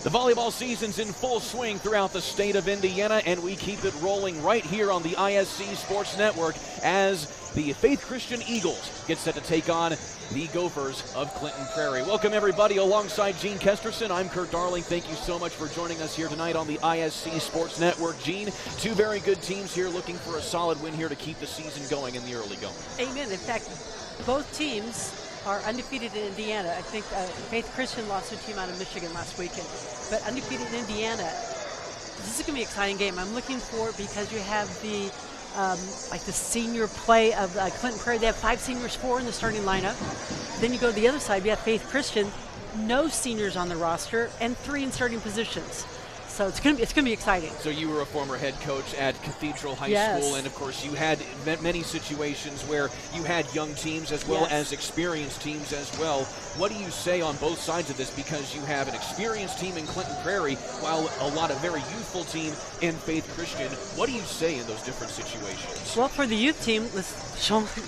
The volleyball season's in full swing throughout the state of Indiana, and we keep it rolling right here on the ISC Sports Network as the Faith Christian Eagles get set to take on the Gophers of Clinton Prairie. Welcome, everybody. Alongside Gene Kesterson, I'm Kurt Darling. Thank you so much for joining us here tonight on the ISC Sports Network. Gene, two very good teams here looking for a solid win here to keep the season going in the early going. Amen. In fact, both teams are undefeated in Indiana. I think Faith Christian lost their team out of Michigan last weekend, but undefeated in Indiana. This is going to be an exciting game. I'm looking for it because you have the the senior play of Clinton Prairie. They have 5 seniors, 4 in the starting lineup. Then you go to the other side. You have Faith Christian, no seniors on the roster, and 3 in starting positions. So it's going to be exciting. So you were a former head coach at Cathedral High School, and of course you had many situations where you had young teams as well as experienced teams as well. What do you say on both sides of this? Because you have an experienced team in Clinton Prairie, while a lot of very youthful team in Faith Christian. What do you say in those different situations? Well, for the youth team,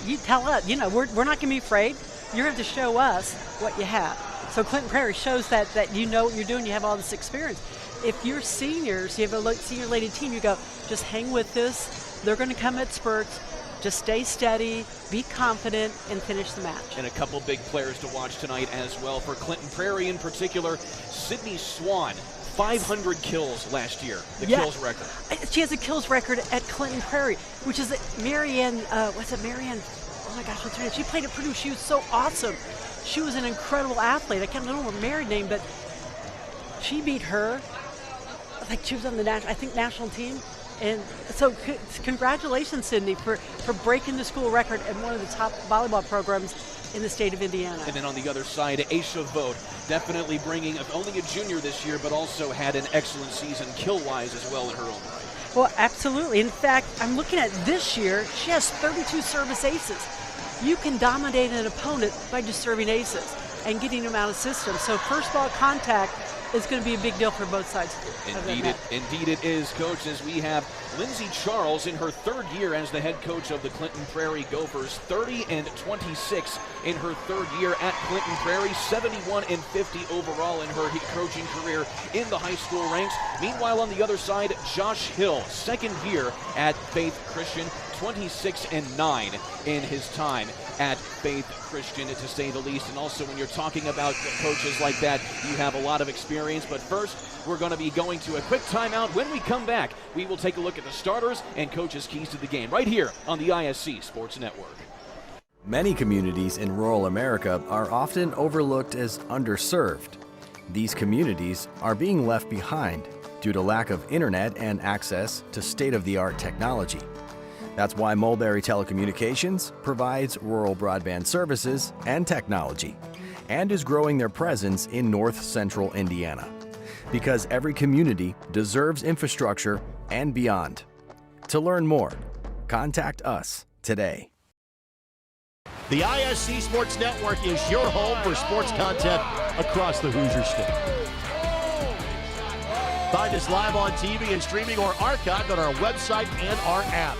you tell us. You know, we're not going to be afraid. You're going to have to show us what you have. So Clinton Prairie shows that you know what you're doing. You have all this experience. If you're seniors, you have a senior-laden team, you go, just hang with this. They're going to come at spurts. Just stay steady, be confident, and finish the match. And a couple big players to watch tonight as well. For Clinton Prairie in particular, Sydney Swan, 500 kills last year, the kills record. She has a kills record at Clinton Prairie, which is Marianne, Marianne, oh my gosh, what's her name? She played at Purdue. She was so awesome. She was an incredible athlete. I can't remember her married name, but she beat her. Like she was on the national team, and so congratulations, Sydney, for breaking the school record and one of the top volleyball programs in the state of Indiana. And then on the other side, Aisha Vogt, definitely bringing only a junior this year, but also had an excellent season kill-wise as well in her own right. Well, absolutely. In fact, I'm looking at this year, she has 32 service aces. You can dominate an opponent by just serving aces and getting them out of system. So first ball contact is going to be a big deal for both sides. Indeed it is, Coach, as we have Lindsay Charles in her 3rd year as the head coach of the Clinton Prairie Gophers, 30-26 in her 3rd year at Clinton Prairie, 71-50 overall in her coaching career in the high school ranks. Meanwhile, on the other side, Josh Hill, 2nd year at Faith Christian, 26-9 in his time at Faith Christian, to say the least. And also, when you're talking about coaches like that, you have a lot of experience. But first, we're going to be going to a quick timeout. When we come back, we will take a look at the starters and coaches' keys to the game right here on the ISC Sports Network. Many communities in rural America are often overlooked as underserved. These communities are being left behind due to lack of internet and access to state-of-the-art technology. That's why Mulberry Telecommunications provides rural broadband services and technology and is growing their presence in north central Indiana. Because every community deserves infrastructure and beyond. To learn more, contact us today. The ISC Sports Network is your home for sports content across the Hoosier State. Find us live on TV and streaming or archived on our website and our app.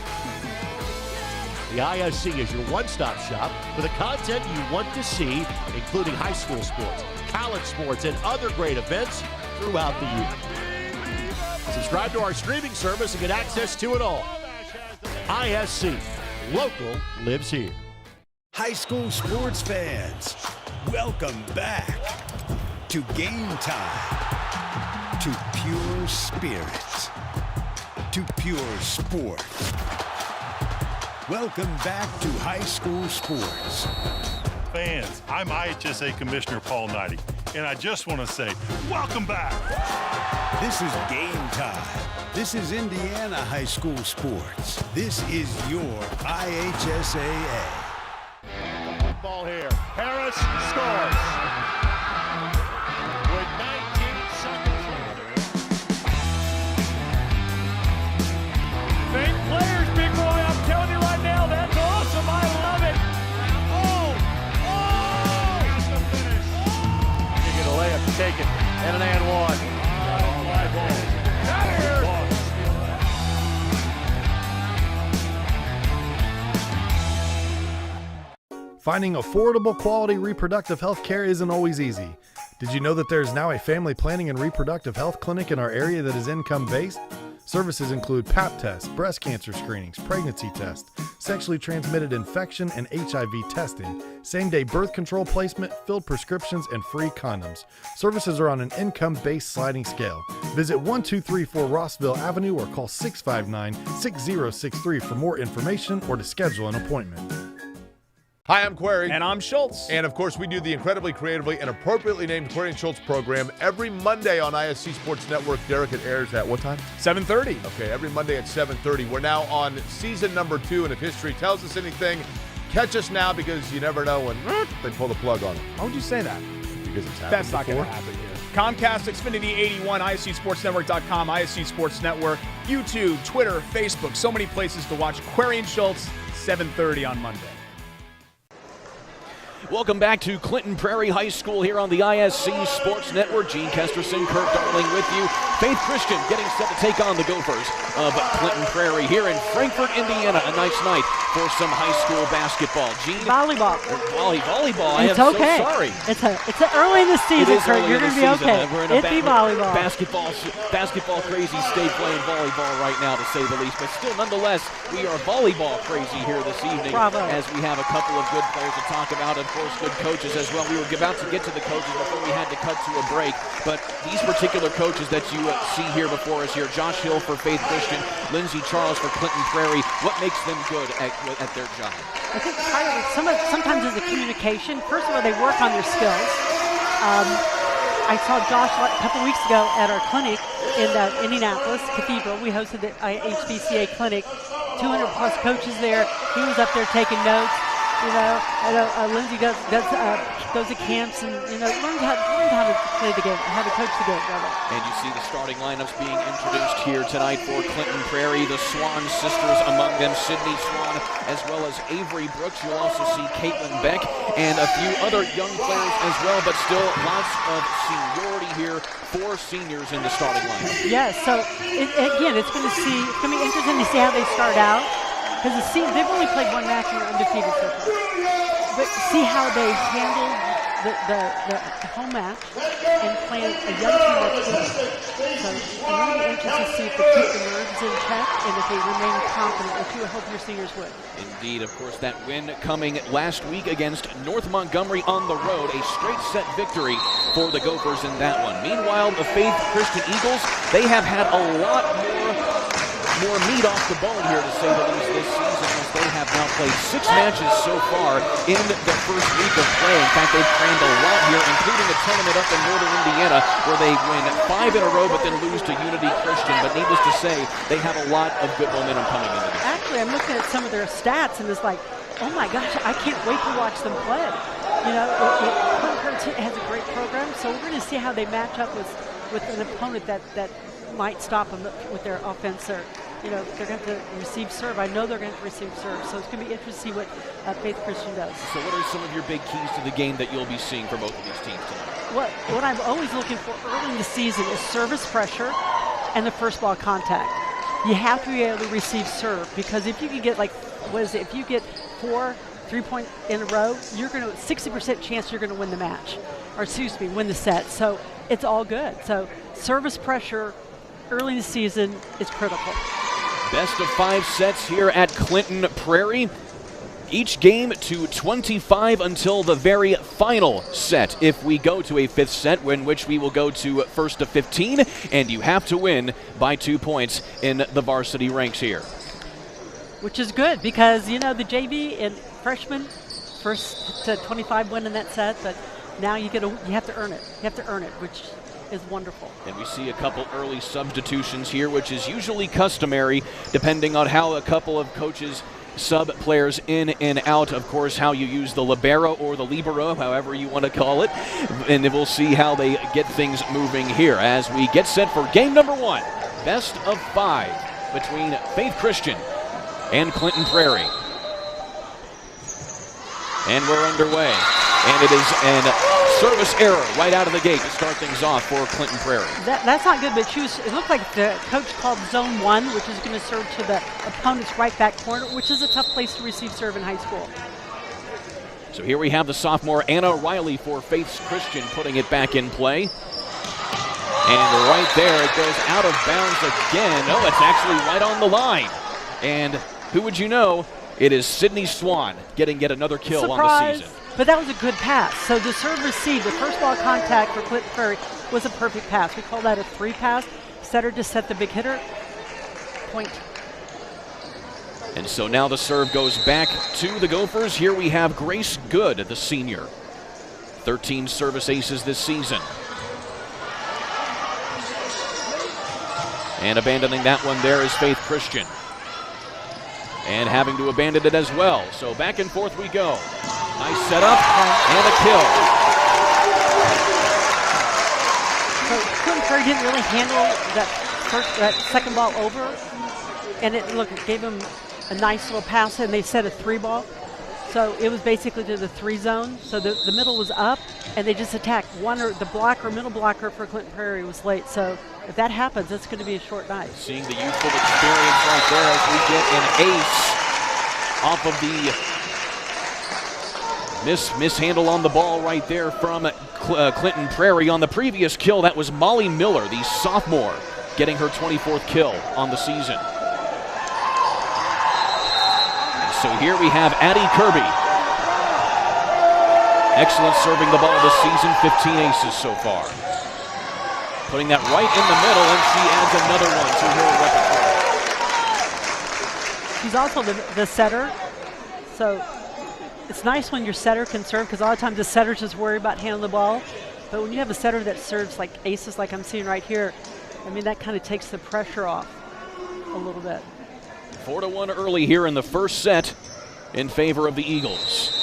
The ISC is your one-stop shop for the content you want to see, including high school sports, college sports, and other great events throughout the year. Subscribe to our streaming service and get access to it all. ISC, local lives here. High school sports fans, welcome back to Game Time, to pure spirit, to pure sport. Welcome back to high school sports. Fans, I'm IHSAA Commissioner Paul Knighty, and I just want to say, welcome back. This is Game Time. This is Indiana high school sports. This is your IHSAA. Ball here. Harris scores. With 19 seconds. Big players, big boy. I'm telling you right now, that's awesome. I love it. That's the finish. You get a layup taken and an and one. Finding affordable, quality reproductive health care isn't always easy. Did you know that there is now a family planning and reproductive health clinic in our area that is income-based? Services include Pap tests, breast cancer screenings, pregnancy tests, sexually transmitted infection and HIV testing, same-day birth control placement, filled prescriptions, and free condoms. Services are on an income-based sliding scale. Visit 1234 Rossville Avenue or call 659-6063 for more information or to schedule an appointment. Hi, I'm Query. And I'm Schultz. And of course, we do the incredibly creatively and appropriately named Query and Schultz program every Monday on ISC Sports Network. Derek, it airs at what time? 7:30. Okay, every Monday at 7:30. We're now on season number 2, and if history tells us anything, catch us now because you never know when they pull the plug on it. Why would you say that? Because it's happened That's not going to happen here. Comcast, Xfinity 81, ISCSportsNetwork.com, ISC Sports Network, YouTube, Twitter, Facebook, so many places to watch Query and Schultz, 7:30 on Monday. Welcome back to Clinton Prairie High School here on the ISC Sports Network. Gene Kesterson, Kurt Darling with you. Faith Christian getting set to take on the Gophers of Clinton Prairie here in Frankfort, Indiana. A nice night for some high school basketball. Gene? Volleyball. Volleyball. I It's am okay. so sorry. It's early in the season, It is Kurt. early You're in going the to be season. okay. We're in a It'd be volleyball. Basketball crazy state playing volleyball right now, to say the least. But still, nonetheless, we are volleyball crazy here this evening. Bravo. As we have a couple of good players to talk about, of course, good coaches as well. We were about to get to the coaches before we had to cut to a break. But these particular coaches that you see here before us here, Josh Hill for Faith Christian, Lindsey Charles for Clinton Prairie, what makes them good at their job? I think part of it, sometimes is the communication. First of all, they work on their skills. I saw Josh a couple weeks ago at our clinic in Indianapolis Cathedral. We hosted the IHSAA clinic. 200 plus coaches there. He was up there taking notes. You know, Lindsey goes to camps and learns how to play the game, how to coach the game. Brother. And you see the starting lineups being introduced here tonight for Clinton Prairie. The Swan sisters among them, Sydney Swan, as well as Avery Brooks. You'll also see Caitlin Beck and a few other young players as well, but still lots of seniority here. 4 seniors in the starting lineup. Yeah, so it's going to be interesting to see how they start out. Because they've only played one match and they're undefeated so far. But see how they handle the home match and play a young team that's good. So I'm really interested to see if they keep the nerves in check and if they remain confident, which you hope your seniors would. Indeed, of course, that win coming last week against North Montgomery on the road. A straight set victory for the Gophers in that one. Meanwhile, the Faith Christian Eagles, they have had a lot more meat off the bone here, to say the least, this season, as they have now played 6 matches so far in the first week of play. In fact, they've crammed a lot here, including a tournament up in northern Indiana where they win 5 in a row but then lose to Unity Christian. But needless to say, they have a lot of good momentum coming into this. Actually, I'm looking at some of their stats and it's like, oh my gosh, I can't wait to watch them play. You know, Frankfort has a great program, so we're going to see how they match up with an opponent that might stop them with their offense. Or, they're going to receive serve. I know they're going to receive serve, so it's going to be interesting to see what Faith Christian does. So what are some of your big keys to the game that you'll be seeing for both of these teams tonight? What I'm always looking for early in the season is service pressure and the first ball contact. You have to be able to receive serve, because if you can get if you get 4 3-point in a row, you're going to 60% chance you're going to win the match, or win the set. So it's all good. So service pressure early in the season is critical. Best of 5 sets here at Clinton Prairie. Each game to 25 until the very final set. If we go to a 5th set, in which we will go to first to 15, and you have to win by 2 points in the varsity ranks here. Which is good, because the JV and freshmen first to 25 win in that set, but now you have to earn it. You have to earn it, which is wonderful. And we see a couple early substitutions here, which is usually customary depending on how a couple of coaches sub players in and out. Of course, how you use the libero or the libero, however you want to call it. And we'll see how they get things moving here as we get set for game number 1. Best of 5 between Faith Christian and Clinton Prairie. And we're underway. And it is an service error right out of the gate to start things off for Clinton Prairie. That's not good, but it looked like the coach called zone 1, which is going to serve to the opponent's right back corner, which is a tough place to receive serve in high school. So here we have the sophomore Anna Riley for Faith Christian putting it back in play. And right there, it goes out of bounds again. Oh, it's actually right on the line. And who would you know? It is Sydney Swan getting yet another kill on the season. But that was a good pass. So the serve receive, the first ball contact for Clinton Prairie was a perfect pass. We call that a 3 pass. Setter just set the big hitter. Point. And so now the serve goes back to the Gophers. Here we have Grace Good, the senior. 13 service aces this season. And abandoning that one there is Faith Christian. And having to abandon it as well. So back and forth we go. Nice setup and a kill. So Clinton Prairie didn't really handle that second ball over. And it gave him a nice little pass, and they set a 3 ball. So it was basically to the 3 zone. So the middle was up, and they just attacked. Middle blocker for Clinton Prairie was late. So if that happens, it's going to be a short night. Seeing the youthful experience right there as we get an ace off of the mishandle on the ball right there from Clinton Prairie. On the previous kill, that was Molly Miller, the sophomore, getting her 24th kill on the season. And so here we have Addie Kirby. Excellent serving the ball this season, 15 aces so far. Putting that right in the middle, and she adds another one to her repertoire. She's also the setter. So it's nice when your setter can serve, because a lot of times the setters just worry about handling the ball. But when you have a setter that serves like aces like I'm seeing right here, I mean, that kind of takes the pressure off a little bit. 4-1 early here in the first set in favor of the Eagles.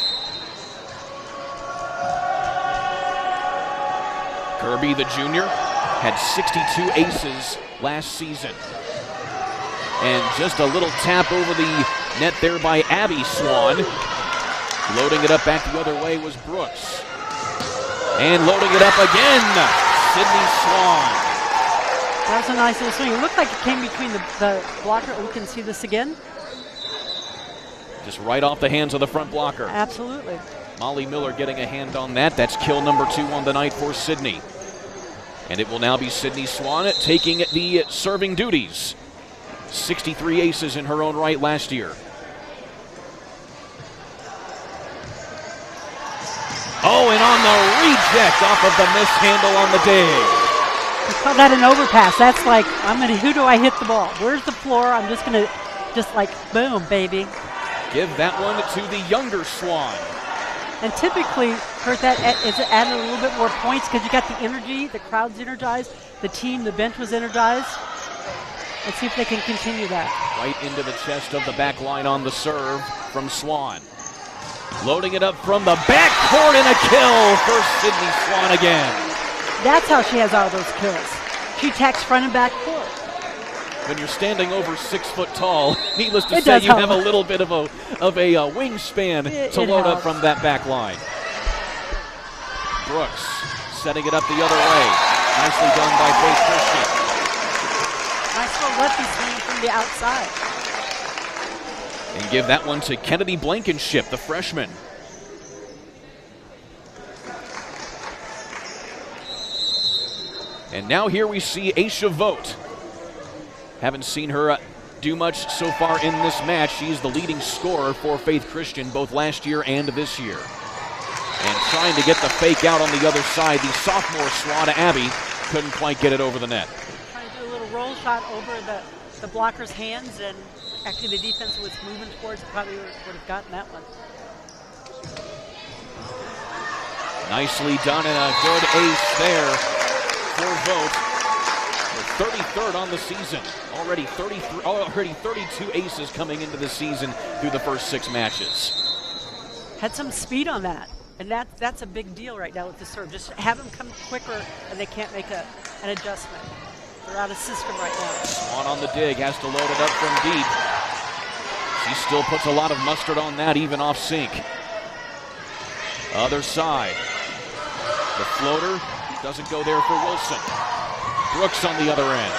Kirby, the junior, had 62 aces last season. And just a little tap over the net there by Abby Swan. Loading it up back the other way was Brooks. And loading it up again, Sydney Swan. That was a nice little swing. It looked like it came between the blocker. We can see this again. Just right off the hands of the front blocker. Absolutely. Molly Miller getting a hand on that. That's kill number 2 on the night for Sydney. And it will now be Sydney Swan taking the serving duties. 63 aces in her own right last year. Oh, and on the reject off of the mishandle on the dig. We call that an overpass. That's like, who do I hit the ball? Where's the floor? I'm just going to, boom, baby. Give that one to the younger Swan. And typically, Kurt, that is adding a little bit more points because you got the energy, the crowd's energized, the team, the bench was energized. Let's see if they can continue that. Right into the chest of the back line on the serve from Swan. Loading it up from the backcourt and a kill for Sydney Swan again. That's how she has all those kills. She attacks front and back court. When you're standing over 6 foot tall, needless to say, you have a little bit of a wingspan to load up from that back line. Brooks setting it up the other way. Nicely done by Faith Christian. Nice little lefty swing from the outside. And give that one to Kennedy Blankenship, the freshman. And now here we see Aisha Vogt. Haven't seen her do much so far in this match. She's the leading scorer for Faith Christian both last year and this year. And trying to get the fake out on the other side, the sophomore Swan Abby couldn't quite get it over the net. Trying to do a little roll shot over the blocker's hands, and actually the defense was moving towards it, probably would have gotten that one. Nicely done, and a good ace there for Vogt. 33rd on the season. Already 32 aces coming into the season through the first 6 matches. Had some speed on that, and that's a big deal right now with the serve. Just have them come quicker, and they can't make an adjustment. They're out of system right now. Swan on the dig, has to load it up from deep. She still puts a lot of mustard on that, even off sync. Other side. The floater doesn't go there for Wilson. Brooks on the other end.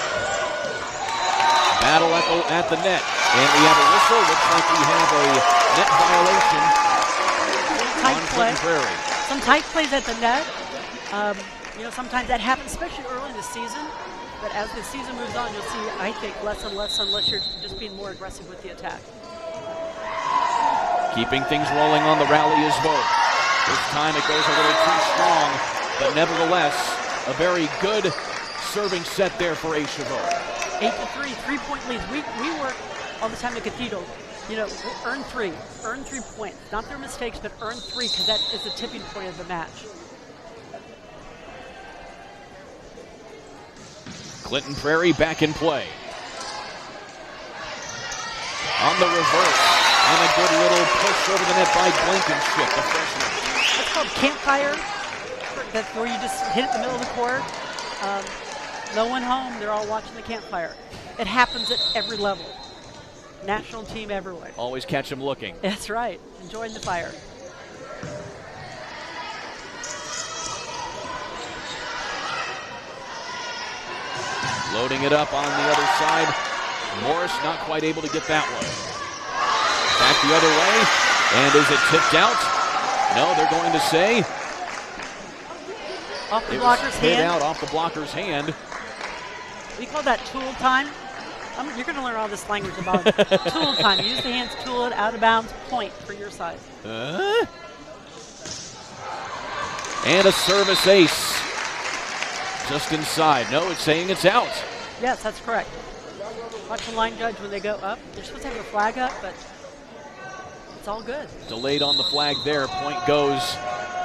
Battle at the net. And we have a whistle. Looks like we have a net violation. tight on play. Clinton Prairie. Some tight plays at the net. Sometimes that happens, especially early in the season. But as the season moves on, you'll see, I think, less and less unless you're just being more aggressive with the attack. Keeping things rolling on the rally is Vogt. This time it goes a little too strong, but nevertheless, a very good serving set there for IHSAA. 8-3, 3-point leads. We work all the time at Cathedral. Earn 3 points. Not their mistakes, but earn 3 because that is the tipping point of the match. Clinton Prairie back in play. On the reverse, and a good little push over the net by Blankenship, the freshman. It's called campfire. That's where you just hit it in the middle of the court. No one home. They're all watching the campfire. It happens at every level. National team everywhere. Always catch them looking. That's right. Enjoying the fire. Loading it up on the other side. Morris not quite able to get that one. Back the other way. And is it tipped out? No, they're going to say. Off the It was blocker's hit hand. out off the blocker's hand. We call that tool time. You're going to learn all this language about tool time. Use the hands, tool it, out of bounds, point for your side. And a service ace. Just inside. No, it's saying it's out. Yes, that's correct. Watch the line judge when they go up. They're supposed to have a flag up, but it's all good. Delayed on the flag there. Point goes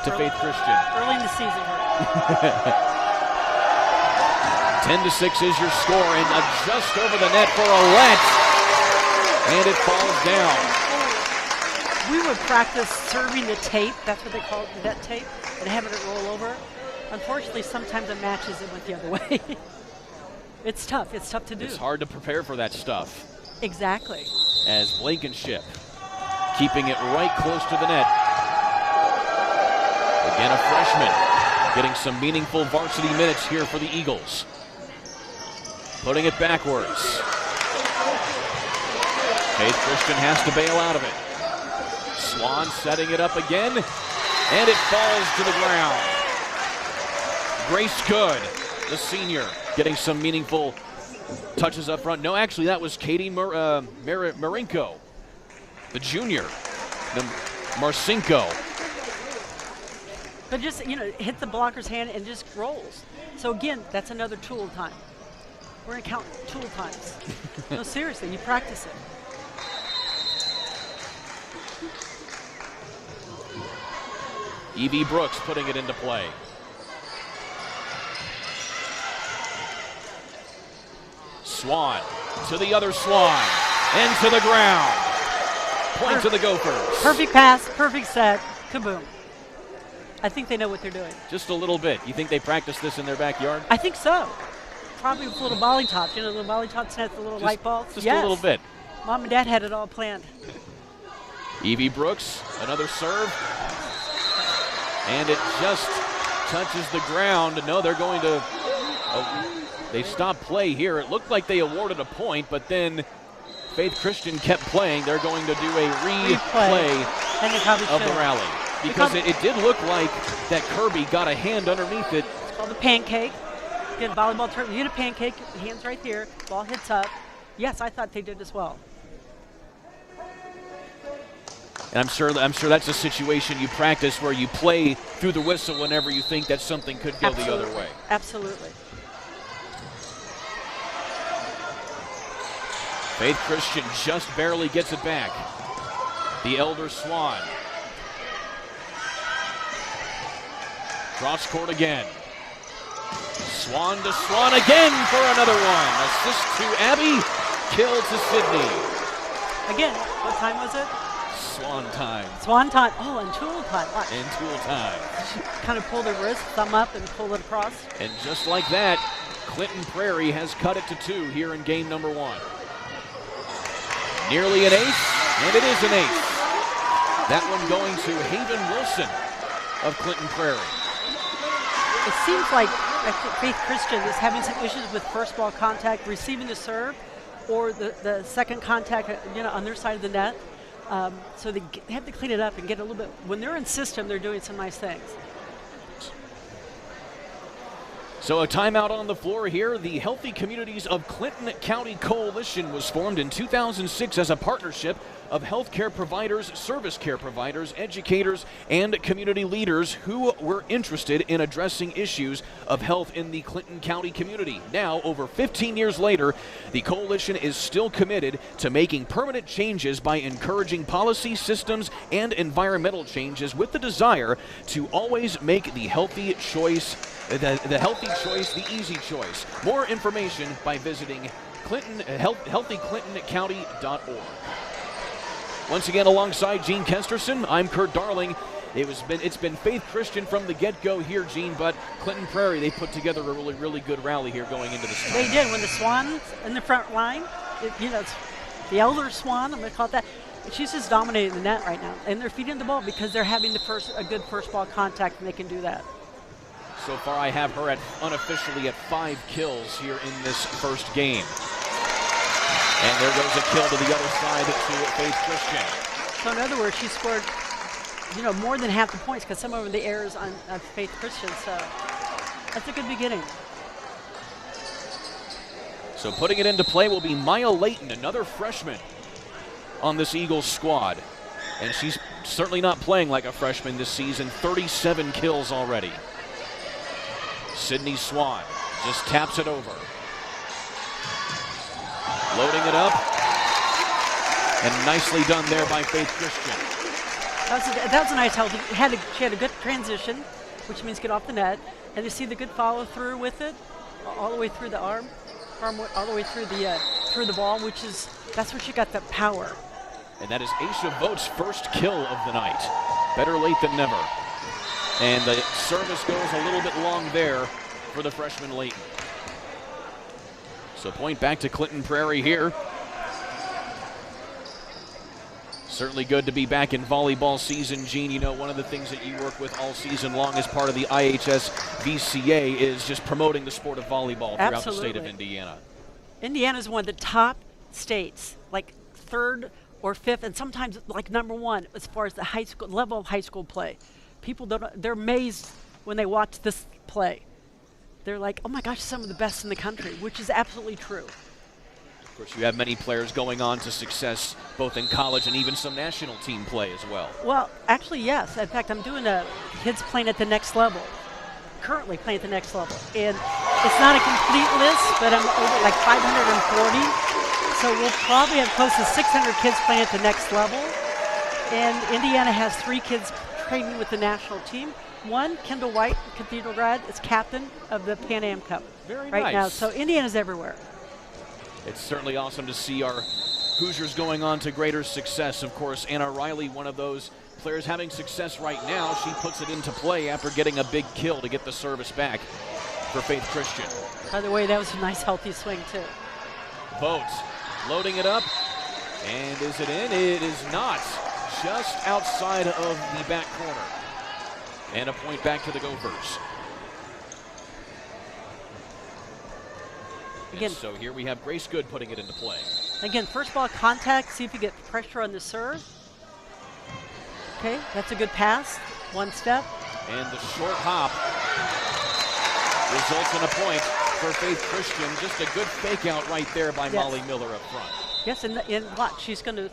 to Faith Christian. Early in the season. 10-6 is your score, and just over the net for a let. And it falls down. We would practice serving the tape. That's what they call it, the net tape, and having it roll over. Unfortunately, sometimes it matches it went the other way. It's tough. It's tough to do. It's hard to prepare for that stuff. Exactly. As Blankenship keeping it right close to the net. Again, a freshman getting some meaningful varsity minutes here for the Eagles. Putting it backwards. Faith Christian has to bail out of it. Swan setting it up again, and it falls to the ground. Grace Good, the senior, getting some meaningful touches up front. No, actually, that was Katie Marinko, the junior, the Marcinko. But just, hit the blocker's hand and just rolls. So again, that's another tool time. We're going to count tool times. No, seriously, you practice it. Evie Brooks putting it into play. Swan to the other Swan and to the ground. Point to the Gophers. Perfect pass, perfect set, kaboom. I think they know what they're doing. Just a little bit. You think they practice this in their backyard? I think so. Probably with little volley tops. The volley tops had the little light bulbs. Just a little bit. Mom and Dad had it all planned. Evie Brooks, another serve. And it just touches the ground. No, they're going to... they stopped play here. It looked like they awarded a point, but then Faith Christian kept playing. They're going to do a replay of the rally. Because it did look like that Kirby got a hand underneath it. It's called a pancake. Get a volleyball term. You get a pancake, hands right here, ball hits up. Yes, I thought they did as well. And I'm sure that's a situation you practice where you play through the whistle whenever you think that something could go the other way. Absolutely. Faith Christian just barely gets it back. The elder Swan. Cross court again. Swan to Swan again for another one. Assist to Abby, kill to Sydney. Again, what time was it? Swan time. Swan time. Oh, and tool time. Watch. And tool time. Kind of pull their wrist, thumb up, and pull it across. And just like that, Clinton Prairie has cut it to 2 here in game number 1. Nearly an ace, and it is an ace. That one going to Haven Wilson of Clinton Prairie. It seems like Faith Christian is having some issues with first ball contact, receiving the serve, or the second contact on their side of the net. So they have to clean it up and get a little bit. When they're in system, they're doing some nice things. So a timeout on the floor here. The Healthy Communities of Clinton County Coalition was formed in 2006 as a partnership of healthcare providers, service care providers, educators, and community leaders who were interested in addressing issues of health in the Clinton County community. Now, over 15 years later, the coalition is still committed to making permanent changes by encouraging policy, systems, and environmental changes with the desire to always make the healthy choice the healthy choice, the easy choice. More information by visiting healthyclintoncounty.org. Once again, alongside Gene Kesterson, I'm Kurt Darling. It's been Faith Christian from the get-go here, Gene, but Clinton Prairie, they put together a really, really good rally here going into this time. They did. When the Swan's in the front line, it's the elder Swan, I'm going to call it that. She's just dominating the net right now, and they're feeding the ball because they're having a good first ball contact, and they can do that. So far, I have her unofficially at 5 kills here in this first game. And there goes a kill to the other side to Faith Christian. So in other words, she scored, more than half the points because some of the errors on Faith Christian. So that's a good beginning. So putting it into play will be Maya Layton, another freshman on this Eagles squad. And she's certainly not playing like a freshman this season. 37 kills already. Sydney Swan just taps it over. Loading it up. And nicely done there by Faith Christian. That was a nice help. She had a good transition, which means get off the net. And you see the good follow through with it, all the way through the arm all the way through the ball, that's where she got the power. And that is Aisha Vogt's first kill of the night. Better late than never. And the service goes a little bit long there for the freshman Layton. So point back to Clinton Prairie here. Certainly good to be back in volleyball season. Gene, one of the things that you work with all season long as part of the IHSAA is just promoting the sport of volleyball throughout the state of Indiana. Indiana is one of the top states, like 3rd or 5th, and sometimes like number 1 as far as the high school level of high school play. People they're amazed when they watch this play. They're like, oh my gosh, some of the best in the country, which is absolutely true. Of course, you have many players going on to success both in college and even some national team play as well. Well, actually, yes. In fact, I'm doing kids playing at the next level, currently playing at the next level. And it's not a complete list, but I'm over like 540. So we'll probably have close to 600 kids playing at the next level. And Indiana has 3 kids training with the national team. One, Kendall White, Cathedral grad, is captain of the Pan Am Cup right now. So Indiana's everywhere. It's certainly awesome to see our Hoosiers going on to greater success. Of course, Anna Riley, one of those players having success right now. She puts it into play after getting a big kill to get the service back for Faith Christian. By the way, that was a nice, healthy swing, too. Vogt loading it up. And is it in? It is not. Just outside of the back corner. And a point back to the Gophers. Again, so here we have Grace Good putting it into play. Again, first ball contact, see if you get pressure on the serve. Okay, that's a good pass. One step. And the short hop results in a point for Faith Christian. Just a good fake out right there by Molly Miller up front. Yes, and watch, she's going to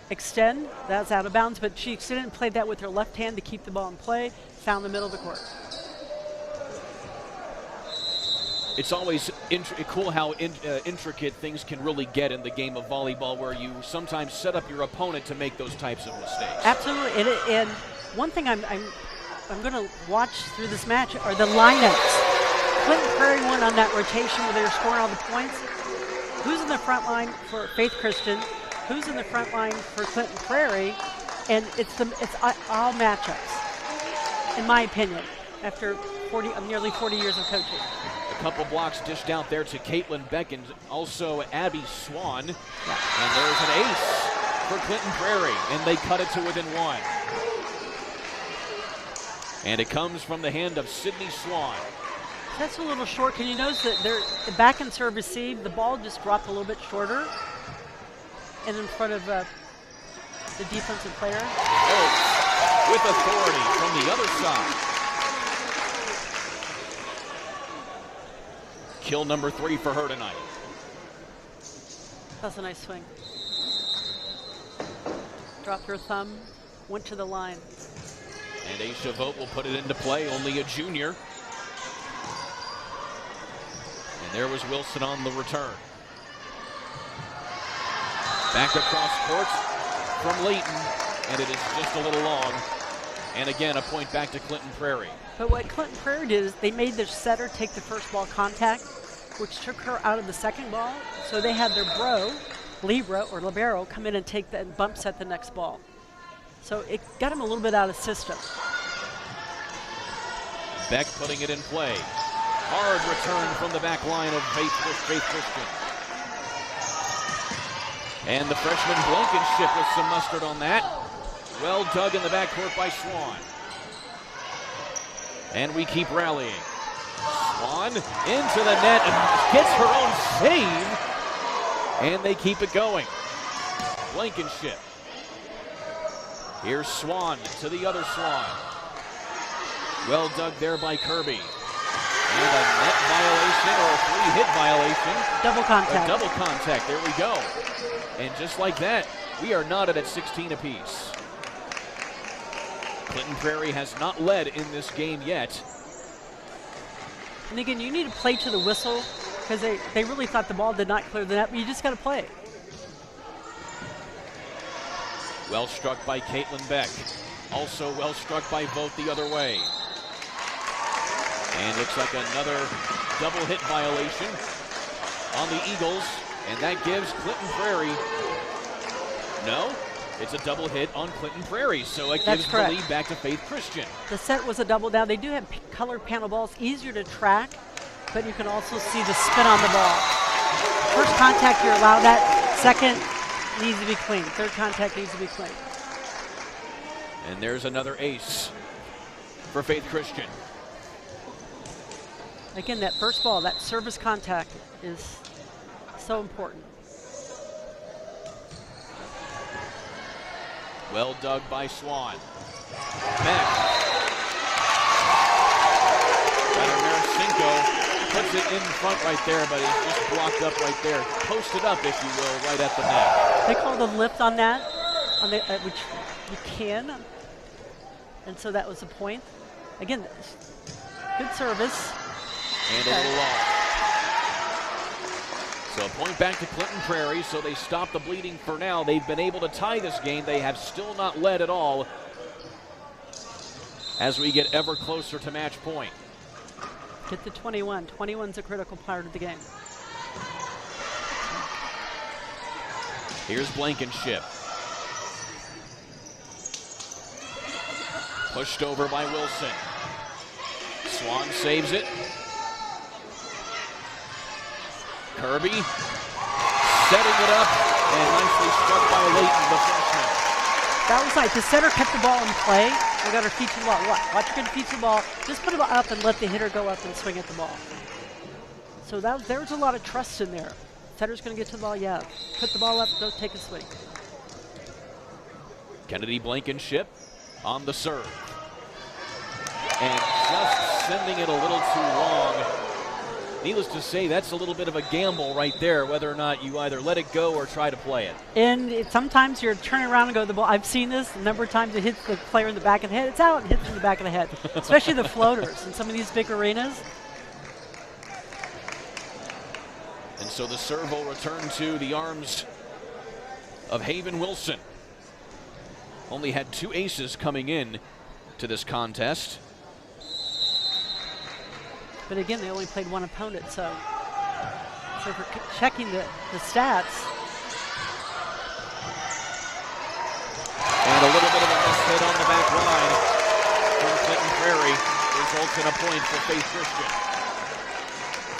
extend. That's out of bounds, but she extended and played that with her left hand to keep the ball in play. Found the middle of the court. It's always cool how intricate things can really get in the game of volleyball, where you sometimes set up your opponent to make those types of mistakes. Absolutely, and one thing I'm going to watch through this match are the lineups. Clinton Prairie won on that rotation where they were scoring all the points. Who's in the front line for Faith Christian? Who's in the front line for Clinton Prairie? And it's all matchups, in my opinion, after nearly 40 years of coaching. A couple blocks dished out there to Caitlin Beckins, also Abby Swan. And there's an ace for Clinton Prairie, and they cut it to within 1. And it comes from the hand of Sydney Swan. That's a little short. Can you notice that the back and serve receive, the ball just dropped a little bit shorter and in front of the defensive player. Oaks with authority from the other side. Kill number 3 for her tonight. That's a nice swing. Dropped her thumb, went to the line. And Aisha Vogt will put it into play, only a junior. And there was Wilson on the return. Back across court from Layton, and it is just a little long. And again, a point back to Clinton Prairie. But what Clinton Prairie did is they made their setter take the first ball contact, which took her out of the second ball. So they had their libero come in and take the bump set the next ball. So it got him a little bit out of system. Beck putting it in play. Hard return from the back line of Faith Christian. And the freshman Blankenship with some mustard on that. Well dug in the backcourt by Swan. And we keep rallying. Swan into the net and gets her own save. And they keep it going. Blankenship. Here's Swan to the other Swan. Well dug there by Kirby. And a net violation or a 3-hit violation. Double contact. A double contact, there we go. And just like that, we are knotted at 16 apiece. Clinton Prairie has not led in this game yet. And again, you need to play to the whistle because they really thought the ball did not clear the net, but you just got to play. Well struck by Caitlin Beck. Also well struck by Vogt the other way. And looks like another double hit violation on the Eagles. And that gives Clinton Prairie, no, it's a double hit on Clinton Prairie. So it gives the lead back to Faith Christian. The set was a double down. They do have colored panel balls, easier to track, but you can also see the spin on the ball. First contact, you're allowed that. Second, needs to be clean. Third contact needs to be clean. And there's another ace for Faith Christian. Again, that first ball, that service contact is so important. Well dug by Swan. Beck. Cinco puts it in front right there, but it's just blocked up right there. Posted up, if you will, right at the net. They called a lift on that, which you can. And so that was the point. Again, good service. And a little long. So a point back to Clinton Prairie, so they stop the bleeding for now. They've been able to tie this game. They have still not led at all as we get ever closer to match point. Get to 21. 21's a critical part of the game. Here's Blankenship. Pushed over by Wilson. Swan saves it. Kirby setting it up and nicely struck by Layton, the freshman. That was nice. The center kept the ball in play. We got her feet to the ball. Watch her get feet to the ball. Just put it up and let the hitter go up and swing at the ball. So there was a lot of trust in there. Setter's going to get to the ball, yeah. Put the ball up, go take a swing. Kennedy Blankenship on the serve. And just sending it a little too long. Needless to say, that's a little bit of a gamble right there, whether or not you either let it go or try to play it. And sometimes you're turning around and go to the ball. I've seen this a number of times. It hits the player in the back of the head. It's out and hits in the back of the head, especially the floaters in some of these big arenas. And so the serve will return to the arms of Haven Wilson. Only had 2 aces coming in to this contest. But again, they only played one opponent, so for checking the stats. And a little bit of a miss hit on the back line from Clinton Prairie results in a point for Faith Christian.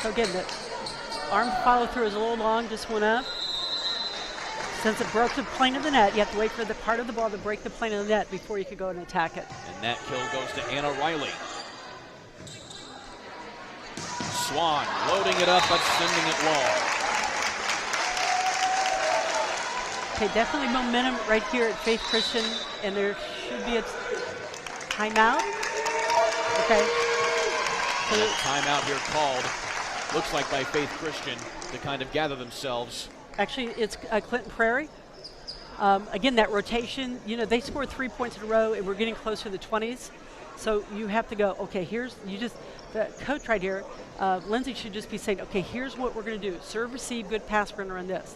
So again, the arm follow through is a little long, just went up. Since it broke the plane of the net, you have to wait for the part of the ball to break the plane of the net before you can go and attack it. And that kill goes to Anna Riley. Swan loading it up but sending it long. Okay, definitely momentum right here at Faith Christian, and there should be a timeout. Okay. And a timeout here called, looks like by Faith Christian, to kind of gather themselves. Actually, it's Clinton Prairie. Again, that rotation, they scored 3 points in a row, and we're getting closer to the 20s. So you have to go, okay, the coach right here, Lindsay should just be saying, okay, here's what we're going to do. Serve, receive, good pass, we're going to run this.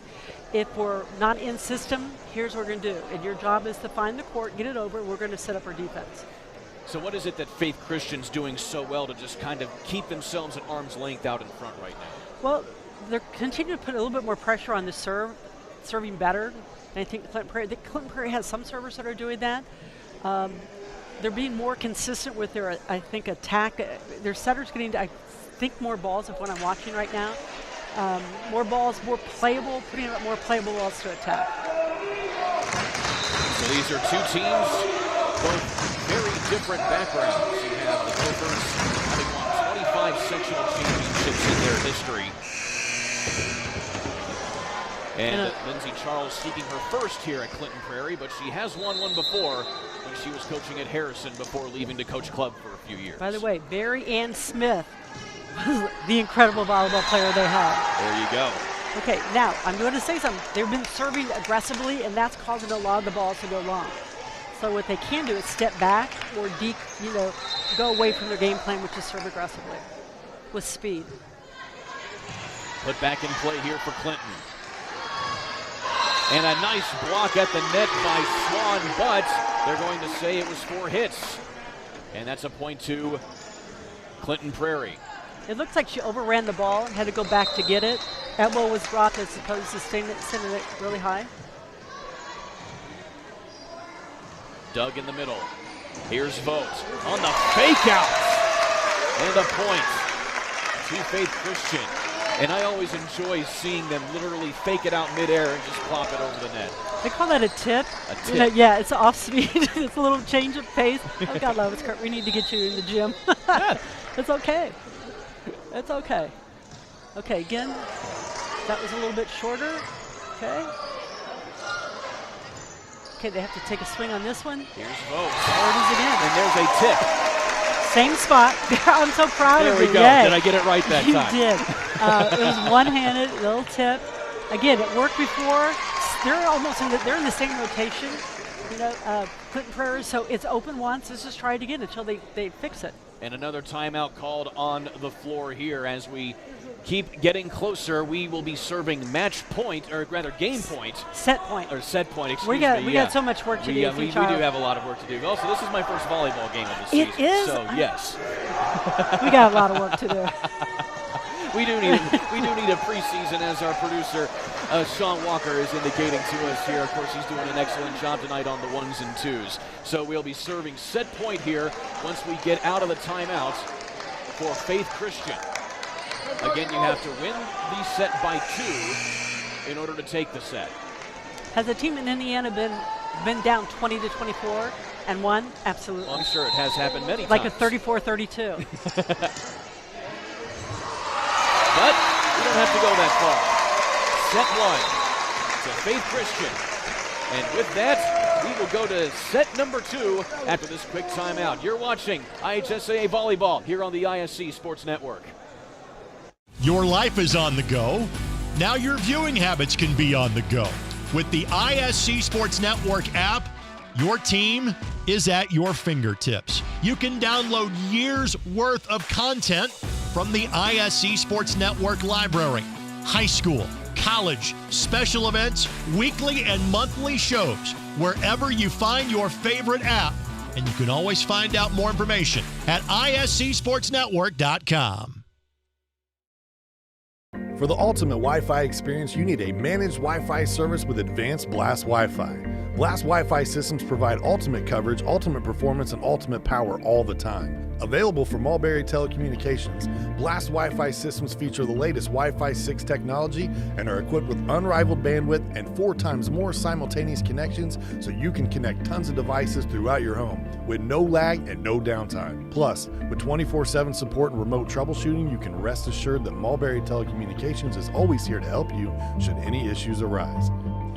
If we're not in system, here's what we're going to do. And your job is to find the court, get it over, we're going to set up our defense. So what is it that Faith Christian's doing so well to just kind of keep themselves at arm's length out in front right now? Well, they're continuing to put a little bit more pressure on the serving better. And I think Clinton Prairie has some servers that are doing that. They're being more consistent with their, I think, attack. Their setters getting, I think, more balls of what I'm watching right now. More balls, more playable, putting up more playable balls to attack. So these are two teams, both very different backgrounds. You have the Gophers having won 25 sectional championships in their history. And Lindsay Charles seeking her first here at Clinton Prairie, but she has won one before when she was coaching at Harrison before leaving to coach club for a few years. By the way, Barry Ann Smith was the incredible volleyball player they have. There you go. Okay, now I'm going to say something. They've been serving aggressively, and that's causing a lot of the balls to go long. So what they can do is step back or go away from their game plan, which is serve aggressively with speed. Put back in play here for Clinton. And a nice block at the net by Swan, but they're going to say it was 4 hits. And that's a point to Clinton Prairie. It looks like she overran the ball and had to go back to get it. Elbow was dropped as opposed to sending it really high. Doug in the middle. Here's Vogt on the fake out. And a point to Faith Christian. And I always enjoy seeing them literally fake it out midair and just plop it over the net. They call that a tip. A tip. Yeah, it's off speed. It's a little change of pace. Oh, God love us, Kurt. We need to get you in the gym. It's okay. It's okay. Okay, again, that was a little bit shorter. Okay. Okay, they have to take a swing on this one. Here's Vogt. There it is again. And there's a tip. Same spot. I'm so proud of you. There we go. Yay. Did I get it right that you time? You did. It was one-handed, little tip. Again, it worked before. They're almost they're in the same rotation, Clinton Prairie. So it's open once. Let's just try it again until they fix it. And another timeout called on the floor here as we keep getting closer. We will be serving match point, or rather game point. Set point. Or set point, excuse me. We got so much work to do. We do have a lot of work to do. Also, this is my first volleyball game of the season. It is? So, yes. We got a lot of work to do. We do need a preseason, as our producer, Sean Walker, is indicating to us here. Of course, he's doing an excellent job tonight on the 1s and 2s. So we'll be serving set point here once we get out of the timeout for Faith Christian. Again, you have to win the set by 2 in order to take the set. Has the team in Indiana been down 20-24 and won? Absolutely. Well, I'm sure it has happened many like times. Like a 34-32. But we don't have to go that far. Set 1 to Faith Christian. And with that, we will go to set number 2 after this quick timeout. You're watching IHSAA Volleyball here on the ISC Sports Network. Your life is on the go. Now your viewing habits can be on the go. With the ISC Sports Network app, your team is at your fingertips. You can download years' worth of content from the ISC Sports Network library. High school, college, special events, weekly and monthly shows, wherever you find your favorite app. And you can always find out more information at iscsportsnetwork.com. For the ultimate Wi-Fi experience, you need a managed Wi-Fi service with advanced Blast Wi-Fi. Blast Wi-Fi systems provide ultimate coverage, ultimate performance, and ultimate power all the time. Available from Mulberry Telecommunications, Blast Wi-Fi systems feature the latest Wi-Fi 6 technology and are equipped with unrivaled bandwidth and 4 times more simultaneous connections, so you can connect tons of devices throughout your home with no lag and no downtime. Plus, with 24/7 support and remote troubleshooting, you can rest assured that Mulberry Telecommunications is always here to help you should any issues arise.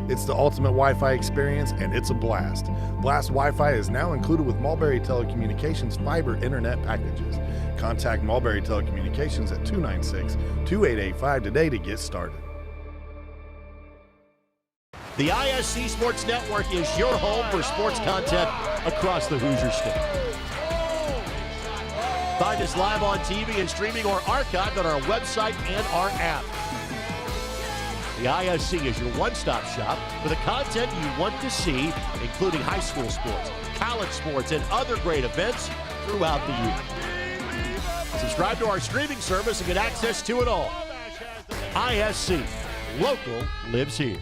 It's the ultimate Wi-Fi experience, and it's a blast. Blast Wi-Fi is now included with Mulberry Telecommunications fiber internet packages. Contact Mulberry Telecommunications at 296-2885 today to get started. The ISC Sports Network is your home for sports content across the Hoosier State. Find us live on TV and streaming or archived on our website and our app. The ISC is your one-stop shop for the content you want to see, including high school sports, college sports, and other great events throughout the year. Subscribe to our streaming service and get access to it all. ISC, local lives here.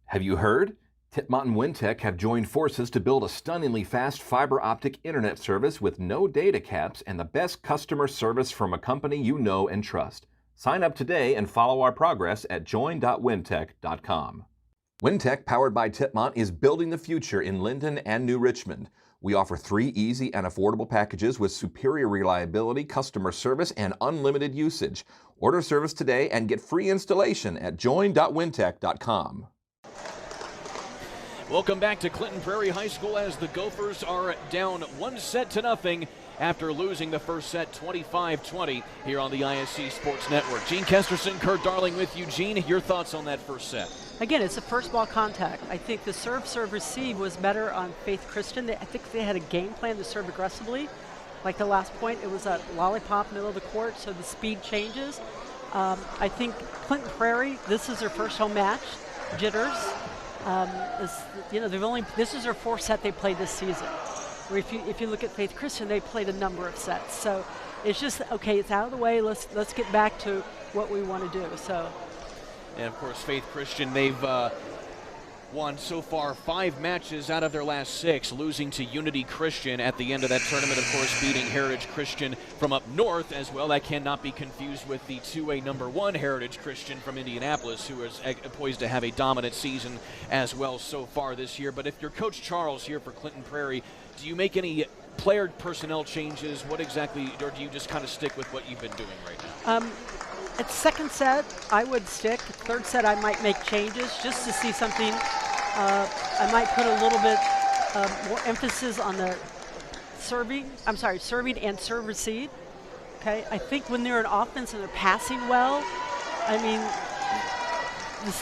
Have you heard? Titmont and Wintech have joined forces to build a stunningly fast fiber optic internet service with no data caps and the best customer service from a company you know and trust. Sign up today and follow our progress at join.wintech.com. Wintech, powered by Titmont, is building the future in Linden and New Richmond. We offer 3 easy and affordable packages with superior reliability, customer service, and unlimited usage. Order service today and get free installation at join.wintech.com. Welcome back to Clinton Prairie High School as the Gophers are down 1-0 after losing the first set 25-20 here on the ISC Sports Network. Gene Kesterson, Kurt Darling with you. Gene, your thoughts on that first set? Again, it's a first ball contact. I think the serve receive was better on Faith Christian. I think they had a game plan to serve aggressively. Like the last point, it was a lollipop middle of the court, so the speed changes. I think Clinton Prairie, this is their first home match. Jitters. This is their 4th set they played this season. Or if you look at Faith Christian, they played a number of sets. So it's just, okay, it's out of the way. Let's get back to what we want to do. So, and of course, Faith Christian, they've won so far 5 matches out of their last 6, losing to Unity Christian at the end of that tournament, of course, beating Heritage Christian from up north as well. That cannot be confused with the 2A number 1 Heritage Christian from Indianapolis, who is poised to have a dominant season as well so far this year. But if you're Coach Charles here for Clinton Prairie, do you make any player personnel changes? What exactly, or do you just kind of stick with what you've been doing right now? At second set, I would stick. Third set, I might make changes just to see something. I might put a little bit more emphasis on the serving and serve receive. Okay, I think when they're in offense and they're passing well, I mean,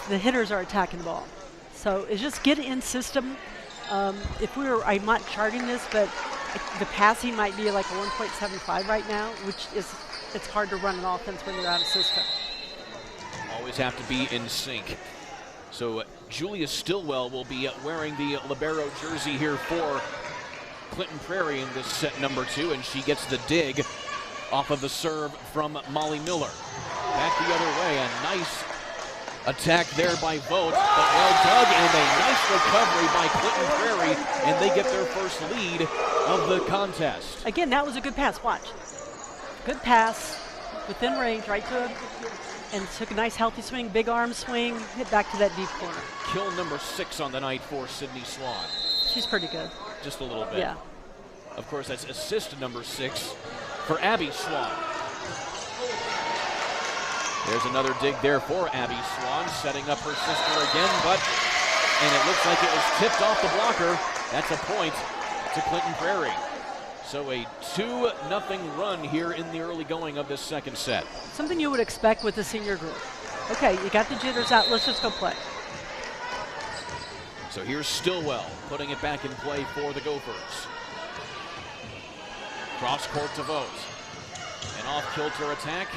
the hitters are attacking the ball. So it's just get in system. I'm not charting this, but the passing might be like a 1.75 right now, which is, it's hard to run an offense when you're out of system. Always have to be in sync. So Julia Stillwell will be wearing the libero jersey here for Clinton Prairie in this set number 2, and she gets the dig off of the serve from Molly Miller. Back the other way, a nice attack there by Vogt, but well dug, and a nice recovery by Clinton Prairie, and they get their first lead of the contest. Again, that was a good pass. Watch. Good pass, within range, right to him, and took a nice healthy swing, big arm swing, hit back to that deep corner. Kill number 6 on the night for Sydney Swan. She's pretty good. Just a little bit. Yeah. Of course, that's assist number 6 for Abby Swan. There's another dig there for Abby Swan, setting up her sister again, and it looks like it was tipped off the blocker. That's a point to Clinton Prairie. So a 2-0 run here in the early going of this second set. Something you would expect with the senior group. Okay, you got the jitters out, let's just go play. So here's Stillwell putting it back in play for the Gophers. Cross court to Vogt. An off-kilter attack.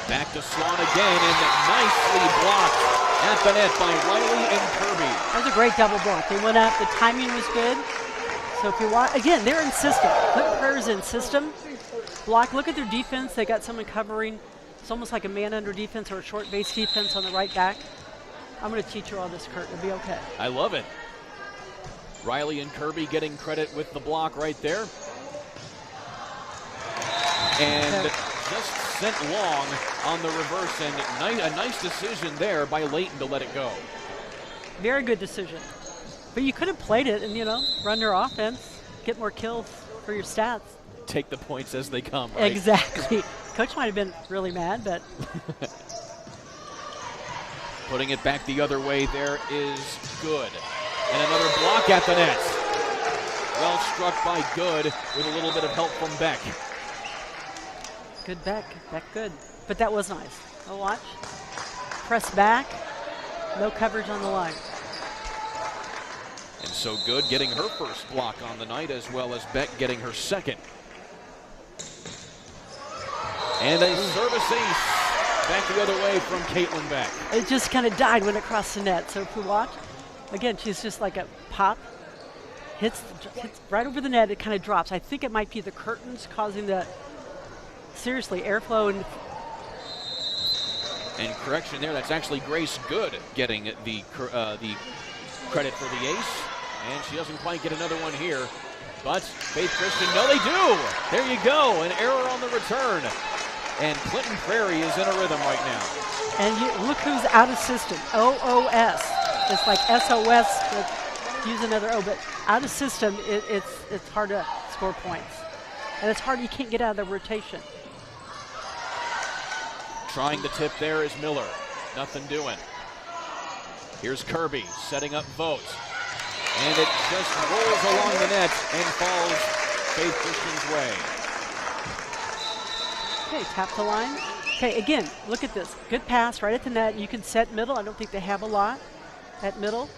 Back to Swan again, and nicely blocked at the net by Riley and Kirby. That was a great double block. They went up, the timing was good. So if you want, again, they're in system. Clinton Prairie's in system. Block, look at their defense. They got someone covering. It's almost like a man under defense or a short base defense on the right back. I'm going to teach you all this, Kurt. It'll be okay. I love it. Riley and Kirby getting credit with the block right there. And just sent long on the reverse, and a nice decision there by Layton to let it go. Very good decision. But you could have played it and, run your offense, get more kills for your stats. Take the points as they come, right? Exactly. Coach might have been really mad, but. Putting it back the other way there is Good. And another block at the net. Well struck by Good with a little bit of help from Beck. Good Beck. Beck good. But that was nice. Oh, watch. Press back. No coverage on the line. And so Good getting her first block on the night, as well as Beck getting her second. And a service ace back the other way from Caitlin Beck. It just kind of died when it crossed the net. So if we watch, again, she's just like a pop. Hits right over the net. It kind of drops. I think it might be the curtains causing the, seriously, airflow. And correction there, that's actually Grace Good getting the credit for the ace. And she doesn't quite get another one here. But Faith Christian, no, they do. There you go, an error on the return. And Clinton Prairie is in a rhythm right now. And look who's out of system, OOS. It's like SOS, but use another O, but out of system, it's hard to score points. And it's hard, you can't get out of the rotation. Trying the tip there is Miller. Nothing doing. Here's Kirby setting up Vogt. And it just rolls along the net and falls Faith Christian's way. Okay, tap the line. Okay, again, look at this. Good pass right at the net. You can set middle. I don't think they have a lot at middle.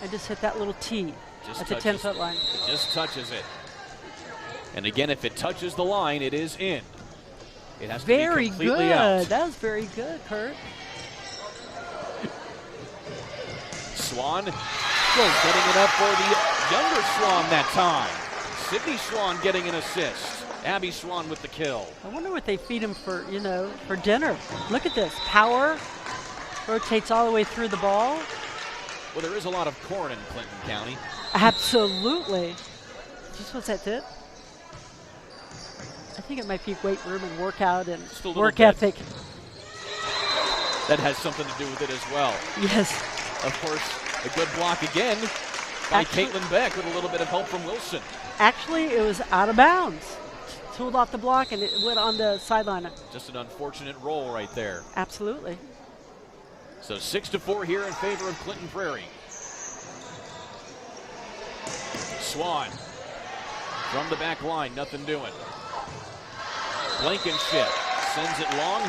And just hit that little T at the 10-foot line. It just touches it. And again, if it touches the line, it is in. It has to be completely out. That was very good, Kurt. Swan getting it up for the younger Swan that time. Sydney Swan getting an assist. Abby Swan with the kill. I wonder what they feed him for, for dinner. Look at this. Power. Rotates all the way through the ball. Well, there is a lot of corn in Clinton County. Absolutely. Just what's that tip? I think it might be weight room and workout and work ethic. That has something to do with it as well. Yes. Of course, a good block again by Caitlin Beck with a little bit of help from Wilson. Actually, it was out of bounds. Tooled off the block and it went on the sideline. Just an unfortunate roll right there. Absolutely. So 6-4 here in favor of Clinton Prairie. Swan from the back line, nothing doing. Blankenship sends it long,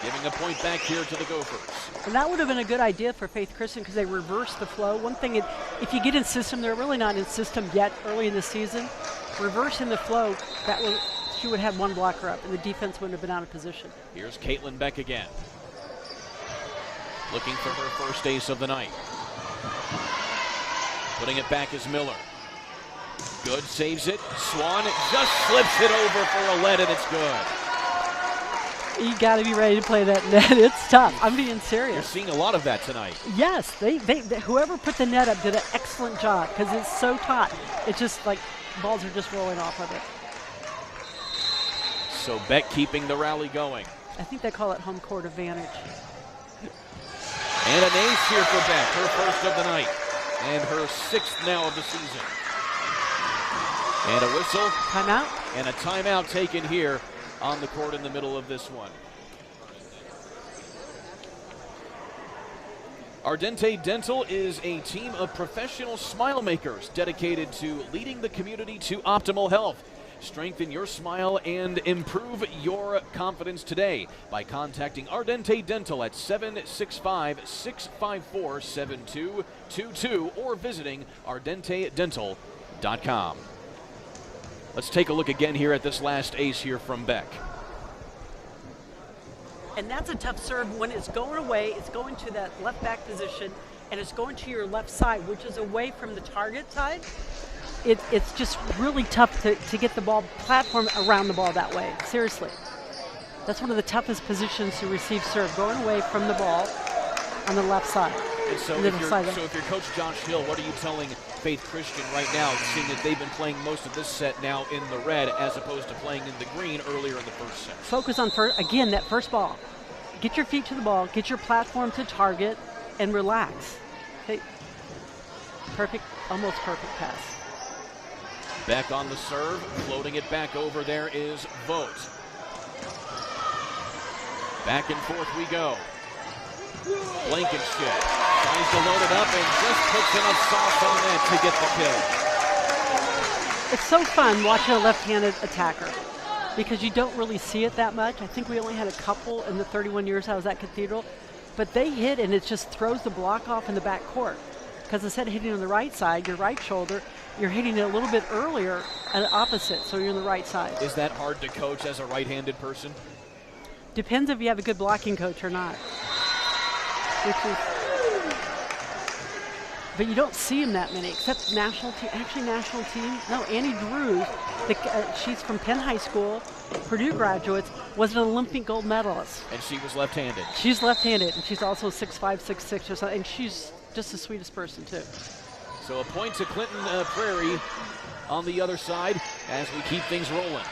giving a point back here to the Gophers. And that would have been a good idea for Faith Christian because they reverse the flow. One thing, if you get in system, they're really not in system yet early in the season. Reversing the flow, she would have one blocker up and the defense wouldn't have been out of position. Here's Caitlin Beck again. Looking for her first ace of the night. Putting it back is Miller. Good saves it. Swan just slips it over for a lead and it's good. You got to be ready to play that net. It's tough. I'm being serious. You're seeing a lot of that tonight. Yes, whoever put the net up did an excellent job because it's so taut. It's just like balls are just rolling off of it. So Beck keeping the rally going. I think they call it home court advantage. And an ace here for Beck, her first of the night, and her sixth now of the season. And a whistle. Timeout. And a timeout taken here on the court in the middle of this one. Ardente Dental is a team of professional smile makers dedicated to leading the community to optimal health. Strengthen your smile and improve your confidence today by contacting Ardente Dental at 765-654-7222 or visiting ardentedental.com. Let's take a look again here at this last ace here from Beck. And that's a tough serve. When it's going away, it's going to that left back position, and it's going to your left side, which is away from the target side. It's just really tough to get the ball platform around the ball that way. Seriously. That's one of the toughest positions to receive serve, going away from the ball on the left side. And so if you're Coach Josh Hill, what are you telling Faith Christian right now, seeing that they've been playing most of this set now in the red as opposed to playing in the green earlier in the first set? Focus on, again, that first ball. Get your feet to the ball, get your platform to target, and relax. Okay. Perfect, almost perfect pass. Beck on the serve, floating it back over there is Vogt. Back and forth we go. Blankenship tries to load it up and just puts enough sauce on that to get the kill. It's so fun watching a left-handed attacker because you don't really see it that much. I think we only had a couple in the 31 years I was at Cathedral, but they hit and it just throws the block off in the back court. Because instead of hitting on the right side, your right shoulder, you're hitting it a little bit earlier at opposite, so you're on the right side. Is that hard to coach as a right-handed person? Depends if you have a good blocking coach or not. But you don't see them that many, except national team. Actually, national team. No, Annie Drews, she's from Penn High School, Purdue graduates, was an Olympic gold medalist. And she was left-handed. She's left-handed, and she's also 6'5", 6'6", or something. And she's just the sweetest person too. So a point to Clinton Prairie on the other side as we keep things rolling.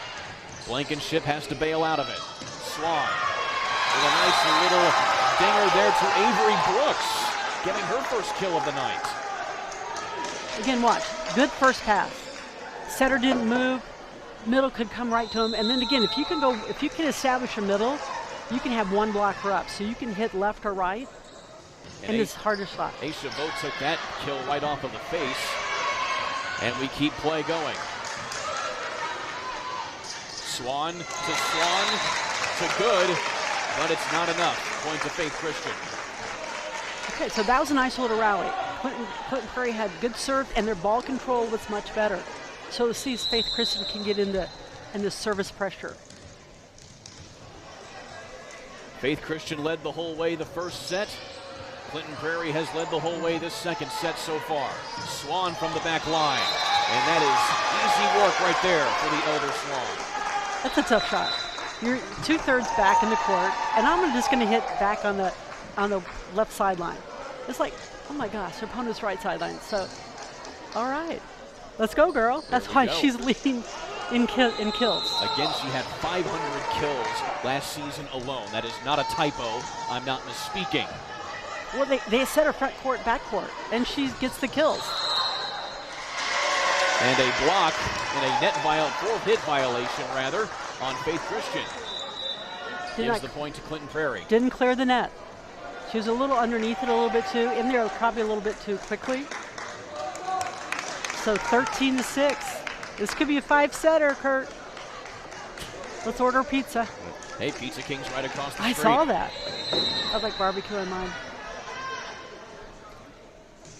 Blankenship has to bail out of it. Swan with a nice little dinger there to Avery Brooks, getting her first kill of the night. Again, watch. Good first pass. Setter didn't move. Middle could come right to him. And then again, if you can establish a middle, you can have one blocker up. So you can hit left or right. And it's harder shot. IHSAA took that kill right off of the face. And we keep play going. Swan to good, but it's not enough. Point to Faith Christian. Okay, so that was a nice little rally. Clinton Prairie had good serve, and their ball control was much better. So to see Faith Christian can get into service pressure. Faith Christian led the whole way the first set. Clinton Prairie has led the whole way this second set so far. Swan from the back line, and that is easy work right there for the elder Swan. That's a tough shot. You're 2/3 back in the court, and I'm just going to hit back on the left sideline. It's like, oh my gosh, her opponent's right sideline. So, all right, let's go, girl. That's why she's leading in kills. Again, she had 500 kills last season alone. That is not a typo. I'm not misspeaking. Well, they set her front court, back court, and she gets the kills. And a block and a net fourth hit violation, rather, on Faith Christian. Gives the point to Clinton Prairie. Didn't clear the net. She was a little underneath it a little bit too, in there probably a little bit too quickly. So 13-6. This could be a 5-setter, Kurt. Let's order pizza. Hey, Pizza King's right across the street. I saw that. I was like barbecue on mine.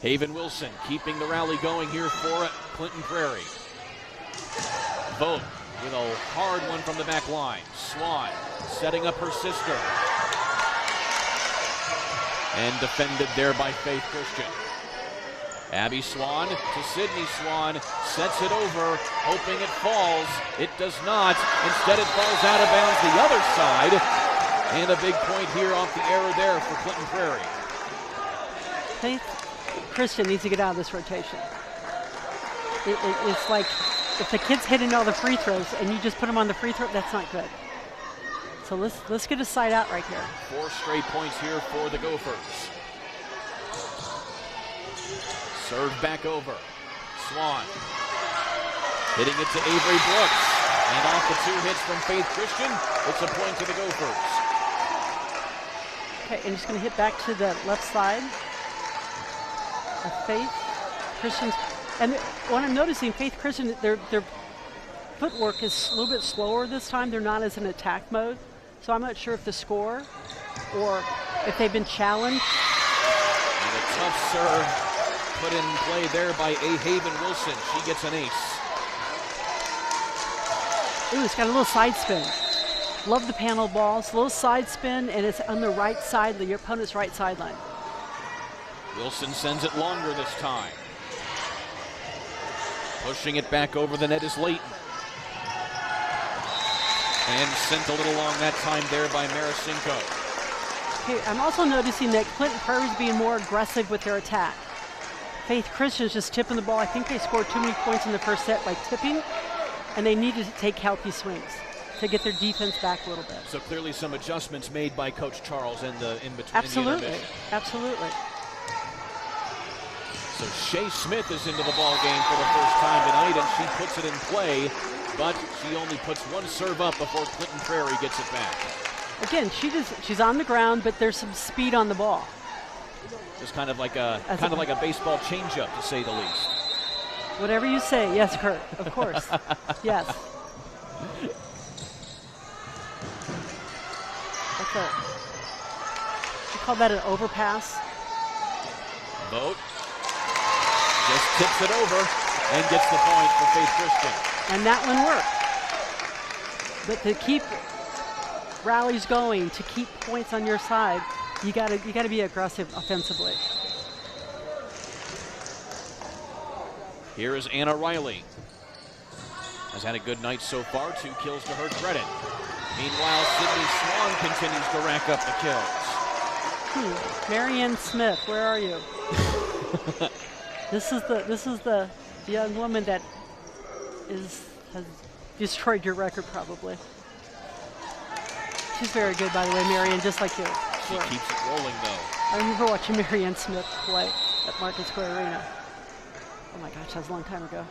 Haven Wilson keeping the rally going here for Clinton Prairie. Vogt with a hard one from the back line. Swan setting up her sister. And defended there by Faith Christian. Abby Swan to Sydney Swan, sets it over, hoping it falls. It does not. Instead it falls out of bounds the other side. And a big point here off the error there for Clinton Prairie. Faith Christian needs to get out of this rotation. It's like if the kid's hitting all the free throws and you just put them on the free throw, that's not good. So let's get a side out right here. 4 straight points here for the Gophers. Serve back over. Swan hitting it to Avery Brooks. And off the 2 hits from Faith Christian, it's a point to the Gophers. Okay, and just going to hit back to the left side of Faith Christian's. And what I'm noticing, Faith Christian, their footwork is a little bit slower this time. They're not as in attack mode. So I'm not sure if the score or if they've been challenged. And a tough serve put in play there by A. Haven Wilson. She gets an ace. Ooh, it's got a little side spin. Love the panel balls. Little side spin, and it's on the right side, your opponent's right sideline. Wilson sends it longer this time. Pushing it back over the net is Leighton. And sent a little long that time there by Maricinko. Okay, I'm also noticing that Clinton Prairie is being more aggressive with their attack. Faith Christian's just tipping the ball. I think they scored too many points in the first set by tipping, and they needed to take healthy swings to get their defense back a little bit. So clearly some adjustments made by Coach Charles in between. Absolutely, absolutely. So Shea Smith is into the ball game for the first time tonight, and she puts it in play, but she only puts 1 serve up before Clinton Prairie gets it back. Again, she's on the ground, but there's some speed on the ball. It's kind of like a baseball changeup, to say the least. Whatever you say, yes, Kurt. Of course, yes. You call that an overpass? Vogt just tips it over and gets the point for Faith Christian. And that one worked. But to keep rallies going, to keep points on your side, you gotta be aggressive offensively. Here is Anna Riley. Has had a good night so far, 2 kills to her credit. Meanwhile, Sydney Swan continues to rack up the kills. Marianne Smith, where are you? This is the young woman that has destroyed your record probably. She's very good, by the way, Marianne, just like you. She keeps it rolling, though. I remember watching Marianne Smith play at Market Square Arena. Oh my gosh, that was a long time ago.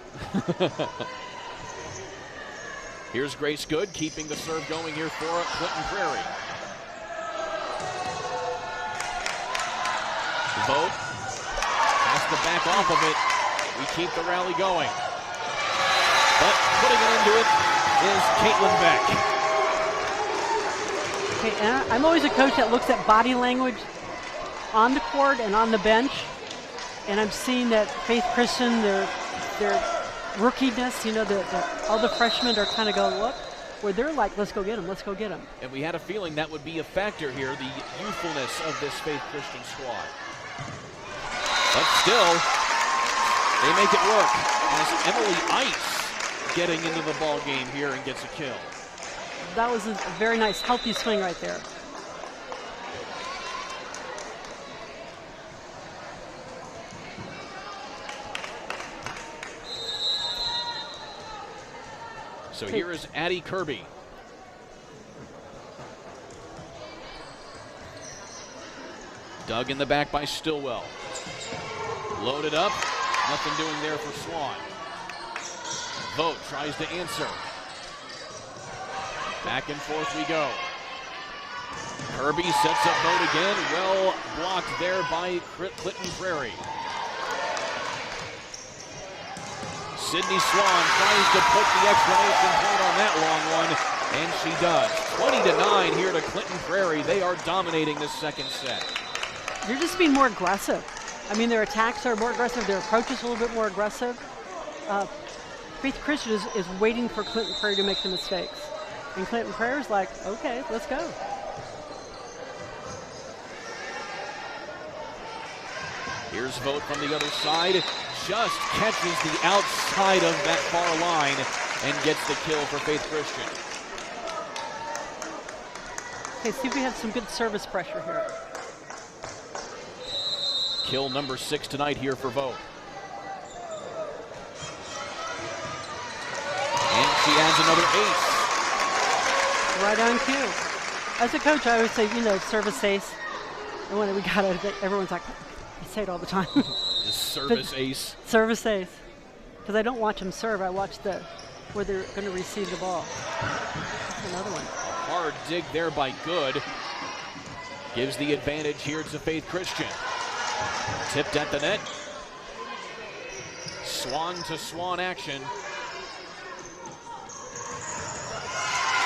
Here's Grace Good keeping the serve going here for Clinton Prairie. Vogt has to back off of it. We keep the rally going. But putting it into it is Caitlin Beck. Okay, and I'm always a coach that looks at body language on the court and on the bench. And I'm seeing that Faith Christian, their rookiness, all the freshmen are kind of going, look, where they're like, let's go get them, let's go get them. And we had a feeling that would be a factor here, the youthfulness of this Faith Christian squad. But still, they make it work. As Emily Ice getting into the ball game here and gets a kill. That was a very nice, healthy swing right there. So here is Addie Kirby. Dug in the back by Stillwell. Loaded up. Nothing doing there for Swan. Vogt tries to answer. Back and forth we go. Kirby sets up Vogt again. Well blocked there by Clinton Prairie. Sydney Swan tries to put the exclamation point on that long one, and she does. 20-9 here to Clinton Prairie. They are dominating this second set. You're just being more aggressive. I mean, their attacks are more aggressive. Their approach is a little bit more aggressive. Faith Christian is waiting for Clinton Prairie to make the mistakes. And Clinton Prairie's like, okay, let's go. Here's Vogt from the other side. Just catches the outside of that far line and gets the kill for Faith Christian. Okay, see if we have some good service pressure here. Kill number 6 tonight here for Vogt. And she adds another ace. Right on cue. As a coach, I always say, service ace. And when we got it, everyone's like, I say it all the time. Just service ace. Service ace. Because I don't watch them serve. I watch where they're going to receive the ball. That's another one. A hard dig there by Good. Gives the advantage here to Faith Christian. Tipped at the net. Swan to Swan action.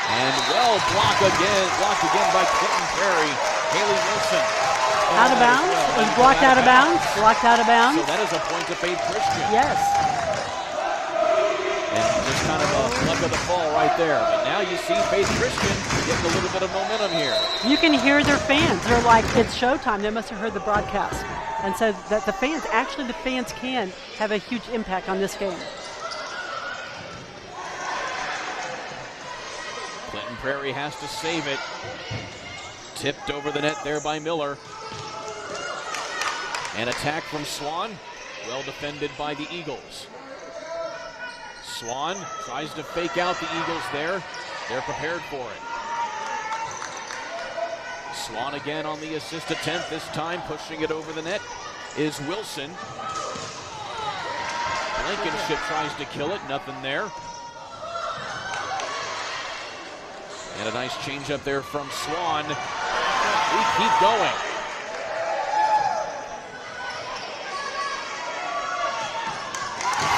And well blocked again by Clinton Prairie. Haley Wilson. Out of bounds? Was blocked out of bounds? Blocked out of bounds? So that is a point to Faith Christian. Yes. And just kind of a luck of the fall right there. But now you see Faith Christian getting a little bit of momentum here. You can hear their fans. They're like, it's showtime. They must have heard the broadcast. And so that the fans can have a huge impact on this game. Clinton Prairie has to save it. Tipped over the net there by Miller. An attack from Swan. Well defended by the Eagles. Swan tries to fake out the Eagles there. They're prepared for it. Swan again on the assist attempt. This time pushing it over the net is Wilson. Blankenship tries to kill it. Nothing there. And a nice change up there from Swan. We keep going.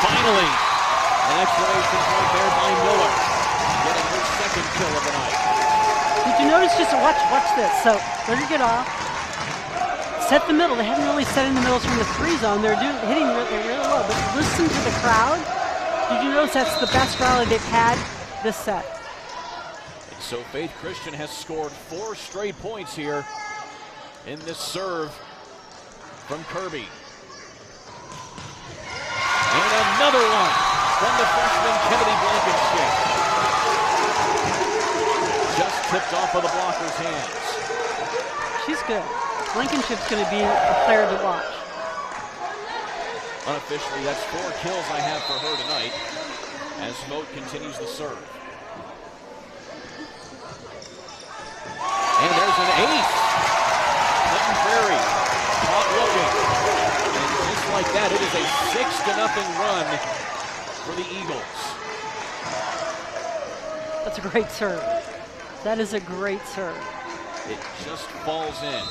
Finally, an exclamation point there by Miller, getting her second kill of the night. Did you notice, just watch this. So they're going to get off, set the middle. They haven't really set in the middles from the 3 zone. They're hitting really low. But listen to the crowd. Did you notice that's the best rally they've had this set? And so Faith Christian has scored 4 straight points here in this serve from Kirby. And another one from the freshman Kennedy Blankenship. Just tipped off of the blocker's hands. She's good. Blankenship's going to be a player to watch. Unofficially, that's 4 kills I have for her tonight as Moat continues the serve. And there's an ace. Clinton Prairie caught looking. And just like that, it is a 6-0 run for the Eagles. That's a great serve. That is a great serve. It just falls in.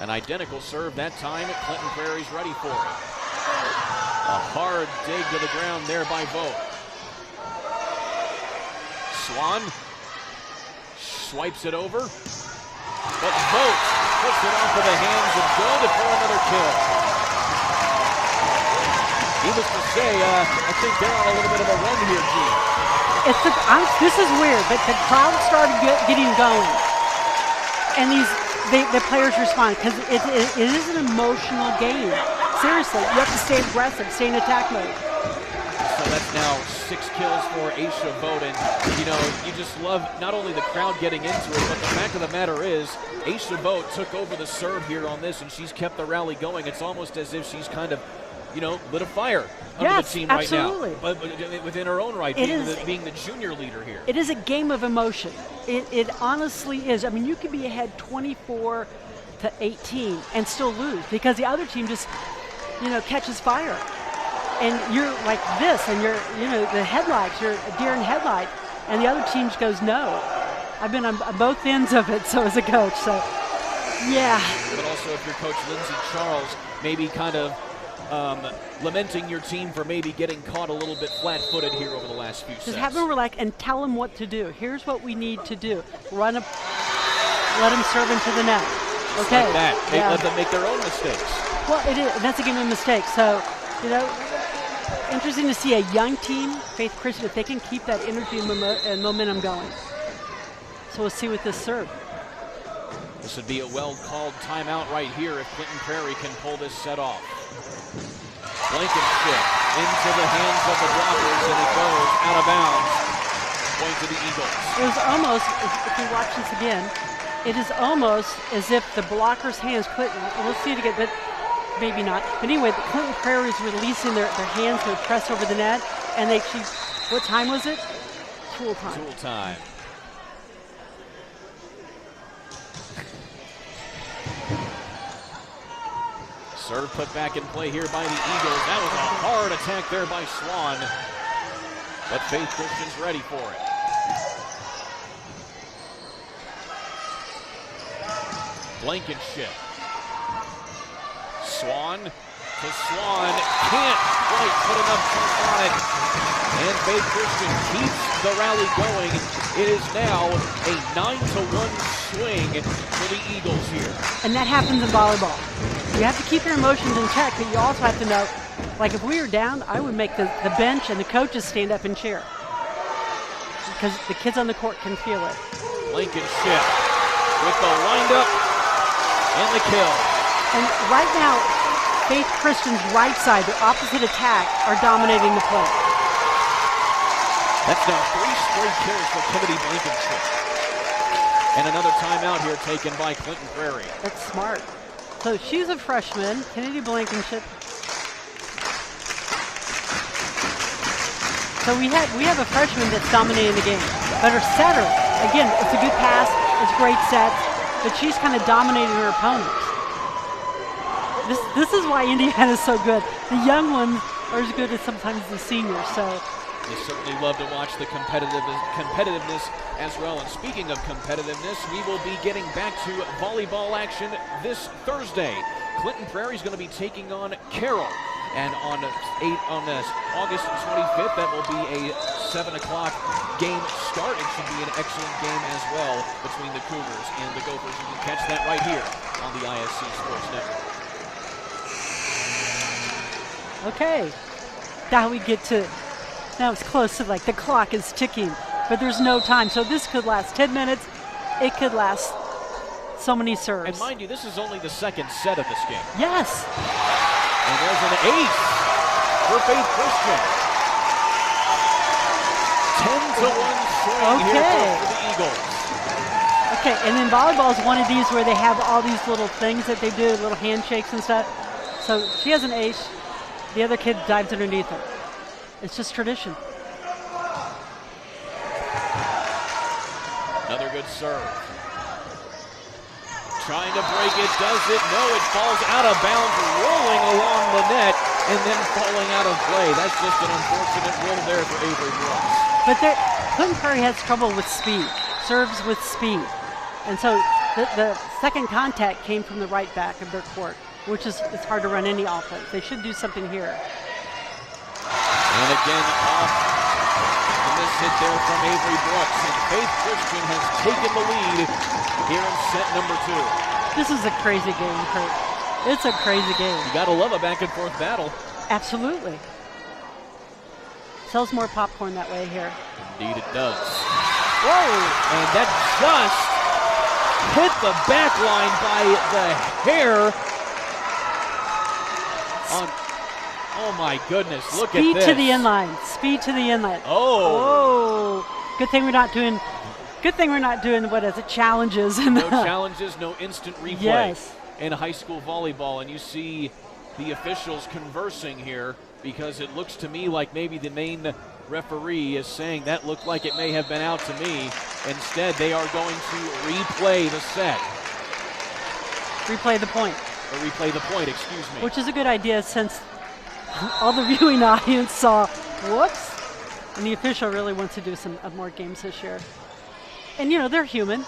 An identical serve that time. Clinton Prairie's ready for it. A hard dig to the ground there by Vogt. Swan swipes it over. But Vogt puts it off of the hands of good for another kill. Needless to say, I think they're on a little bit of a run here, Gene. This is weird, but the crowd started getting going. And the players respond because it is an emotional game. Seriously, you have to stay aggressive, stay in attack mode. So that's now 6 kills for Aisha Vogt, and you just love not only the crowd getting into it, but the fact of the matter is Aisha Vogt took over the serve here on this, and she's kept the rally going. It's almost as if she's kind of lit a fire under the team absolutely. Right now. But within her own right, being the junior leader here. It is a game of emotion. It honestly is. I mean, you could be ahead 24-18 and still lose because the other team just, catches fire. And you're like this, and you're, the headlights, you're a deer in headlight, and the other team just goes, no. I've been on both ends of it, so as a coach, so, yeah. But also if you're Coach Lindsey Charles, maybe kind of lamenting your team for maybe getting caught a little bit flat-footed here over the last few sets. Just have them relax and tell them what to do. Here's what we need to do. Let them serve into the net. Okay. Like that. Let them make their own mistakes. Well, it is. That's a game of mistakes. So, interesting to see a young team, Faith Christian, if they can keep that energy and momentum going. So we'll see with this serve. This would be a well-called timeout right here if Clinton Prairie can pull this set off. Blankenship into the hands of the blockers, and it goes out of bounds. Point to the Eagles. It was almost, if you watch this again, it is almost as if the blockers' hands, Clinton, we'll see it again, but maybe not. But anyway, the Clinton Prairie is releasing their hands to press over the net, and what time was it? Tool time. Tool time. Serve put back in play here by the Eagles. That was a hard attack there by Swan. But Faith Christian's ready for it. Blankenship. Swan to Swan. Can't quite put enough juice on it. And Faith Christian keeps the rally going. It is now a 9-1 swing for the Eagles here. And that happens in volleyball. You have to keep your emotions in check, but you also have to know, like if we were down, I would make the bench and the coaches stand up and cheer. Because the kids on the court can feel it. Blankenship with the windup and the kill. And right now, Faith Christian's right side, the opposite attack, are dominating the play. That's now 3 straight kills for Kennedy Blankenship. And another timeout here taken by Clinton Prairie. That's smart. So she's a freshman, Kennedy Blankenship. So we have a freshman that's dominating the game. But her setter, again, it's a good pass, it's great sets, but she's kind of dominating her opponents. This is why Indiana is so good. The young ones are as good as sometimes the seniors. So you certainly love to watch the competitiveness as well. And speaking of competitiveness, we will be getting back to volleyball action this Thursday. Clinton Prairie is going to be taking on Carroll. And on August 25th, that will be a 7 o'clock game start. It should be an excellent game as well between the Cougars and the Gophers. You can catch that right here on the ISC Sports Network. Okay, now we get to, now it's close to like the clock is ticking, but there's no time. So this could last 10 minutes. It could last so many serves. And mind you, this is only the second set of this game. Yes. And there's an ace for Faith Christian. 10-1 swing here for the Eagles. Okay, and then volleyball is one of these where they have all these little things that they do, little handshakes and stuff. So she has an ace. The other kid dives underneath her. It's just tradition. Another good serve. Trying to break it, does it? No, it falls out of bounds, rolling along the net, and then falling out of play. That's just an unfortunate roll there for Avery Brooks. But Clinton Prairie has trouble with speed, serves with speed. And so the second contact came from the right back of their court, which is it's hard to run any offense. They should do something here. And again, off the miss hit there from Avery Brooks, and Faith Christian has taken the lead here in set number 2. This is a crazy game, Kurt. It's a crazy game. You gotta love a back and forth battle. Absolutely. Sells more popcorn that way here. Indeed it does. Whoa! And that just hit the back line by the hair. Oh my goodness, look at this. Speed to the inline. Speed to the inline. Oh. Good thing we're not doing what is it, challenges. No challenges, no instant replay. Yes. In high school volleyball, and you see the officials conversing here because it looks to me like maybe the main referee is saying that looked like it may have been out to me. Instead, they are going to replay the set. Replay the point. Or replay the point, excuse me. Which is a good idea since all the viewing audience saw, whoops. And the official really wants to do some more games this year. And, you know, they're human.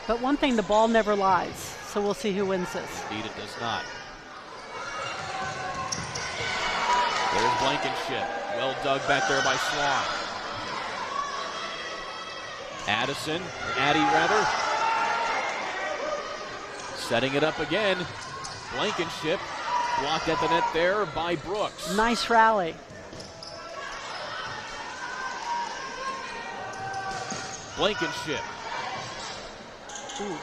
But one thing, the ball never lies. So we'll see who wins this. Indeed, it does not. There's Blankenship. Well dug back there by Swan. Addie rather. Setting it up again. Blankenship blocked at the net there by Brooks. Nice rally. Blankenship. Ooh.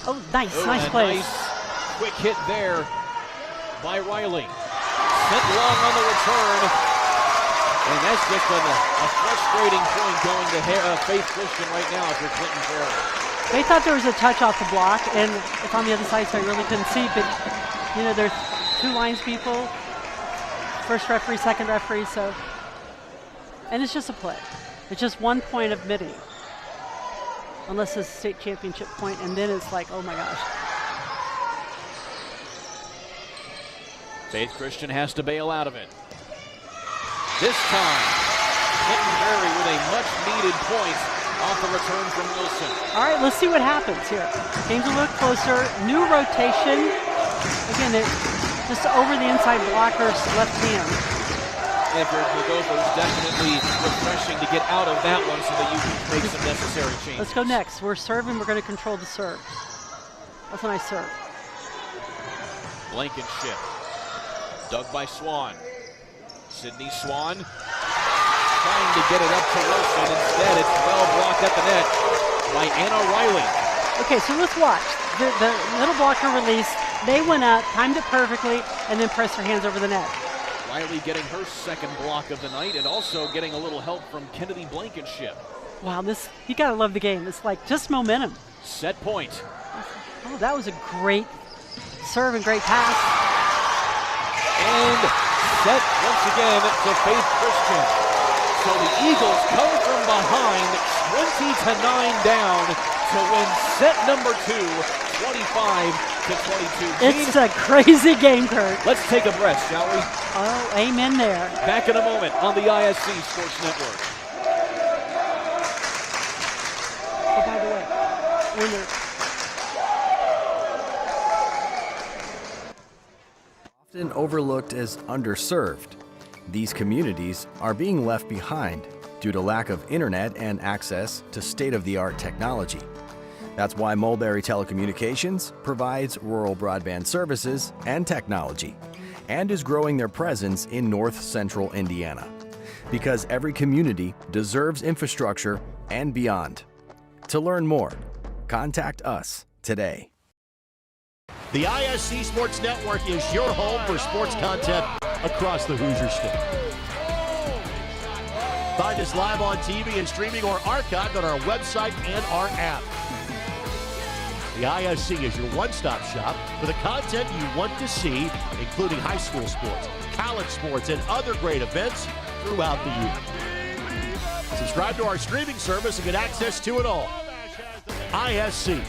Oh, nice play. Nice quick hit there by Riley. Sent long on the return. And that's just a frustrating point going to Faith Christian right now if you're Clinton Prairie. They thought there was a touch off the block, and it's on the other side, so I really couldn't see. But, you know, there's 2 lines people, first referee, second referee, so. And it's just a play. It's just 1 point of midi. Unless it's a state championship point, and then it's like, oh my gosh. Faith Christian has to bail out of it. This time, Clinton Prairie with a much-needed point off the return from Wilson. All right, let's see what happens here. Game's a little closer. New rotation. Again, just over the inside blocker's left hand. And for the Gophers, definitely refreshing to get out of that one so that you can make some necessary changes. Let's go next. We're serving. We're going to control the serve. That's a nice serve. Blankenship. Dug by Swan. Sydney Swan trying to get it up to Wilson. Instead, it's well blocked at the net by Anna Riley. Okay, so let's watch. The little blocker release, they went out, timed it perfectly, and then pressed their hands over the net. Riley getting her second block of the night and also getting a little help from Kennedy Blankenship. Wow, you got to love the game. It's like just momentum. Set point. Oh, that was a great serve and great pass. And set once again to Faith Christian. So the Eagles come from behind 20-9 down to win set number 2, 25-22. It's a crazy game, Kurt. Let's take a breath, shall we? Oh, amen there. Back in a moment on the ISC Sports Network. Oh, by the way, when they're often overlooked as underserved, these communities are being left behind due to lack of internet and access to state-of-the-art technology. That's why Mulberry Telecommunications provides rural broadband services and technology and is growing their presence in north central Indiana. Because every community deserves infrastructure and beyond. To learn more, contact us today. The ISC Sports Network is your home for sports content across the Hoosier State. Find us live on TV and streaming or archived on our website and our app. The ISC is your one-stop shop for the content you want to see, including high school sports, college sports, and other great events throughout the year. Subscribe to our streaming service and get access to it all. ISC,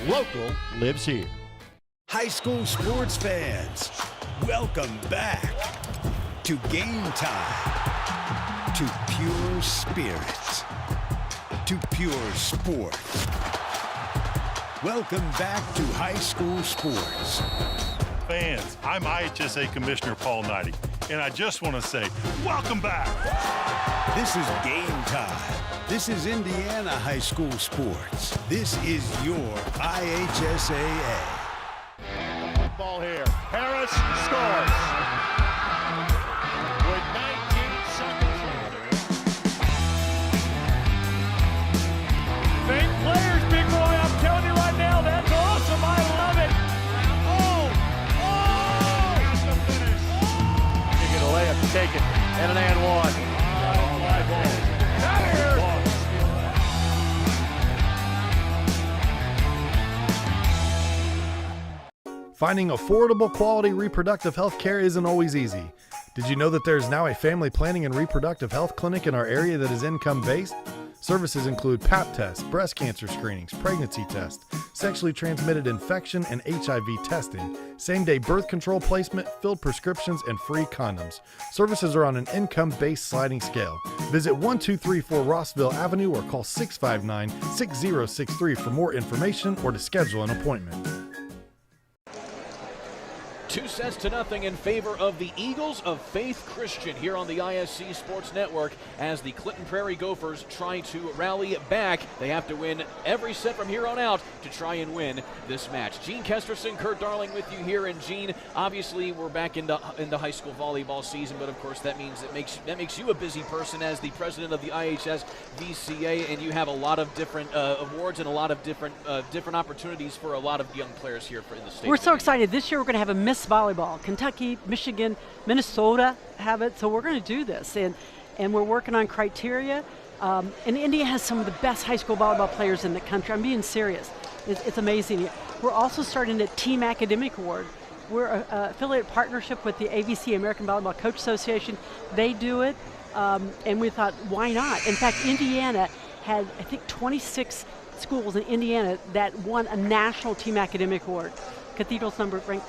local lives here. High school sports fans, welcome back to Game Time, to pure spirits, to pure sports. Welcome back to high school sports. Fans, I'm IHSAA Commissioner Paul Knighty, and I just want to say, welcome back. This is Game Time. This is Indiana high school sports. This is your IHSAA. Ball here. Harris scores. With 19 seconds left. Fake players, big boy. I'm telling you right now, that's awesome. I love it. That's the finish. You get a layup, take it, and an and one. Out of here. Finding affordable quality reproductive health care isn't always easy. Did you know that there is now a family planning and reproductive health clinic in our area that is income-based? Services include Pap tests, breast cancer screenings, pregnancy tests, sexually transmitted infection and HIV testing, same-day birth control placement, filled prescriptions, and free condoms. Services are on an income-based sliding scale. Visit 1234 Rossville Avenue or call 659-6063 for more information or to schedule an appointment. 2-0 in favor of the Eagles of Faith Christian here on the ISC Sports Network as the Clinton Prairie Gophers try to rally back. They have to win every set from here on out to try and win this match. Gene Kesterson, Kurt Darling with you here. And Gene, obviously we're back into high school volleyball season, but of course that means that makes you a busy person as the president of the IHSAA, and you have a lot of different awards and a lot of different opportunities for a lot of young players here in the state. We're so excited. This year we're going to have a Miss Volleyball. Kentucky, Michigan, Minnesota have it, so we're going to do this, and we're working on criteria. And India has some of the best high school volleyball players in the country. I'm being serious. It's amazing. We're also starting a Team Academic Award. We're an affiliate partnership with the ABC, American Volleyball Coach Association. They do it, and we thought, why not? In fact, Indiana had, I think, 26 schools in Indiana that won a national Team Academic Award. Cathedral's ranked,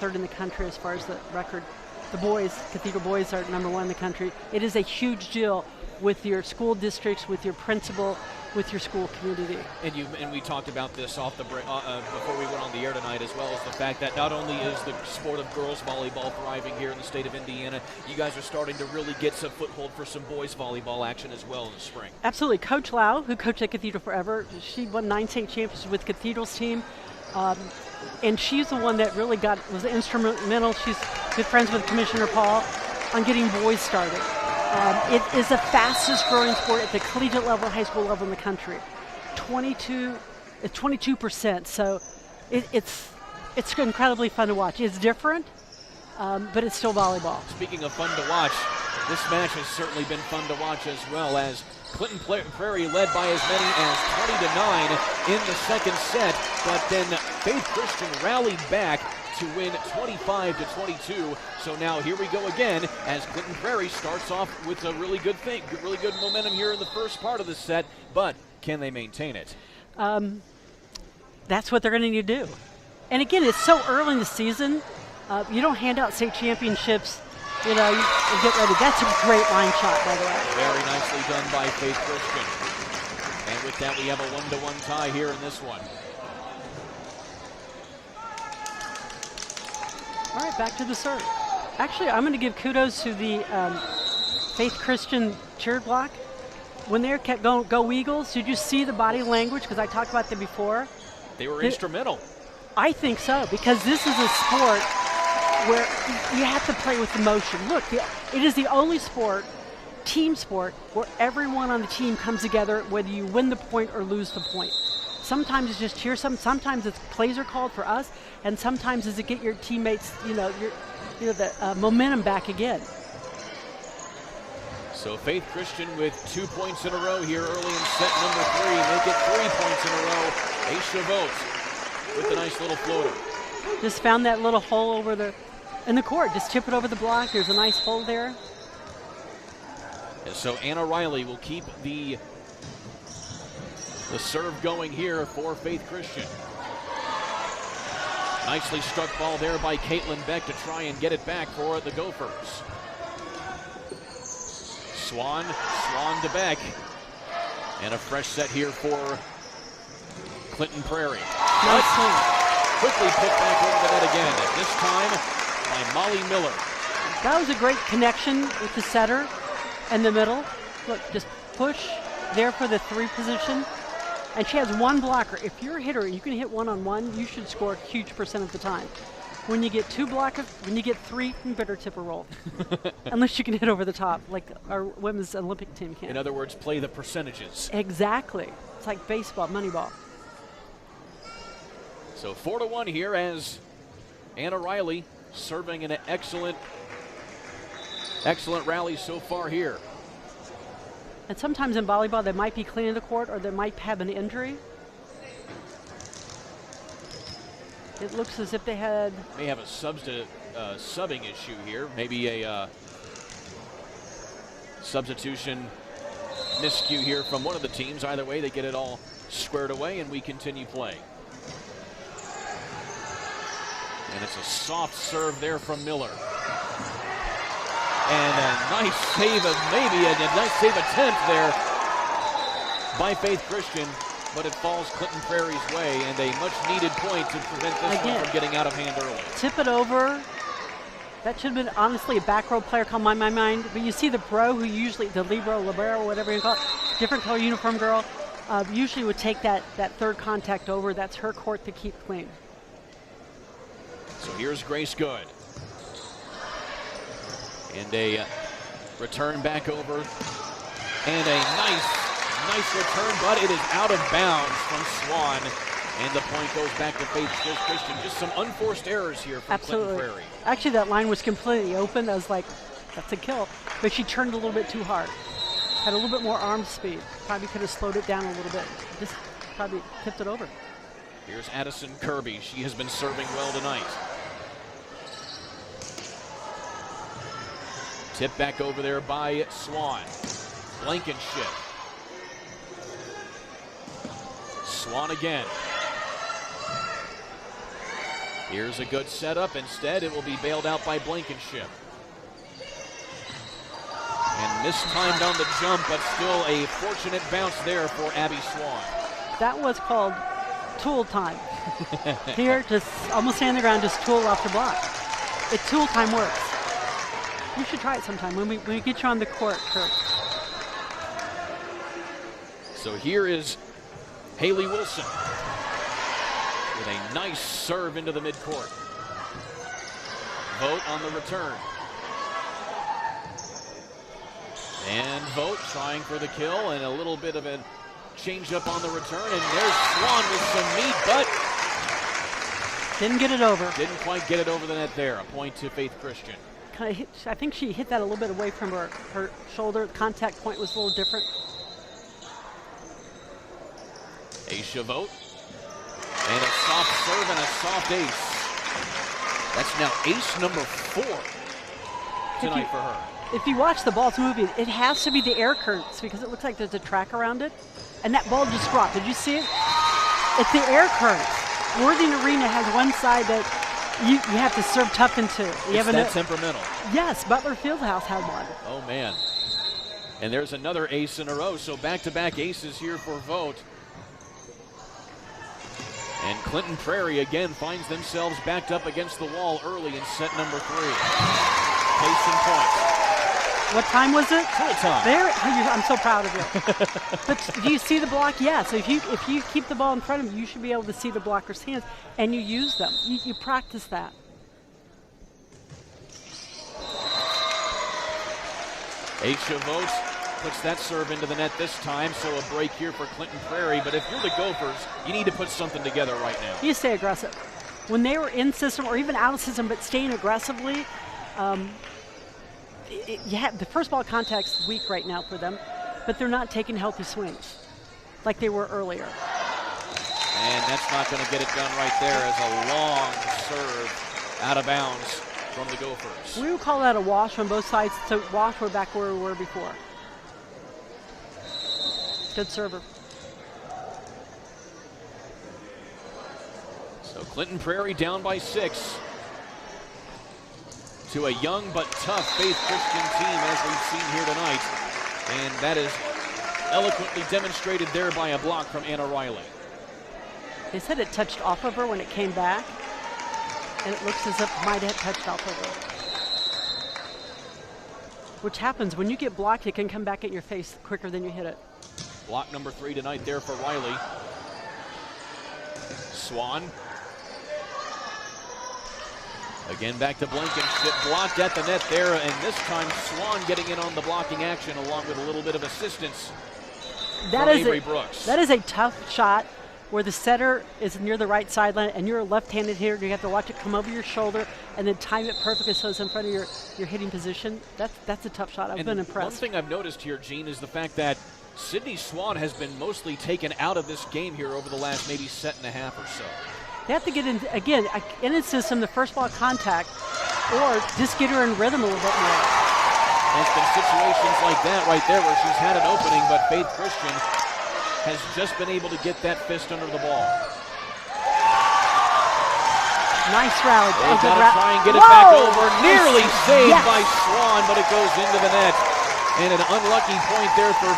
third in the country as far as the record. The boys, Cathedral boys, are #1 in the country. It is a huge deal with your school districts, with your principal, with your school community. And we talked about this off the break before we went on the air tonight, as well as the fact that not only is the sport of girls volleyball thriving here in the state of Indiana, you guys are starting to really get some foothold for some boys volleyball action as well in the spring. Absolutely. Coach Lau, who coached at Cathedral forever, she won 9 state championships with Cathedral's team. And she's the one that really was instrumental. She's good friends with Commissioner Paul on getting boys started. It is the fastest growing sport at the collegiate level, high school level in the country. 22%. So it's incredibly fun to watch. It's different, but it's still volleyball. Speaking of fun to watch, this match has certainly been fun to watch as well, as Clinton Prairie led by as many as 20-9 in the second set, but then Faith Christian rallied back to win 25-22. So now here we go again as Clinton Prairie starts off with a really good thing, really good momentum here in the first part of the set, but can they maintain it? That's what they're going to need to do. And again, it's so early in the season. You don't hand out state championships, you know, and get ready. That's a great line shot, by the way. Very nicely done by Faith Christian. And with that, we have a 1-1 tie here in this one. All right, back to the serve. Actually, I'm going to give kudos to the Faith Christian cheer block. When they kept going, go Eagles, did you see the body language? Because I talked about them before. They were instrumental. I think so, because this is a sport where you have to play with emotion. Look, it is the only sport, team sport, where everyone on the team comes together, whether you win the point or lose the point. Sometimes it's just cheer, sometimes it's plays are called for us, and sometimes it's to get your teammates, the momentum back again. So Faith Christian with 2 points in a row here early in set number 3. Make it 3 points in a row. Aisha Vogt with a nice little floater. Just found that little hole in the court. Just tip it over the block. There's a nice hole there. And so Anna Riley will keep the serve going here for Faith Christian. Nicely struck ball there by Caitlin Beck to try and get it back for the Gophers. Swan to Beck. And a fresh set here for Clinton Prairie. Nice swing. Quickly put back over the net again, this time by Molly Miller. That was a great connection with the setter in the middle. Look, just push there for the 3 position. And she has one blocker. If you're a hitter, you can hit one-on-one, you should score a huge % of the time. When you get 2 blockers, when you get 3, you better tip or roll. Unless you can hit over the top, like our women's Olympic team can. In other words, play the percentages. Exactly. It's like baseball, money ball. So 4-1 here as Anna Riley serving an excellent rally so far here. And sometimes in volleyball, they might be cleaning the court or they might have an injury. It looks as if they may have a subbing issue here. Maybe a substitution miscue here from one of the teams. Either way, they get it all squared away and we continue playing. And it's a soft serve there from Miller. And a nice save attempt there by Faith Christian, but it falls Clinton Prairie's way, and a much-needed point to prevent this one from getting out of hand early. Tip it over. That should have been, honestly, a back row player come on my mind. But you see the pro who usually, the libero, whatever you call it, different color uniform girl, usually would take that third contact over. That's her court to keep clean. So here's Grace Good. And a return back over. And a nice return, but it is out of bounds from Swan. And the point goes back to Faith Christian. Just some unforced errors here from Clinton Prairie. Actually, that line was completely open. I was like, that's a kill. But she turned a little bit too hard. Had a little bit more arm speed. Probably could have slowed it down a little bit. Just probably tipped it over. Here's Addison Kirby. She has been serving well tonight. Tip back over there by Swan. Blankenship. Swan again. Here's a good setup. Instead, it will be bailed out by Blankenship. And mistimed on the jump, but still a fortunate bounce there for Abby Swan. That was called tool time. Here, just almost stand the ground, just tool off the block. Tool time works. You should try it sometime when we get you on the court, Kurt. So here is Haley Wilson with a nice serve into the midcourt. Vogt on the return. And Vogt trying for the kill and a little bit of a change up on the return. And there's Swan with some meat, but didn't get it over. Didn't quite get it over the net there. A point to Faith Christian. I think she hit that a little bit away from her shoulder. The contact point was a little different. Aisha Vogt. And a soft serve and a soft ace. That's now ace number 4 tonight for her. If you watch the balls moving, it has to be the air currents because it looks like there's a track around it. And that ball just dropped. Did you see it? It's the air currents. Worthing Arena has one side that you have to serve tough into. It's that temperamental. Yes, Butler Fieldhouse had one. Oh, man. And there's another ace in a row. So back-to-back aces here for Vogt. And Clinton Prairie again finds themselves backed up against the wall early in set number 3. Pace in point. What time was it? Full time. There, I'm so proud of you. But do you see the block? Yeah. So if you keep the ball in front of you, you should be able to see the blocker's hands, and you use them. You practice that. Aisha Vogt puts that serve into the net this time, so a break here for Clinton Prairie. But if you're the Gophers, you need to put something together right now. You stay aggressive. When they were in system or even out of system, but staying aggressively, the first ball contact's weak right now for them, but they're not taking healthy swings like they were earlier. And that's not going to get it done right there as a long serve out of bounds from the Gophers. We would call that a wash on both sides. So wash, we're back where we were before. Good server. So Clinton Prairie down by 6 to a young but tough Faith Christian team as we've seen here tonight. And that is eloquently demonstrated there by a block from Anna Riley. They said it touched off of her when it came back, and it looks as if it might have touched off of her. Which happens when you get blocked, it can come back at your face quicker than you hit it. Block number 3 tonight there for Riley. Swan. Again back to Blankenship, blocked at the net there, and this time Swan getting in on the blocking action along with a little bit of assistance from Avery Brooks. That is a tough shot where the setter is near the right sideline and you're a left-handed hitter. You have to watch it come over your shoulder and then time it perfectly so it's in front of your hitting position. That's a tough shot. I've been impressed. One thing I've noticed here, Gene, is the fact that Sydney Swan has been mostly taken out of this game here over the last maybe set and a half or so. They have to get in, again, in its system, the first ball contact, or just get her in rhythm a little bit more. There's been situations like that right there where she's had an opening, but Faith Christian has just been able to get that fist under the ball. Nice rally. They've got to try and get it back over. Nearly saved by Swan, but it goes into the net. And an unlucky point there for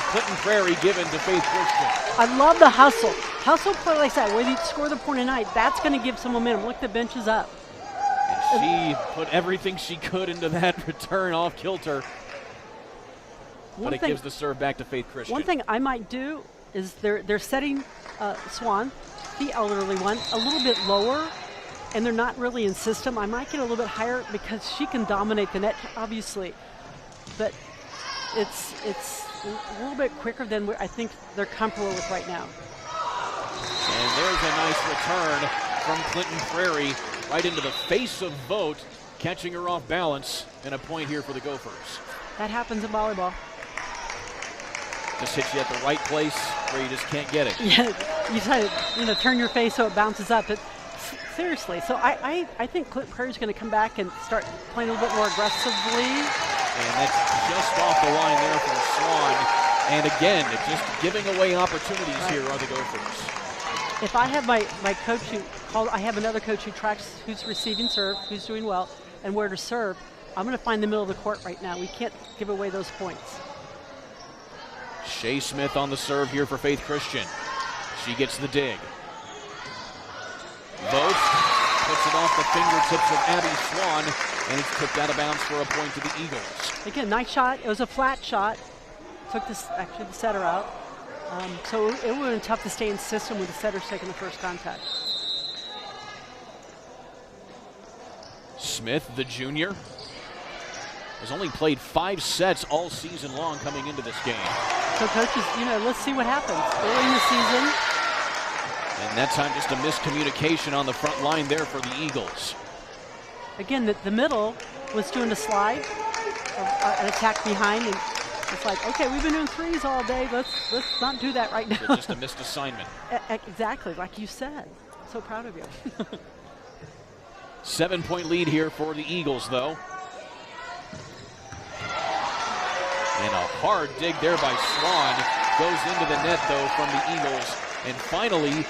Clinton Prairie given to Faith Christian. I love the hustle. Hustle play like that, where you score the point tonight, that's going to give some momentum. Look, the bench is up. And she put everything she could into that return off kilter. But it gives the serve back to Faith Christian. One thing I might do is they're setting Swan, the elderly one, a little bit lower, and they're not really in system. I might get a little bit higher because she can dominate the net, obviously. But it's a little bit quicker than I think they're comfortable with right now. And there's a nice return from Clinton Prairie right into the face of Vogt, catching her off balance, and a point here for the Gophers. That happens in volleyball. Just hits you at the right place where you just can't get it. Yeah, you try to turn your face so it bounces up. But seriously, so I think Clinton Prairie's going to come back and start playing a little bit more aggressively. And that's just off the line there from Swan. And again, just giving away opportunities here are the Gophers. If I have my coach I have another coach who tracks who's receiving serve, who's doing well, and where to serve, I'm going to find the middle of the court right now. We can't give away those points. Shea Smith on the serve here for Faith Christian. She gets the dig. Vogt puts it off the fingertips of Abby Swan, and it's tipped out of bounds for a point to the Eagles. Again, nice shot. It was a flat shot. Took the setter out. So it would have been tough to stay in system with the setters taking the first contact. Smith, the junior, has only played 5 sets all season long coming into this game. So coaches, let's see what happens early in the season. And that time just a miscommunication on the front line there for the Eagles. Again, the middle was doing a slide, an attack behind, and it's like, okay, we've been doing threes all day. Let's not do that right now. So just a missed assignment. Exactly, like you said. So proud of you. 7-point lead here for the Eagles, though. And a hard dig there by Swan. Goes into the net, though, from the Eagles. And finally,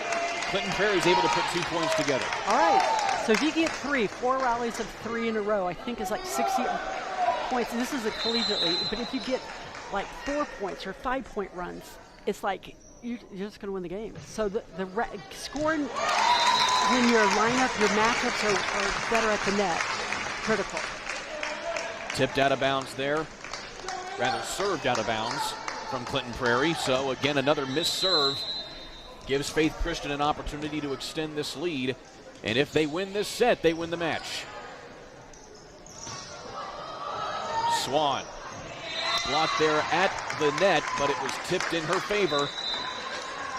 Clinton Prairie's able to put 2 points together. All right. So if you get 4 rallies of 3 in a row, I think is like 60 points. And this is a collegiate league. But if you get like 4 points or 5-point runs, it's like you're just going to win the game. So the scoring when your lineup, your matchups are better at the net, critical. Tipped out of bounds there. Rather served out of bounds from Clinton Prairie. So again, another missed serve gives Faith Christian an opportunity to extend this lead. And if they win this set, they win the match. Swan blocked there at the net, but it was tipped in her favor.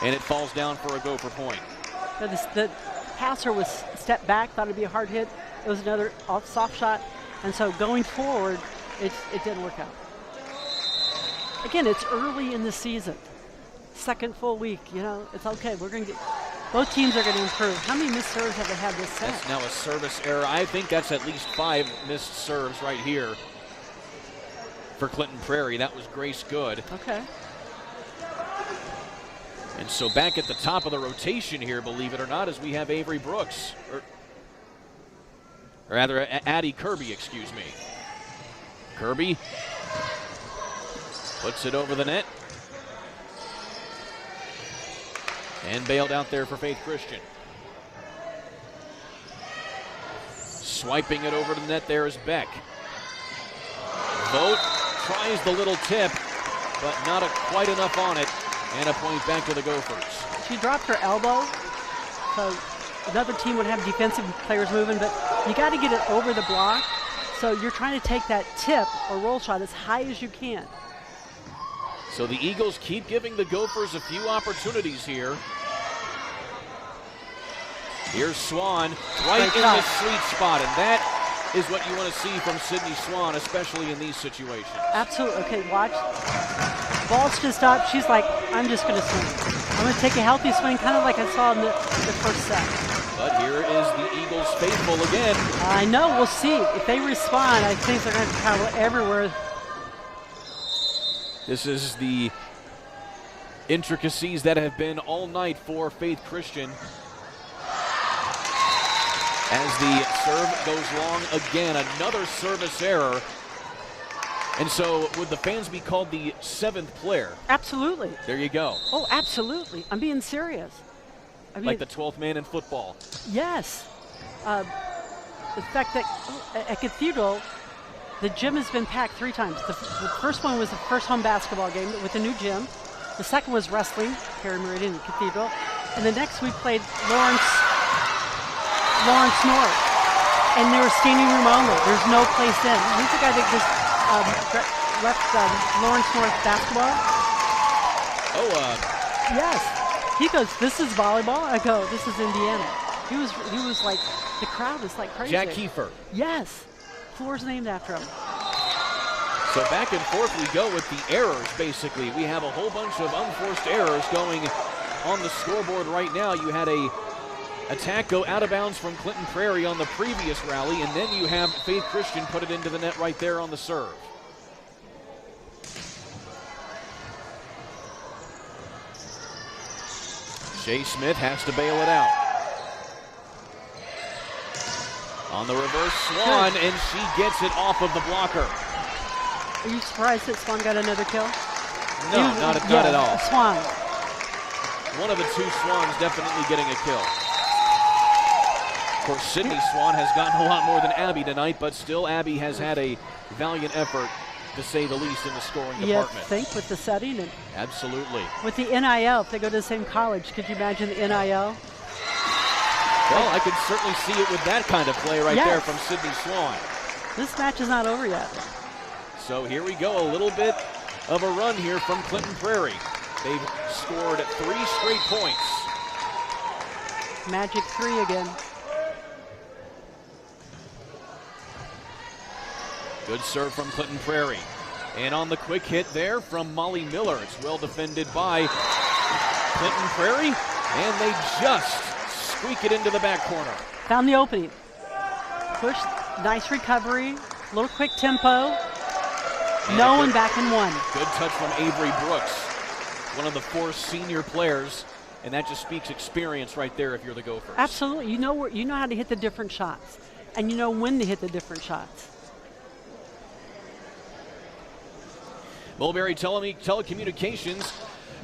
And it falls down for a Gopher point. The passer was stepped back, thought it'd be a hard hit. It was another soft shot. And so going forward, it didn't work out. Again, it's early in the season. Second full week, it's okay. We're going to get, both teams are going to improve. How many missed serves have they had this set? That's now a service error. I think that's at least 5 missed serves right here for Clinton Prairie. That was Grace Good. Okay. And so back at the top of the rotation here, believe it or not, as we have Avery Brooks, or rather Addie Kirby, excuse me. Kirby puts it over the net. And bailed out there for Faith Christian. Swiping it over to the net there is Beck. Vogt tries the little tip, but not quite enough on it. And a point back to the Gophers. She dropped her elbow, so another team would have defensive players moving, but you got to get it over the block. So you're trying to take that tip or roll shot as high as you can. So the Eagles keep giving the Gophers a few opportunities here. Here's Swan right in the sweet spot, and that is what you want to see from Sydney Swan, especially in these situations. Absolutely. Okay, watch. Ball's just up. She's like, I'm just going to swing. I'm going to take a healthy swing, kind of like I saw in the first set. But here is the Eagles faithful again. I know. We'll see. If they respond, I think they're going to travel everywhere. This is the intricacies that have been all night for Faith Christian. As the serve goes long again, another service error. And so would the fans be called the 7th player? Absolutely. There you go. Oh, absolutely. I'm being serious. I mean, like the 12th man in football. Yes. The fact that at Cathedral, the gym has been packed 3 times. The first one was the first home basketball game with a new gym. The second was wrestling, Perry Meridian Cathedral. And the next we played Lawrence North. And there was standing room only. There's no place in. Who's the guy that just left Lawrence North basketball? Yes. He goes, this is volleyball? I go, this is Indiana. He was like, the crowd was like crazy. Jack Kiefer. Yes. Floor's named after him. So back and forth we go with the errors, basically. We have a whole bunch of unforced errors going on the scoreboard right now. You had a attack go out of bounds from Clinton Prairie on the previous rally, and then you have Faith Christian put it into the net right there on the serve. Shea Smith has to bail it out. On the reverse Swan, and she gets it off of the blocker. Are you surprised that Swan got another kill? No, not at all. Swan. One of the 2 Swans definitely getting a kill. Of course, Sydney Swan has gotten a lot more than Abby tonight, but still Abby has had a valiant effort, to say the least, in the scoring department. You think with the setting? And absolutely. With the NIL, if they go to the same college, could you imagine the NIL? Well, I could certainly see it with that kind of play right there from Sydney Swan. This match is not over yet. So here we go, a little bit of a run here from Clinton Prairie. They've scored 3 straight points. Magic 3 again. Good serve from Clinton Prairie. And on the quick hit there from Molly Miller. It's well defended by Clinton Prairie. And they just squeak it into the back corner. Found the opening. push, nice recovery, little quick tempo. No one back in one. Good touch from Avery Brooks, one of the 4 senior players, and that just speaks experience right there if you're the Gophers. Absolutely. You know how to hit the different shots, and you know when to hit the different shots. Mulberry Telecommunications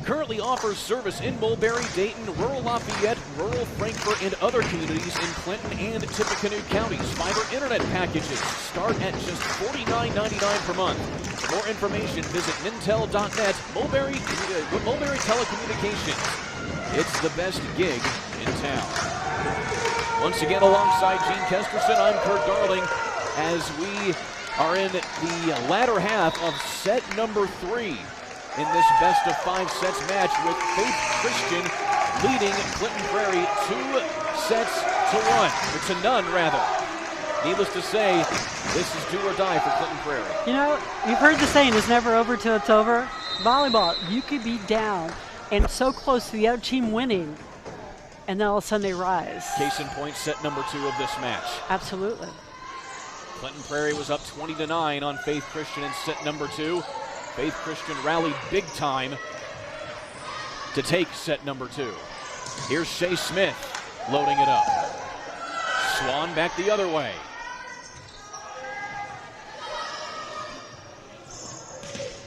currently offers service in Mulberry, Dayton, rural Lafayette, rural Frankfort, and other communities in Clinton and Tippecanoe counties. Fiber internet packages start at just $49.99 per month. For more information, visit mintel.net. Mulberry Telecommunications. It's the best gig in town. Once again, alongside Gene Kesterson, I'm Kurt Darling, as we are in the latter half of set number 3. In this best of 5 sets match, with Faith Christian leading Clinton Prairie 2 sets to 1, or to none rather. Needless to say, this is do or die for Clinton Prairie. You know, you've heard the saying, it's never over till it's over. Volleyball, you could be down and so close to the other team winning, and then all of a sudden they rise. Case in point, set number 2 of this match. Absolutely. Clinton Prairie was up 20-9 on Faith Christian in set number 2. Faith Christian rallied big time to take set number 2. Here's Shea Smith loading it up. Swan back the other way.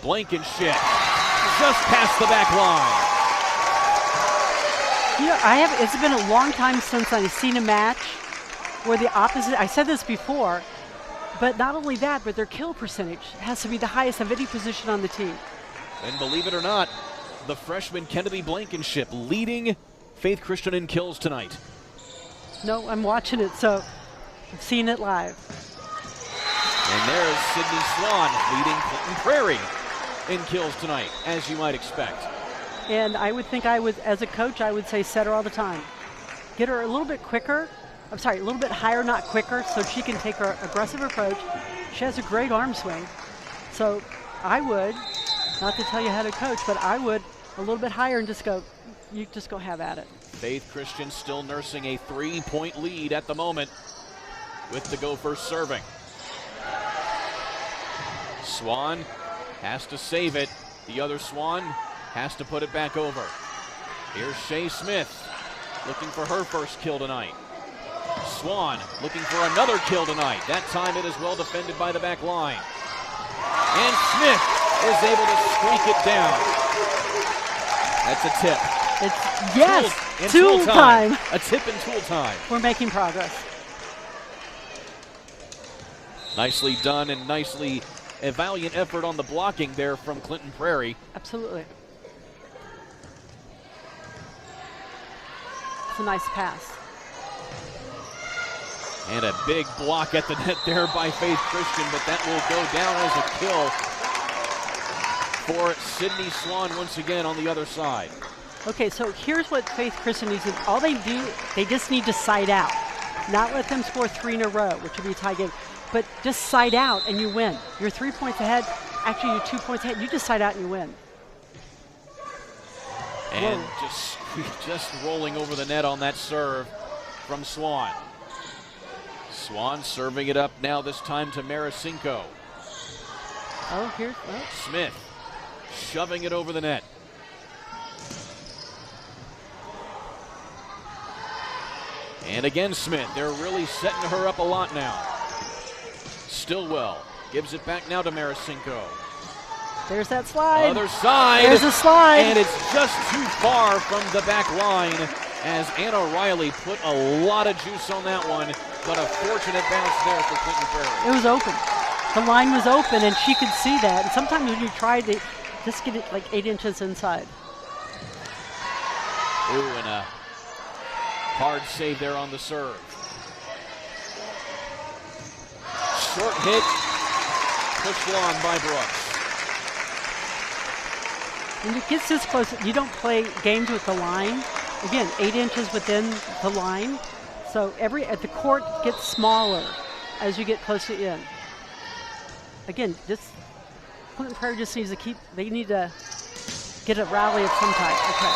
Blankenship just past the back line. You know, it's been a long time since I've seen a match where the opposite, I said this before, but not only that, but their kill percentage has to be the highest of any position on the team. And believe it or not, the freshman Kennedy Blankenship leading Faith Christian in kills tonight. No, I'm watching it, so I've seen it live. And there's Sydney Swan leading Clinton Prairie in kills tonight, as you might expect. And I would think as a coach, I would say set her all the time. Get her a little bit quicker. A little bit higher, not quicker, so she can take her aggressive approach. She has a great arm swing. So I would, not to tell you how to coach, but I would a little bit higher and you just go have at it. Faith Christian still nursing a 3-point lead at the moment with the Gophers serving. Swan has to save it. The other Swan has to put it back over. Here's Shea Smith looking for her first kill tonight. Swan looking for another kill tonight. That time it is well defended by the back line. And Smith is able to squeak it down. That's a tip. Tool time. A tip and tool time. We're making progress. Nicely done, and nicely a valiant effort on the blocking there from Clinton Prairie. Absolutely. It's a nice pass. And a big block at the net there by Faith Christian, but that will go down as a kill for Sydney Swan once again on the other side. Okay, so here's what Faith Christian needs to do. All they do, they just need to side out. Not let them score 3 in a row, which would be a tie game. But just side out and you win. You're 3 points ahead. Actually, you're 2 points ahead. You just side out and you win. And just rolling over the net on that serve from Swan. Swan serving it up now, this time to Maricinko. Smith shoving it over the net. And again, Smith. They're really setting her up a lot now. Stillwell gives it back now to Maricinko. There's that slide. Other side. There's a slide. And it's just too far from the back line, as Anna Riley put a lot of juice on that one, but a fortunate bounce there for Clinton Prairie. It was open. The line was open, and she could see that. And sometimes when you try to just get it like 8 inches inside. Ooh, and a hard save there on the serve. Short hit, pushed long by Brooks. When it gets this close, you don't play games with the line. Again, 8 inches within the line. So the court gets smaller as you get close to the end. Again, Clinton Prairie just needs to they need to get a rally of some type. Okay.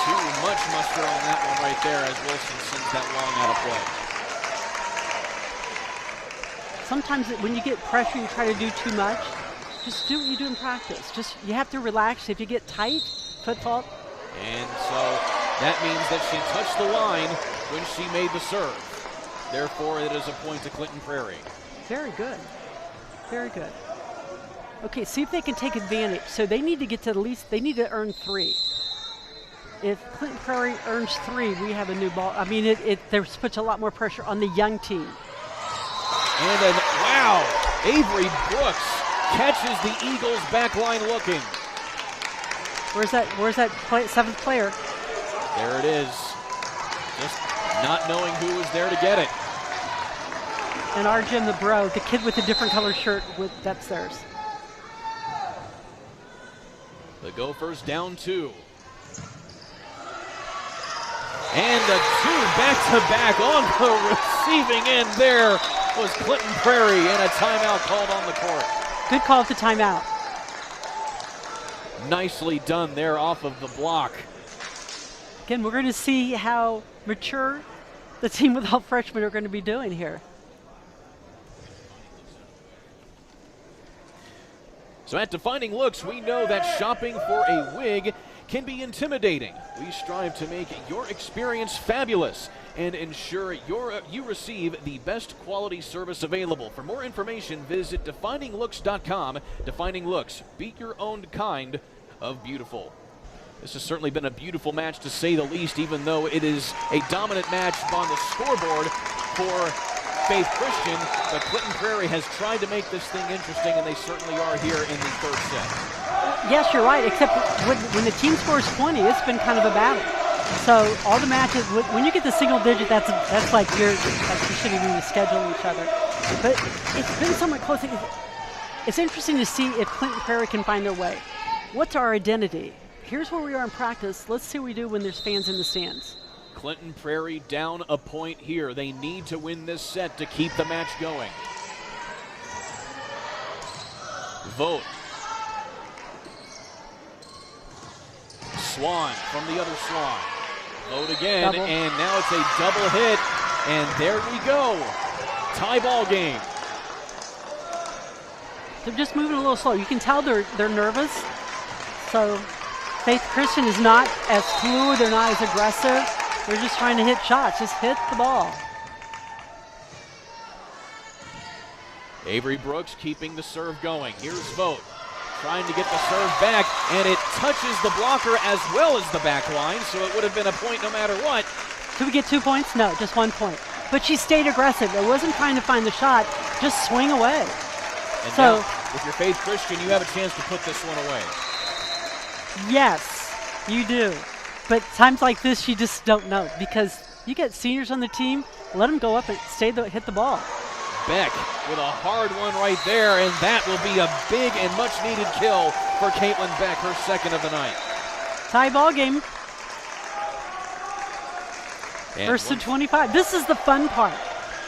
Too much muster on that one right there as Wilson sends that long out of play. sometimes when you get pressure, you try to do too much. Just do what you do in practice. You have to relax. If you get tight, foot fault. And so that means that she touched the line when she made the serve. Therefore, it is a point to Clinton Prairie. Very good. Very good. Okay, see if they can take advantage. So they need to get to at least, they need to earn 3. If Clinton Prairie earns 3, we have a new ball. I mean, it puts a lot more pressure on the young team. And then, wow, Avery Brooks catches the Eagles back line looking. Where's that 7th player? There it is. Just not knowing who was there to get it. And our Jim the Bro, the kid with the different colored shirt, that's theirs. The Gophers down 2. And the 2 back-to-back on the receiving end there was Clinton Prairie, and a timeout called on the court. Good call at the timeout. Nicely done there off of the block. Again, we're going to see how mature the team with all freshmen are going to be doing here. So at Defining Looks, we know that shopping for a wig can be intimidating. We strive to make your experience fabulous and ensure you receive the best quality service available. For more information, visit defininglooks.com. Defining Looks, beat your own kind of beautiful. This has certainly been a beautiful match, to say the least, even though it is a dominant match on the scoreboard for Faith Christian, but Clinton Prairie has tried to make this thing interesting, and they certainly are here in the 3rd set. Yes, you're right, except when the team scores 20, it's been kind of a battle. So all the matches, when you get the single digit, that's like you shouldn't even be scheduling each other. But it's been somewhat close. It's interesting to see if Clinton Prairie can find their way. What's our identity? Here's where we are in practice. Let's see what we do when there's fans in the stands. Clinton Prairie down a point here. They need to win this set to keep the match going. Vote. Swan from the other Swan. Vote again, Double. and now it's a double hit, and there we go. Tie ball game. They're just moving a little slow. You can tell they're nervous. So Faith Christian is not as fluid. They're not as aggressive. They're just trying to hit shots. Just hit the ball. Avery Brooks keeping the serve going. Here's Vote trying to get the serve back, and it touches the blocker as well as the back line, so it would have been a point no matter what. Did we get 2 points? No, just 1 point. But she stayed aggressive. It wasn't trying to find the shot. Just swing away. And so, now, if you're Faith Christian, you have a chance to put this one away. Yes, you do. But times like this, you just don't know, because you get seniors on the team, let them go up and hit the ball. Beck with a hard one right there, and that will be a big and much-needed kill for Caitlin Beck, her 2nd of the night. Tie ball game. And 1st to 25. This is the fun part.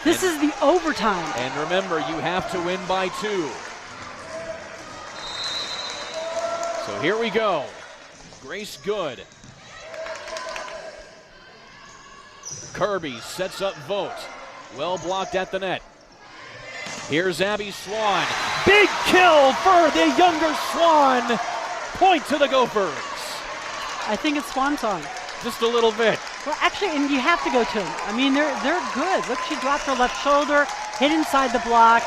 This is the overtime. And remember, you have to win by 2. So here we go. Grace Good. Kirby sets up Vote. Well blocked at the net. Here's Abby Swan. Big kill for the younger Swan. Point to the Gophers. I think it's Swan song. Just a little bit. Well, actually, and you have to go to them. I mean, they're good. Look, she dropped her left shoulder, hit inside the block.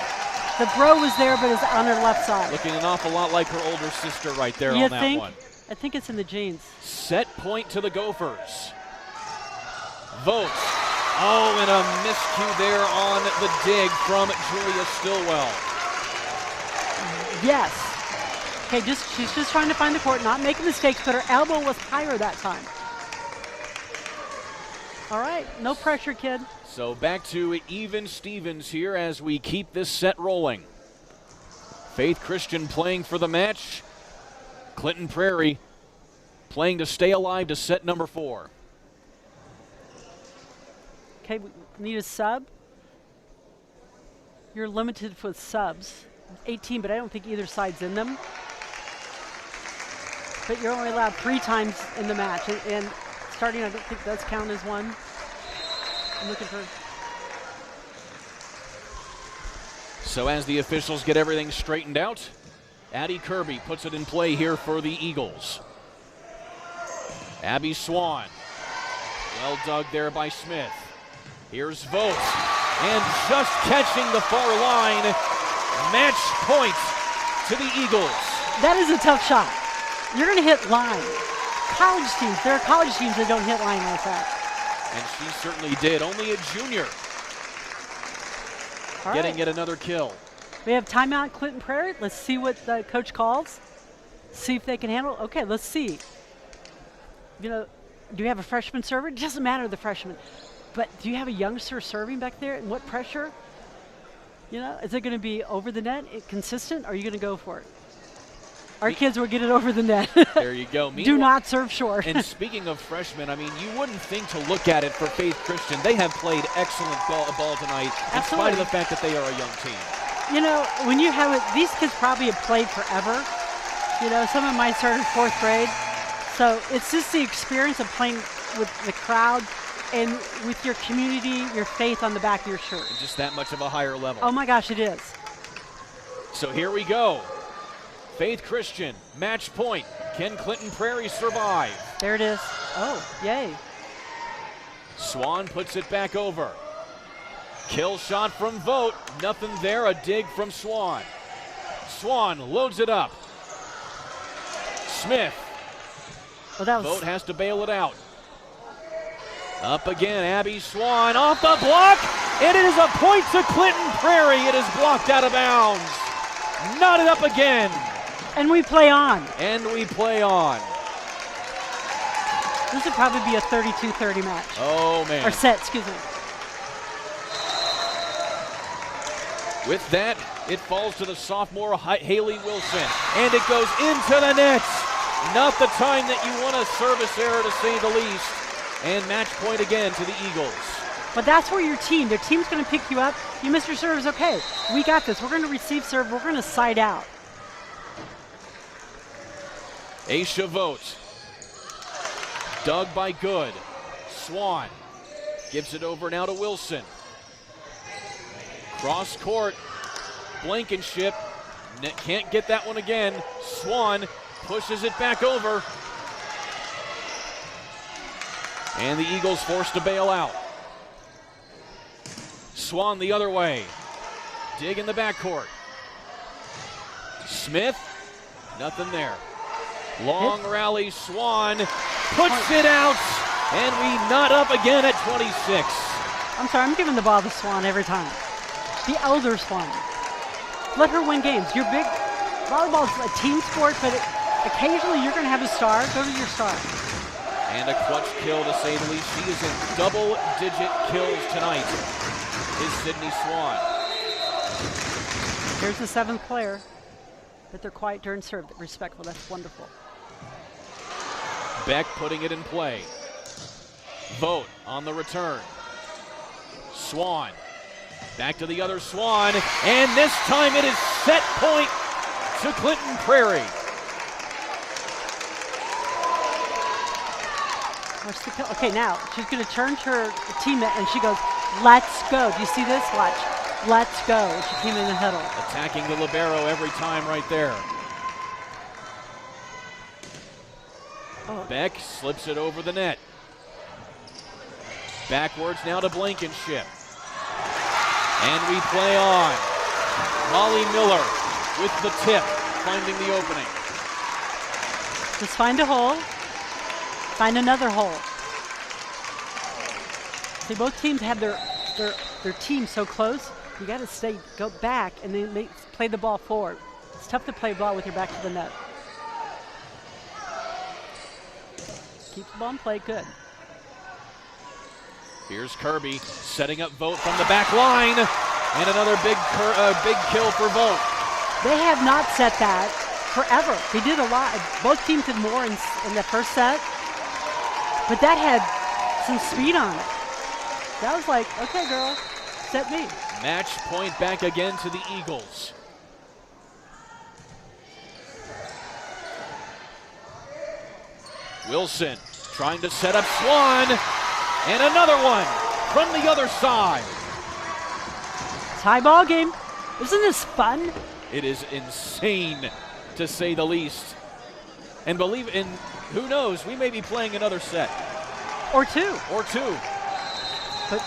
The Bro was there, but is on her left side. Looking an awful lot like her older sister right there You on that think? one. I think it's in the genes. Set point to the Gophers. Vote. Oh, and a miscue there on the dig from Julia Stillwell. Yes. Okay, she's just trying to find the court, not making mistakes, but her elbow was higher that time. All right, no pressure, kid. So back to even Stevens here as we keep this set rolling. Faith Christian playing for the match. Clinton Prairie playing to stay alive to set number 4. Okay, we need a sub. You're limited with subs. 18, but I don't think either side's in them. But you're only allowed 3 times in the match. And starting, I don't think does count as one. I'm looking for... So as the officials get everything straightened out, Addie Kirby puts it in play here for the Eagles. Abby Swan. Well dug there by Smith. Here's Vogt. And just catching the far line. Match point to the Eagles. That is a tough shot. You're going to hit line. College teams, there are college teams that don't hit line like that. And she certainly did. Only a junior. All Getting right. yet another kill. We have timeout Clinton Prairie. Let's see what the coach calls. See if they can handle it. Okay, let's see. You know, do you have a freshman server? It doesn't matter the freshman. But do you have a youngster serving back there? And what pressure? You know, is it going to be over the net, consistent, or are you going to go for it? Our kids will get it over the net. There you go. Do not serve short. And speaking of freshmen, I mean, you wouldn't think to look at it for Faith Christian. They have played excellent ball tonight, in spite of the fact that they are a young team. You know, when you have it, these kids probably have played forever. You know, some of them might start in 4th grade. So it's just the experience of playing with the crowd and with your community, your faith on the back of your shirt. Just that much of a higher level. Oh my gosh, it is. So here we go. Faith Christian, match point. Can Clinton Prairie survive? There it is. Oh, yay. Swan puts it back over. Kill shot from Vogt. Nothing there. A dig from Swan. Swan loads it up. Smith. Oh, that was Vogt has to bail it out. Up again, Abby Swan off the block, and it is a point to Clinton Prairie. It is blocked out of bounds. Knotted up again. And we play on. And we play on. This would probably be a 32-30 match. Oh, man. Or set, excuse me. With that, it falls to the sophomore Haley Wilson, and it goes into the net. Not the time that you want a service error, to say the least. And match point again to the Eagles. But that's where your team, their team's going to pick you up. You miss your serves, okay. We got this. We're going to receive serve. We're going to side out. Aisha Vogt. Dug by Good. Swan gives it over now to Wilson. Cross court. Blankenship. Can't get that one again. Swan pushes it back over. And the Eagles forced to bail out. Swan the other way. Dig in the backcourt. Smith, nothing there. Long rally, Swan puts it out, and we knot up again at 26. I'm sorry, I'm giving the ball to Swan every time. The elder Swan. Let her win games. You're big. Volleyball is a team sport, but occasionally you're going to have a star. Go to your star. And a clutch kill, to say the least. She is in double-digit kills tonight, is Sydney Swan. Here's the 7th player. But they're quiet during serve. Respectful. That's wonderful. Beck putting it in play. Vogt on the return. Swan. Back to the other Swan. And this time it is set point to Clinton Prairie. Okay, now she's going to turn to her teammate and she goes, let's go. Do you see this? Watch. Let's go. And she came in the huddle. Attacking the libero every time right there. Oh. Beck slips it over the net. Backwards now to Blankenship. And we play on. Molly Miller with the tip, finding the opening. Just find a hole. Find another hole. See, both teams have their team so close. You got to go back, and then play the ball forward. It's tough to play ball with your back to the net. Keep the ball in play, good. Here's Kirby setting up Vogt from the back line, and another big kill for Vogt. They have not set that forever. They did a lot. Both teams did more in the first set. But that had some speed on it. That was like, okay, girl, set me. Match point back again to the Eagles. Wilson trying to set up Swan. And another one from the other side. Tie ball game. Isn't this fun? It is insane, to say the least. And believe in, who knows, we may be playing another set. Or two. Or two. But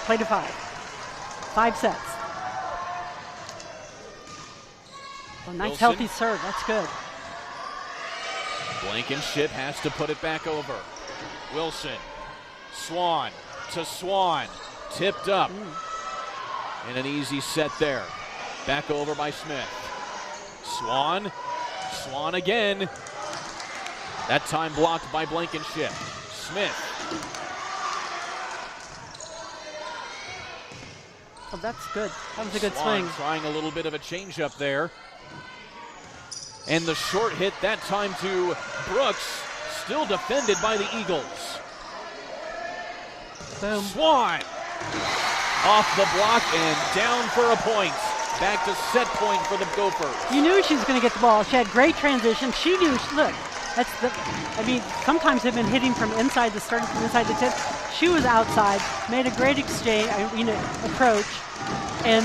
play to 5. 5 sets. Well, nice Wilson. healthy serve. That's good. Blankenship has to put it back over. Wilson. Swan to Swan. Tipped up. And an easy set there. Back over by Smith. Swan. Swan again. That time blocked by Blankenship. Smith. Oh, that's good. That was a good Swan swing. trying a little bit of a changeup there. And the short hit that time to Brooks. Still defended by the Eagles. Boom. Swan. Off the block and down for a point. Back to set point for the Gophers. You knew she was going to get the ball. She had great transition. She knew, look, sometimes they've been hitting from inside the starting from inside the tip. She was outside, made a great exchange, approach, and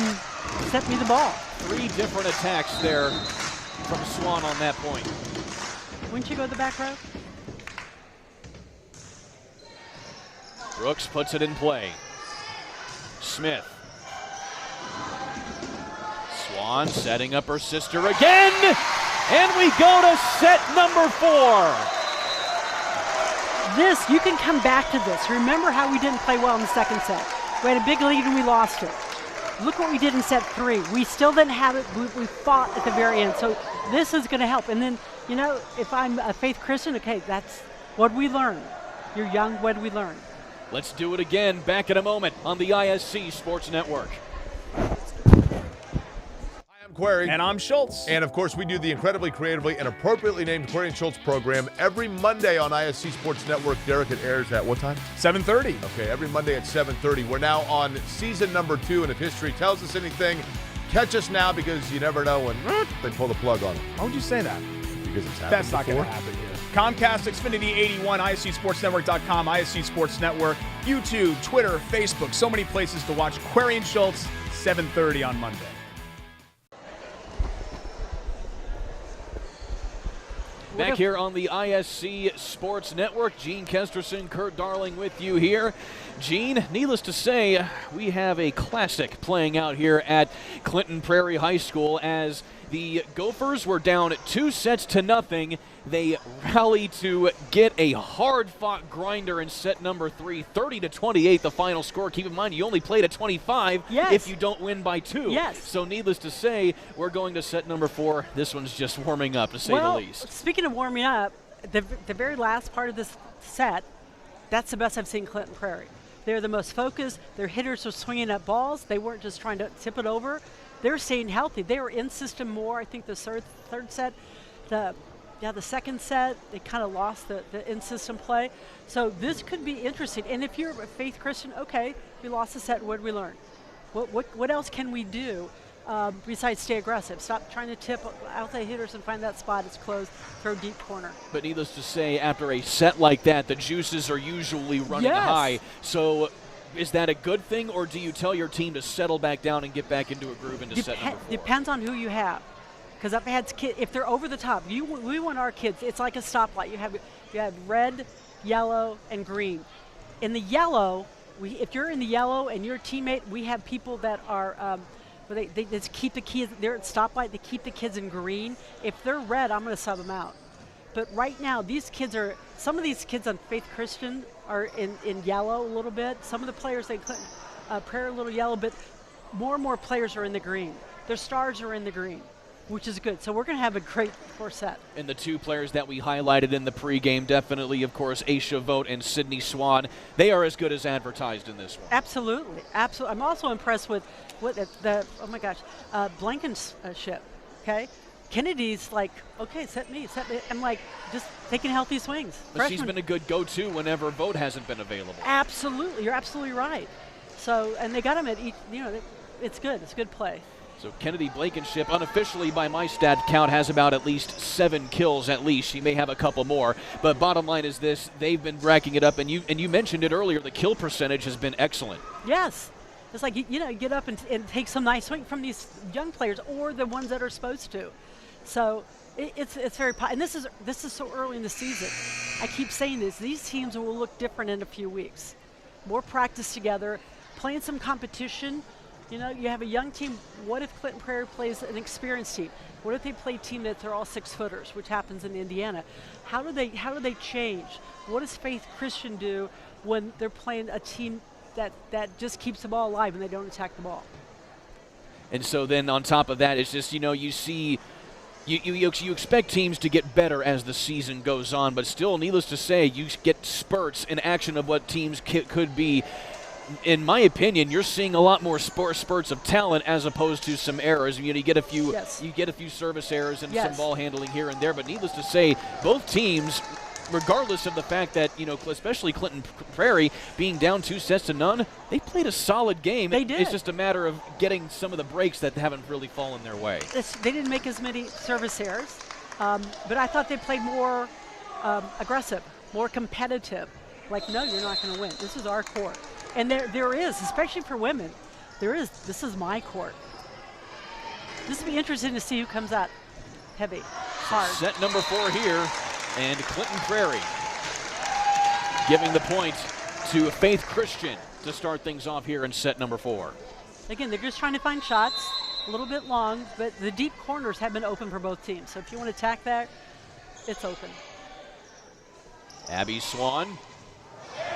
set me the ball. 3 different attacks there from Swan on that point. Wouldn't you go to the back row? Brooks puts it in play. Smith. Swan setting up her sister again. And we go to set number 4. This, you can come back to this. Remember how we didn't play well in the second set. We had a big lead and we lost it. Look what we did in set 3. We still didn't have it. We fought at the very end. So this is going to help. And then, if I'm a Faith Christian, okay, that's what we learn. You're young, what do we learn? Let's do it again. Back in a moment on the ISC Sports Network. Query. And I'm Schultz. And of course, we do the incredibly creatively and appropriately named Query and Schultz program every Monday on ISC Sports Network. Derek, it airs at what time? 7:30. Okay, every Monday at 7:30. We're now on season number 2, and if history tells us anything, catch us now because you never know when they pull the plug on it. Why would you say that? Because it's happened That's not going before. to happen here. Comcast, Xfinity 81, ISCSportsNetwork.com, ISC Sports Network, YouTube, Twitter, Facebook, so many places to watch Query and Schultz, 7:30 on Monday. Back here on the ISC Sports Network, Gene Kesterson, Kurt Darling with you here. Gene, needless to say, we have a classic playing out here at Clinton Prairie High School as the Gophers were down 2-0. They rallied to get a hard-fought grinder in set number 3, 30-28, the final score. Keep in mind, you only played at 25 if you don't win by 2. Yes. So needless to say, we're going to set number 4. This one's just warming up, to say the least. Speaking of warming up, the very last part of this set, that's the best I've seen Clinton Prairie. They're the most focused. Their hitters were swinging at balls. They weren't just trying to tip it over. They're staying healthy. They were in system more. I think the third set, the second set, they kind of lost the in-system play. So this could be interesting. And if you're a Faith Christian, okay, we lost the set. What did we learn? What else can we do besides stay aggressive? Stop trying to tip outside hitters and find that spot. It's closed. Throw deep corner. But needless to say, after a set like that, the juices are usually running high. So is that a good thing, or do you tell your team to settle back down and get back into a groove into set number 4? Depends on who you have. Because I've had kids, if they're over the top, we want our kids, it's like a stoplight. You have red, yellow, and green. In the yellow, if you're in the yellow and you're a teammate, we have people that are, they just keep the kids, they're at stoplight, they keep the kids in green. If they're red, I'm going to sub them out. But right now, some of these kids on Faith Christian are in yellow a little bit. Some of the players, they couldn't, Prairie a little yellow, but more and more players are in the green. Their stars are in the green, which is good. So we're going to have a great 4 set. And the 2 players that we highlighted in the pregame, definitely, of course, Aisha Vogt and Sydney Swan. They are as good as advertised in this one. Absolutely. Absolutely. I'm also impressed with Blankenship, okay? Kennedy's like, okay, set me. I'm like, just taking healthy swings. But she's been a good go-to whenever Vogt hasn't been available. Absolutely. You're absolutely right. So, and they got him at each, it's good. It's good play. So Kennedy Blankenship, unofficially by my stat count, has about at least 7 kills at least. She may have a couple more. But bottom line is this, they've been racking it up. And you mentioned it earlier, the kill percentage has been excellent. Yes. It's like, you get up and take some nice swing from these young players or the ones that are supposed to. So it's very and this is so early in the season. I keep saying this. These teams will look different in a few weeks. More practice together, playing some competition. You have a young team. What if Clinton Prairie plays an experienced team? What if they play a team that they're all 6-footers, which happens in Indiana? How do they change? What does Faith Christian do when they're playing a team that just keeps the ball alive and they don't attack the ball? And so then on top of that, it's just, you see, you expect teams to get better as the season goes on, but still, needless to say, you get spurts in action of what teams could be. In my opinion, you're seeing a lot more spurts of talent as opposed to some errors. You get a few, you get a few service errors and some ball handling here and there. But needless to say, both teams, regardless of the fact that especially Clinton Prairie being down 2-0, they played a solid game. They did. It's just a matter of getting some of the breaks that haven't really fallen their way. They didn't make as many service errors, but I thought they played more aggressive, more competitive. Like, no, you're not going to win. This is our court. And there is, especially for women, this is my court. This will be interesting to see who comes out heavy, hard. Set number 4 here, and Clinton Prairie giving the point to Faith Christian to start things off here in set number 4. Again, they're just trying to find shots, a little bit long, but the deep corners have been open for both teams. So if you want to attack that, it's open. Abby Swan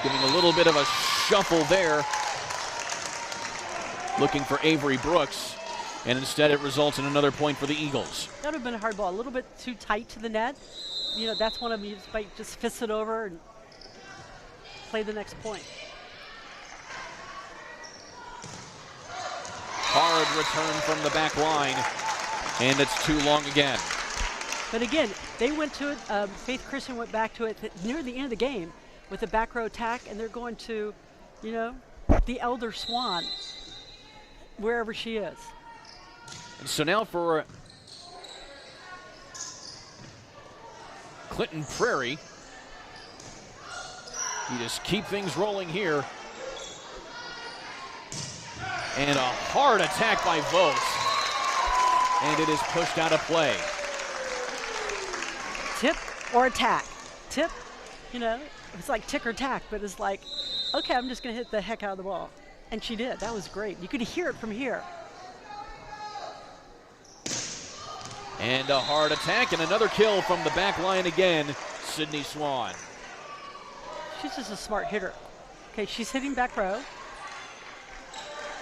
giving a little bit of a shuffle there, looking for Avery Brooks, and instead it results in another point for the Eagles. That would have been a hard ball, a little bit too tight to the net. That's one of them, you just fist it over and play the next point. Hard return from the back line, and it's too long again. But again, they went to it, Faith Christian went back to it near the end of the game with a back row attack, and they're going to, the elder Swan, wherever she is. And so now for Clinton Prairie, you just keep things rolling here. And a hard attack by Vos, and it is pushed out of play. Tip or attack? Tip, it's like tick or tack, but it's like, okay, I'm just going to hit the heck out of the ball. And she did. That was great. You could hear it from here. And a hard attack and another kill from the back line again, Sydney Swan. She's just a smart hitter. Okay, she's hitting back row.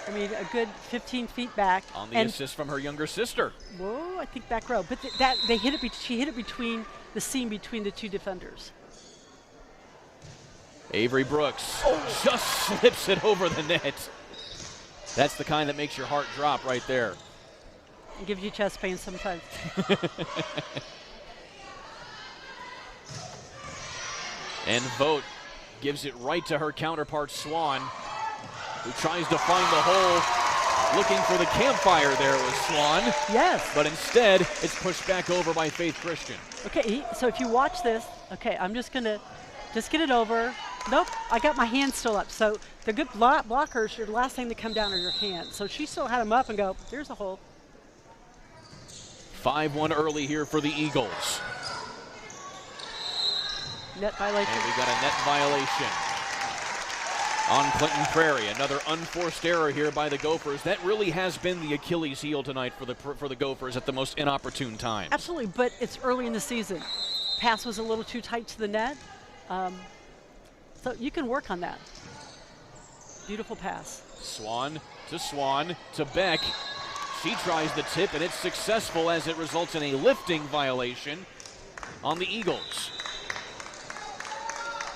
I mean, a good 15 feet back. On the assist from her younger sister. Whoa, I think back row. But she hit it between the seam between the two defenders. Avery Brooks just slips it over the net. That's the kind that makes your heart drop right there. It gives you chest pain sometimes. And Vogt gives it right to her counterpart Swan, who tries to find the hole, looking for the campfire there with Swan. Yes. But instead, it's pushed back over by Faith Christian. Okay, so if you watch this, okay, I'm just going to get it over. Nope, I got my hands still up. So the good blockers, the last thing to come down are your hands. So she still had them up and go, there's a hole. 5-1 early here for the Eagles. Net violation. And we got a net violation on Clinton Prairie. Another unforced error here by the Gophers. That really has been the Achilles heel tonight for the Gophers at the most inopportune time. Absolutely, but it's early in the season. Pass was a little too tight to the net. So you can work on that. Beautiful pass. Swan to Beck. She tries the tip, and it's successful as it results in a lifting violation on the Eagles.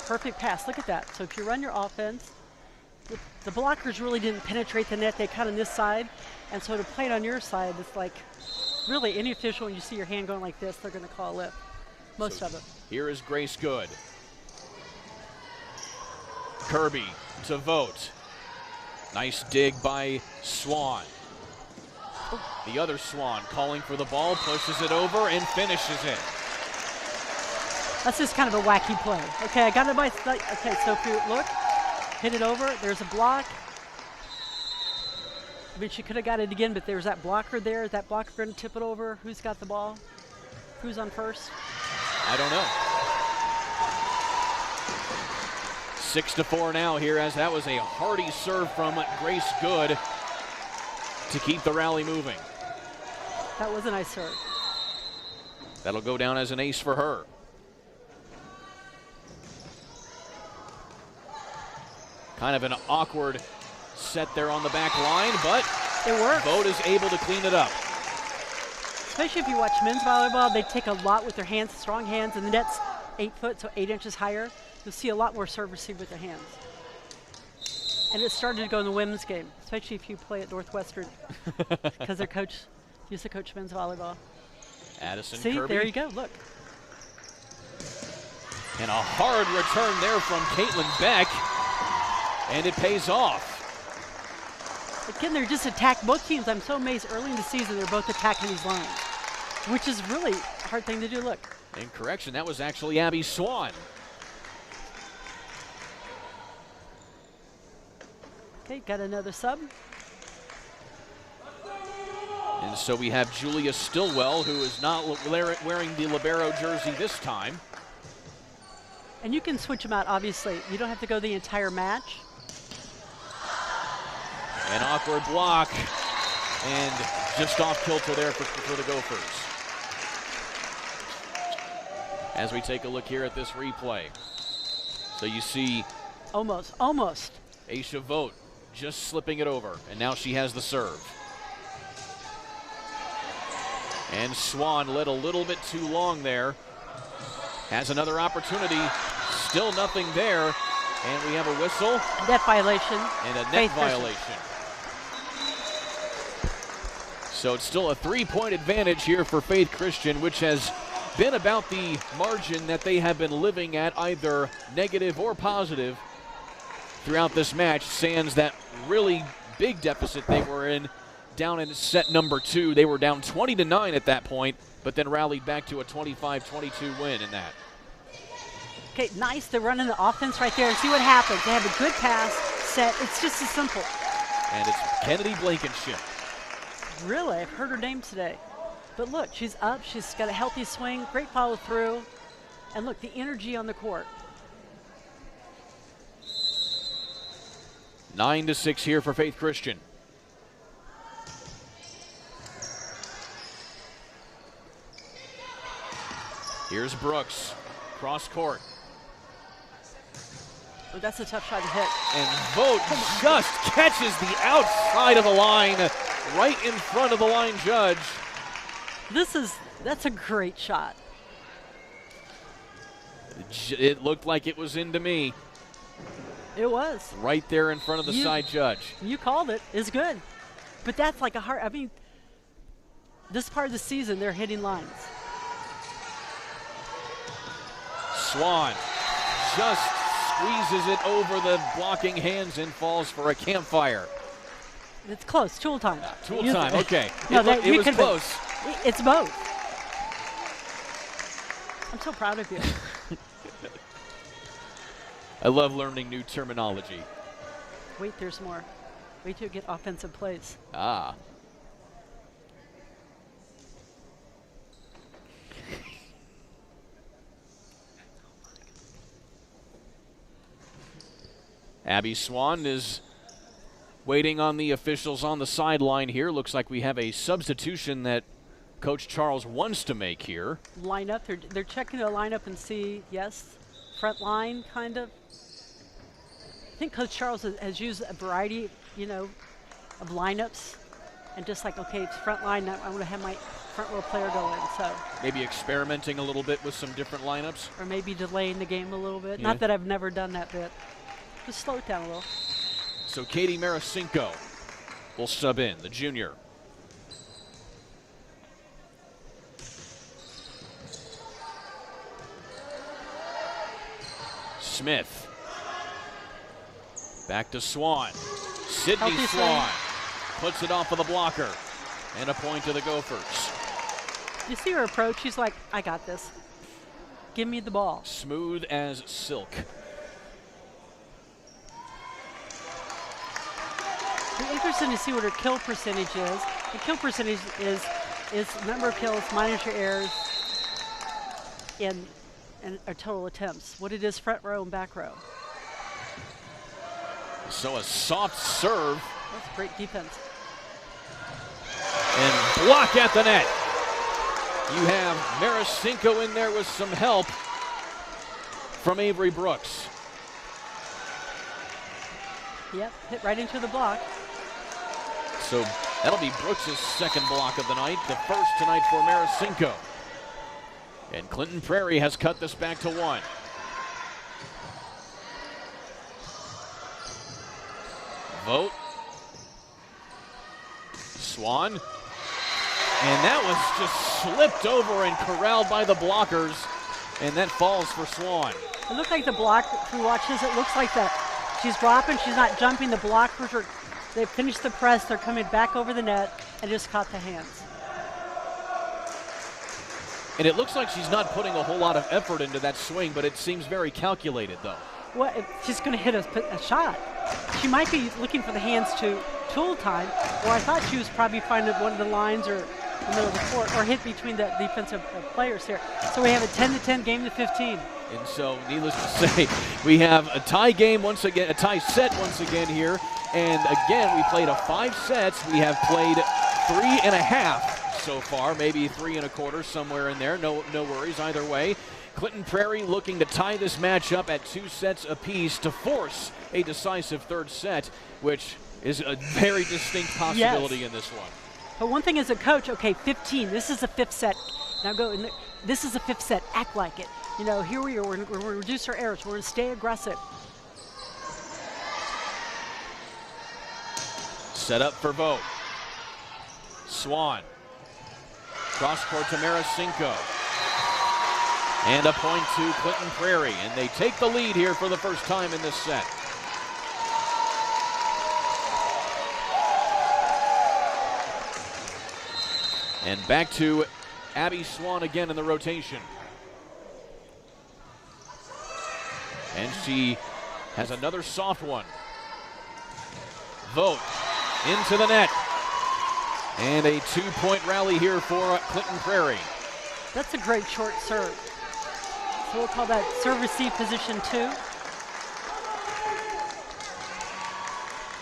Perfect pass. Look at that. So if you run your offense, the blockers really didn't penetrate the net. They cut on this side. And so to play it on your side, it's like really any official, when you see your hand going like this, they're going to call a lift. Most of them. Here is Grace Good. Kirby to Vogt. Nice dig by Swan. The other Swan calling for the ball, pushes it over and finishes it. That's just kind of a wacky play. Okay, I got it by, okay, so if you look, hit it over, there's a block. I mean, she could have got it again, but there's that blocker there. Is that blocker going to tip it over? Who's got the ball? Who's on first? I don't know. 6-4 now here, as that was a hearty serve from Grace Good to keep the rally moving. That was a nice serve. That'll go down as an ace for her. Kind of an awkward set there on the back line, but it works. Vogt is able to clean it up. Especially if you watch men's volleyball, they take a lot with their hands, strong hands, and the net's 8 foot, so 8 inches higher. You'll see a lot more serve receive with their hands. And it started to go in the women's game, especially if you play at Northwestern, because their coach used to coach men's volleyball. Addison See, Kirby. there you go, look. And a hard return there from Caitlin Beck, and it pays off. Again, they're just attack. Both teams, I'm so amazed, early in the season, they're both attacking these lines, which is really a hard thing to do. Look. In correction, that was actually Abby Swan. Okay, got another sub. And so we have Julia Stillwell, who is not wearing the libero jersey this time. And you can switch them out, obviously. You don't have to go the entire match. An awkward block, and just off kilter there for the Gophers. As we take a look here at this replay. So you see almost. Aisha Vogt just slipping it over, and now she has the serve. And Swan led a little bit too long there. Has another opportunity, still nothing there, and we have a whistle. Net violation. And a net violation. So it's still a 3-point advantage here for Faith Christian, which has been about the margin that they have been living at, either negative or positive, throughout this match, sans that really big deficit they were in down in set number 2. They were down 20-9 at that point, but then rallied back to a 25-22 win in that. Okay, nice. They're running the offense right there. See what happens. They have a good pass set. It's just as simple. And it's Kennedy Blankenship. Really? I've heard her name today. But look, she's up. She's got a healthy swing. Great follow through. And look, the energy on the court. 9-6 here for Faith Christian. Here's Brooks, cross court. Oh, that's a tough shot to hit. And Vogt just catches the outside of the line, right in front of the line judge. That's a great shot. It looked like it was into me. It was. Right there in front of the side judge. You called it. It's good. But that's like a hard, I mean, this part of the season, they're hitting lines. Swan just squeezes it over the blocking hands and falls for a campfire. It's close. Tool time. Tool time, okay. No, it was close. It's both. I'm so proud of you. I love learning new terminology. Wait, there's more. Wait till you get offensive plays. Ah. Abby Swan is waiting on the officials on the sideline here. Looks like we have a substitution that Coach Charles wants to make here. Line up. They're checking the lineup and see, yes, front line kind of. I think Coach Charles has used a variety, of lineups, and just like, okay, it's front line. I want to have my front row player go in. So maybe experimenting a little bit with some different lineups, or maybe delaying the game a little bit. Yeah. Not that I've never done that bit. Just slow it down a little. So Katie Maracinko will sub in, the junior. Smith. Back to Swan. Sydney Healthy Swan puts it off of the blocker. And a point to the Gophers. You see her approach? She's like, I got this. Give me the ball. Smooth as silk. The interesting to see what her kill percentage is. The kill percentage is number of kills minus your errors and total attempts. What it is front row and back row. So a soft serve. That's great defense. And block at the net. You have Maricinko in there with some help from Avery Brooks. Yep, hit right into the block. So that'll be Brooks' second block of the night, the first tonight for Maricinko. And Clinton Prairie has cut this back to 1. Vote. Swan. And that was just slipped over and corralled by the blockers. And that falls for Swan. It looked like the block, if we watch this, it looks like that she's dropping, she's not jumping. The blockers are, they've finished the press, they're coming back over the net and just caught the hands. And it looks like she's not putting a whole lot of effort into that swing, but it seems very calculated, though. Well, she's going to hit a shot. She might be looking for the hands to tool time, or I thought she was probably finding one of the lines or the middle of the court, or hit between the defensive players here. So we have a 10-10 game to 15. And so, needless to say, we have a tie game once again, a tie set once again here. And again, we played 5 sets. We have played 3.5 so far, maybe 3 1/4, somewhere in there. No worries either way. Clinton Prairie looking to tie this match up at 2 sets apiece to force a decisive third set, which is a very distinct possibility in this one. But one thing as a coach, okay, 15, this is the 5th set. Now go in. This is the 5th set. Act like it. You know, here we are. We're going to reduce our errors. We're going to stay aggressive. Set up for Vogt. Swan. Cross court to Maricinko. And a point to Clinton Prairie. And they take the lead here for the first time in this set. And back to Abby Swan again in the rotation. And she has another soft one. Vogt into the net. And a 2-point rally here for Clinton Prairie. That's a great short serve. So we'll call that serve receive position 2.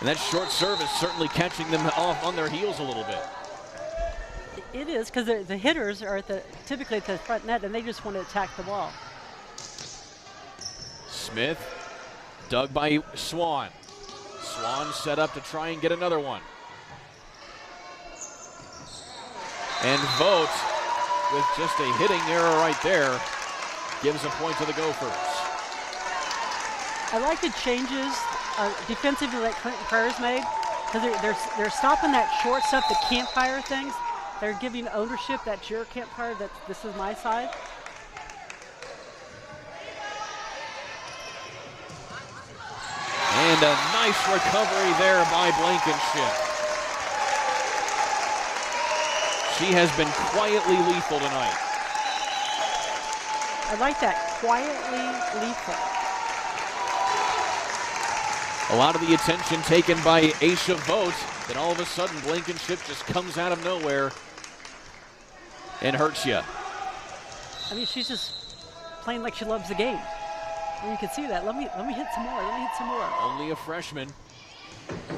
And that short serve is certainly catching them off on their heels a little bit. It is, because the hitters are typically at the front net, and they just want to attack the ball. Smith, dug by Swan. Swan set up to try and get another one. And Vogt, with just a hitting error right there, gives a point to the Gophers. I like the changes defensively that Clinton Prairie's made, because they're stopping that short stuff, the campfire things. They're giving ownership, that's your campfire, that this is my side. And a nice recovery there by Blankenship. She has been quietly lethal tonight. I like that, quietly lethal. A lot of the attention taken by Aisha Vogt, then all of a sudden Blankenship just comes out of nowhere and hurts you. I mean, she's just playing like she loves the game. And you can see that. Let me hit some more. Let me hit some more. Only a freshman.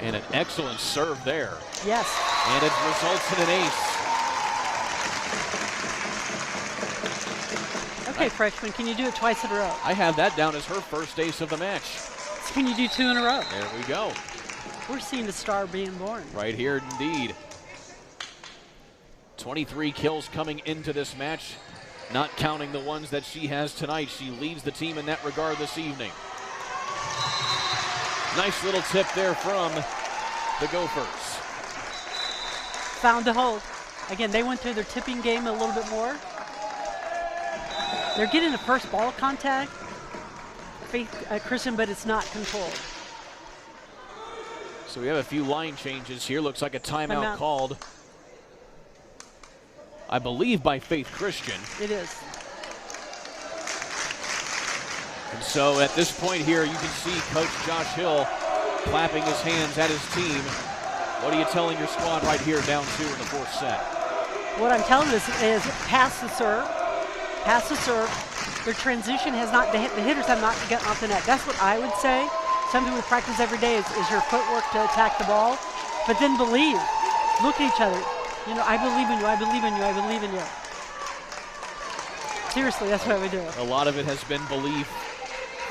And an excellent serve there. Yes. And it results in an ace. Okay, freshman, can you do it twice in a row? I have that down as her first ace of the match. So can you do 2 in a row? There we go. We're seeing the star being born. Right here indeed. 23 kills coming into this match, not counting the ones that she has tonight. She leads the team in that regard this evening. Nice little tip there from the Gophers. Found a hole. Again, they went through their tipping game a little bit more. They're getting the first ball contact, Faith Christian, but it's not controlled. So we have a few line changes here. Looks like a timeout called, I believe, by Faith Christian. It is. And so at this point here, you can see Coach Josh Hill clapping his hands at his team, What are you telling your squad right here, down 2 in the fourth set? What I'm telling you is pass the serve. Pass the serve. Their transition has not, the hitters have not gotten off the net. That's what I would say. Something we practice every day is your footwork to attack the ball. But then believe. Look at each other. You know, I believe in you, I believe in you, I believe in you. Seriously, that's what we do. A lot of it has been belief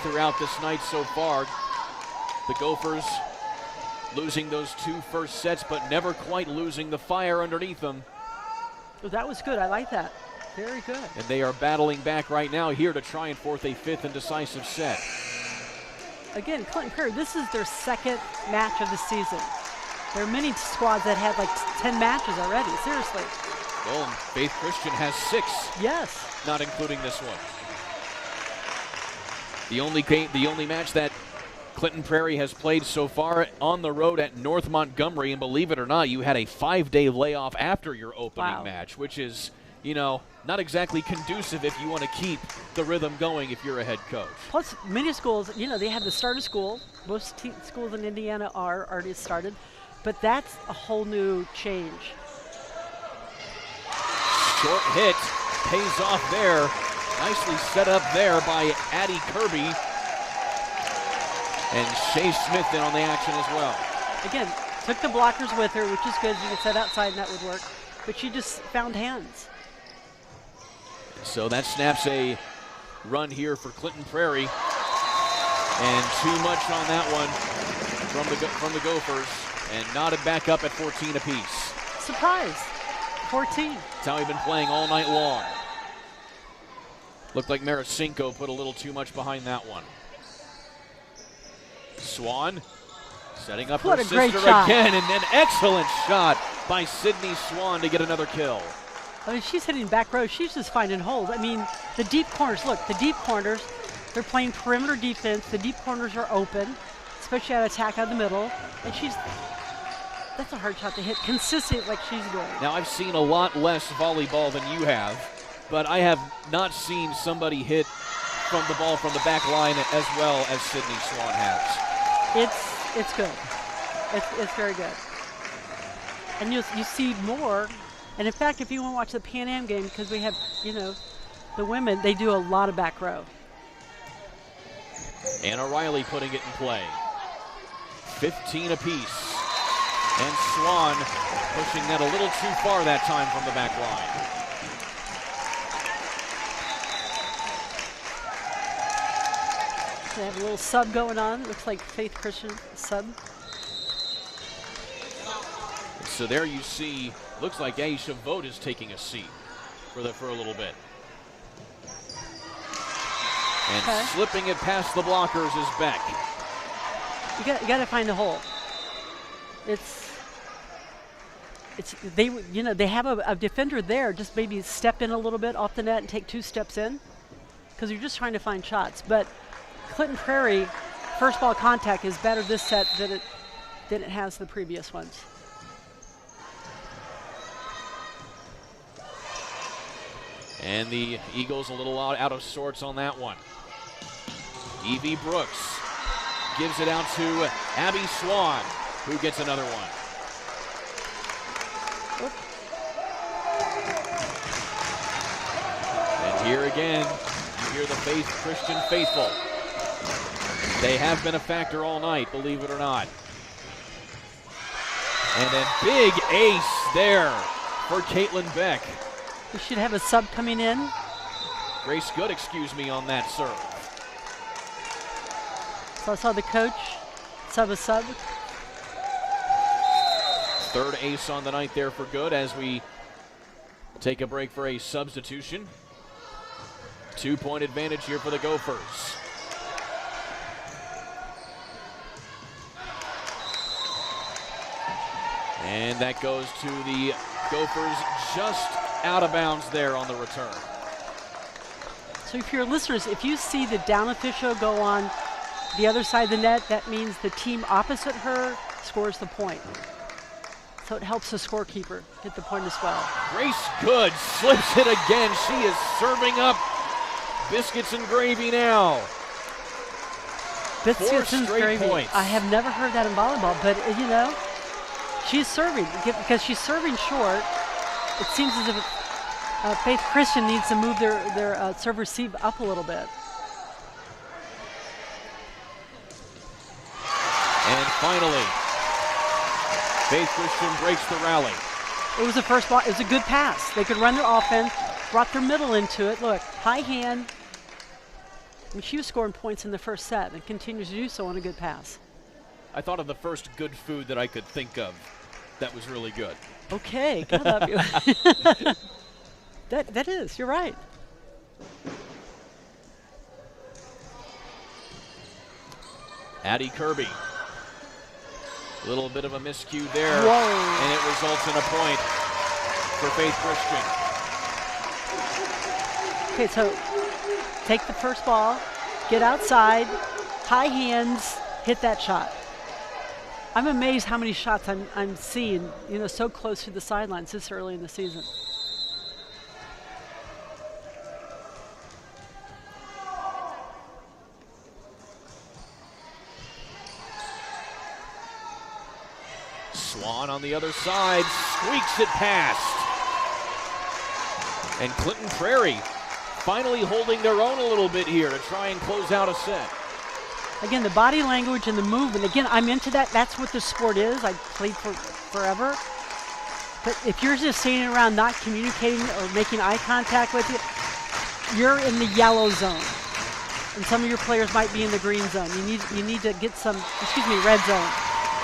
throughout this night so far. The Gophers losing those 2 first sets, but never quite losing the fire underneath them. Well, that was good. I like that. Very good. And they are battling back right now here to try and force a 5th and decisive set. Again, Clinton Prairie, this is their 2nd match of the season. There are many squads that had like 10 matches already, seriously. Well, Faith Christian has 6. Yes. Not including this one. The only match that Clinton Prairie has played so far on the road at North Montgomery, and believe it or not, you had a 5-day layoff after your opening match, which is, you know, not exactly conducive if you want to keep the rhythm going if you're a head coach. Plus, many schools, you know, they have the start of school. Most schools in Indiana are already started, but that's a whole new change. Short hit pays off there. Nicely set up there by Addie Kirby. And Shea Smith in on the action as well. Again, took the blockers with her, which is good. You could set outside and that would work. But she just found hands. So that snaps a run here for Clinton Prairie. And too much on that one from the Gophers. And knotted back up at 14 apiece. Surprise. 14. That's how we've been playing all night long. Looked like Maricinko put a little too much behind that one. Swan setting up her sister again, and an excellent shot by Sydney Swan to get another kill. I mean, she's hitting back row. She's just finding holes. I mean, the deep corners, look, the deep corners, they're playing perimeter defense. The deep corners are open, especially at attack out of the middle. And that's a hard shot to hit consistent like she's doing. Now, I've seen a lot less volleyball than you have, but I have not seen somebody hit from the ball from the back line as well as Sydney Swan has. It's good. It's very good. And you see more. And in fact, if you want to watch the Pan Am game, because we have, you know, the women, they do a lot of back row. Anna Riley putting it in play. 15 apiece. And Swan pushing that a little too far that time from the back line. They have a little sub going on. Looks like Faith Christian sub. So there you see, looks like Aisha Vogt is taking a seat for a little bit. And slipping it past the blockers is Beck. You got to find the hole. They have a defender there. Just maybe step in a little bit off the net and take 2 steps in, because you're just trying to find shots. But Clinton Prairie, first ball contact is better this set than it has the previous ones. And the Eagles a little out of sorts on that one. Evie Brooks gives it out to Abby Swan, who gets another one. And here again, you hear the Faith Christian faithful. They have been a factor all night, believe it or not. And a big ace there for Caitlin Beck. We should have a sub coming in. Grace Good, excuse me, on that serve. So I saw the coach sub a sub. Third ace on the night there for Good as we take a break for a substitution. 2-point advantage here for the Gophers. And that goes to the Gophers just out of bounds there on the return. So if you're listeners, if you see the down official go on the other side of the net, that means the team opposite her scores the point. So it helps the scorekeeper get the point as well. Grace Good slips it again. She is serving up biscuits and gravy now. Biscuits and gravy. Points. I have never heard that in volleyball, but you know, she's serving because she's serving short. It seems as if Faith Christian needs to move their serve receive up a little bit. And finally, Faith Christian breaks the rally. It was the first ball. It was a good pass. They could run their offense, brought their middle into it. Look, high hand. I mean, she was scoring points in the first set and continues to do so on a good pass. I thought of the first good food that I could think of that was really good. Okay, God love you. That is, you're right. Addie Kirby. A little bit of a miscue there. Whoa. And it results in a point for Faith Christian. Okay, so take the first ball, get outside, high hands, hit that shot. I'm amazed how many shots I'm seeing, so close to the sidelines this early in the season. Swan on the other side, squeaks it past. And Clinton Prairie finally holding their own a little bit here to try and close out a set. Again, the body language and the movement. Again, I'm into that. That's what the sport is. I played for forever. But if you're just sitting around not communicating or making eye contact with you, you're in the yellow zone. And some of your players might be in the green zone. You need to get some, red zone.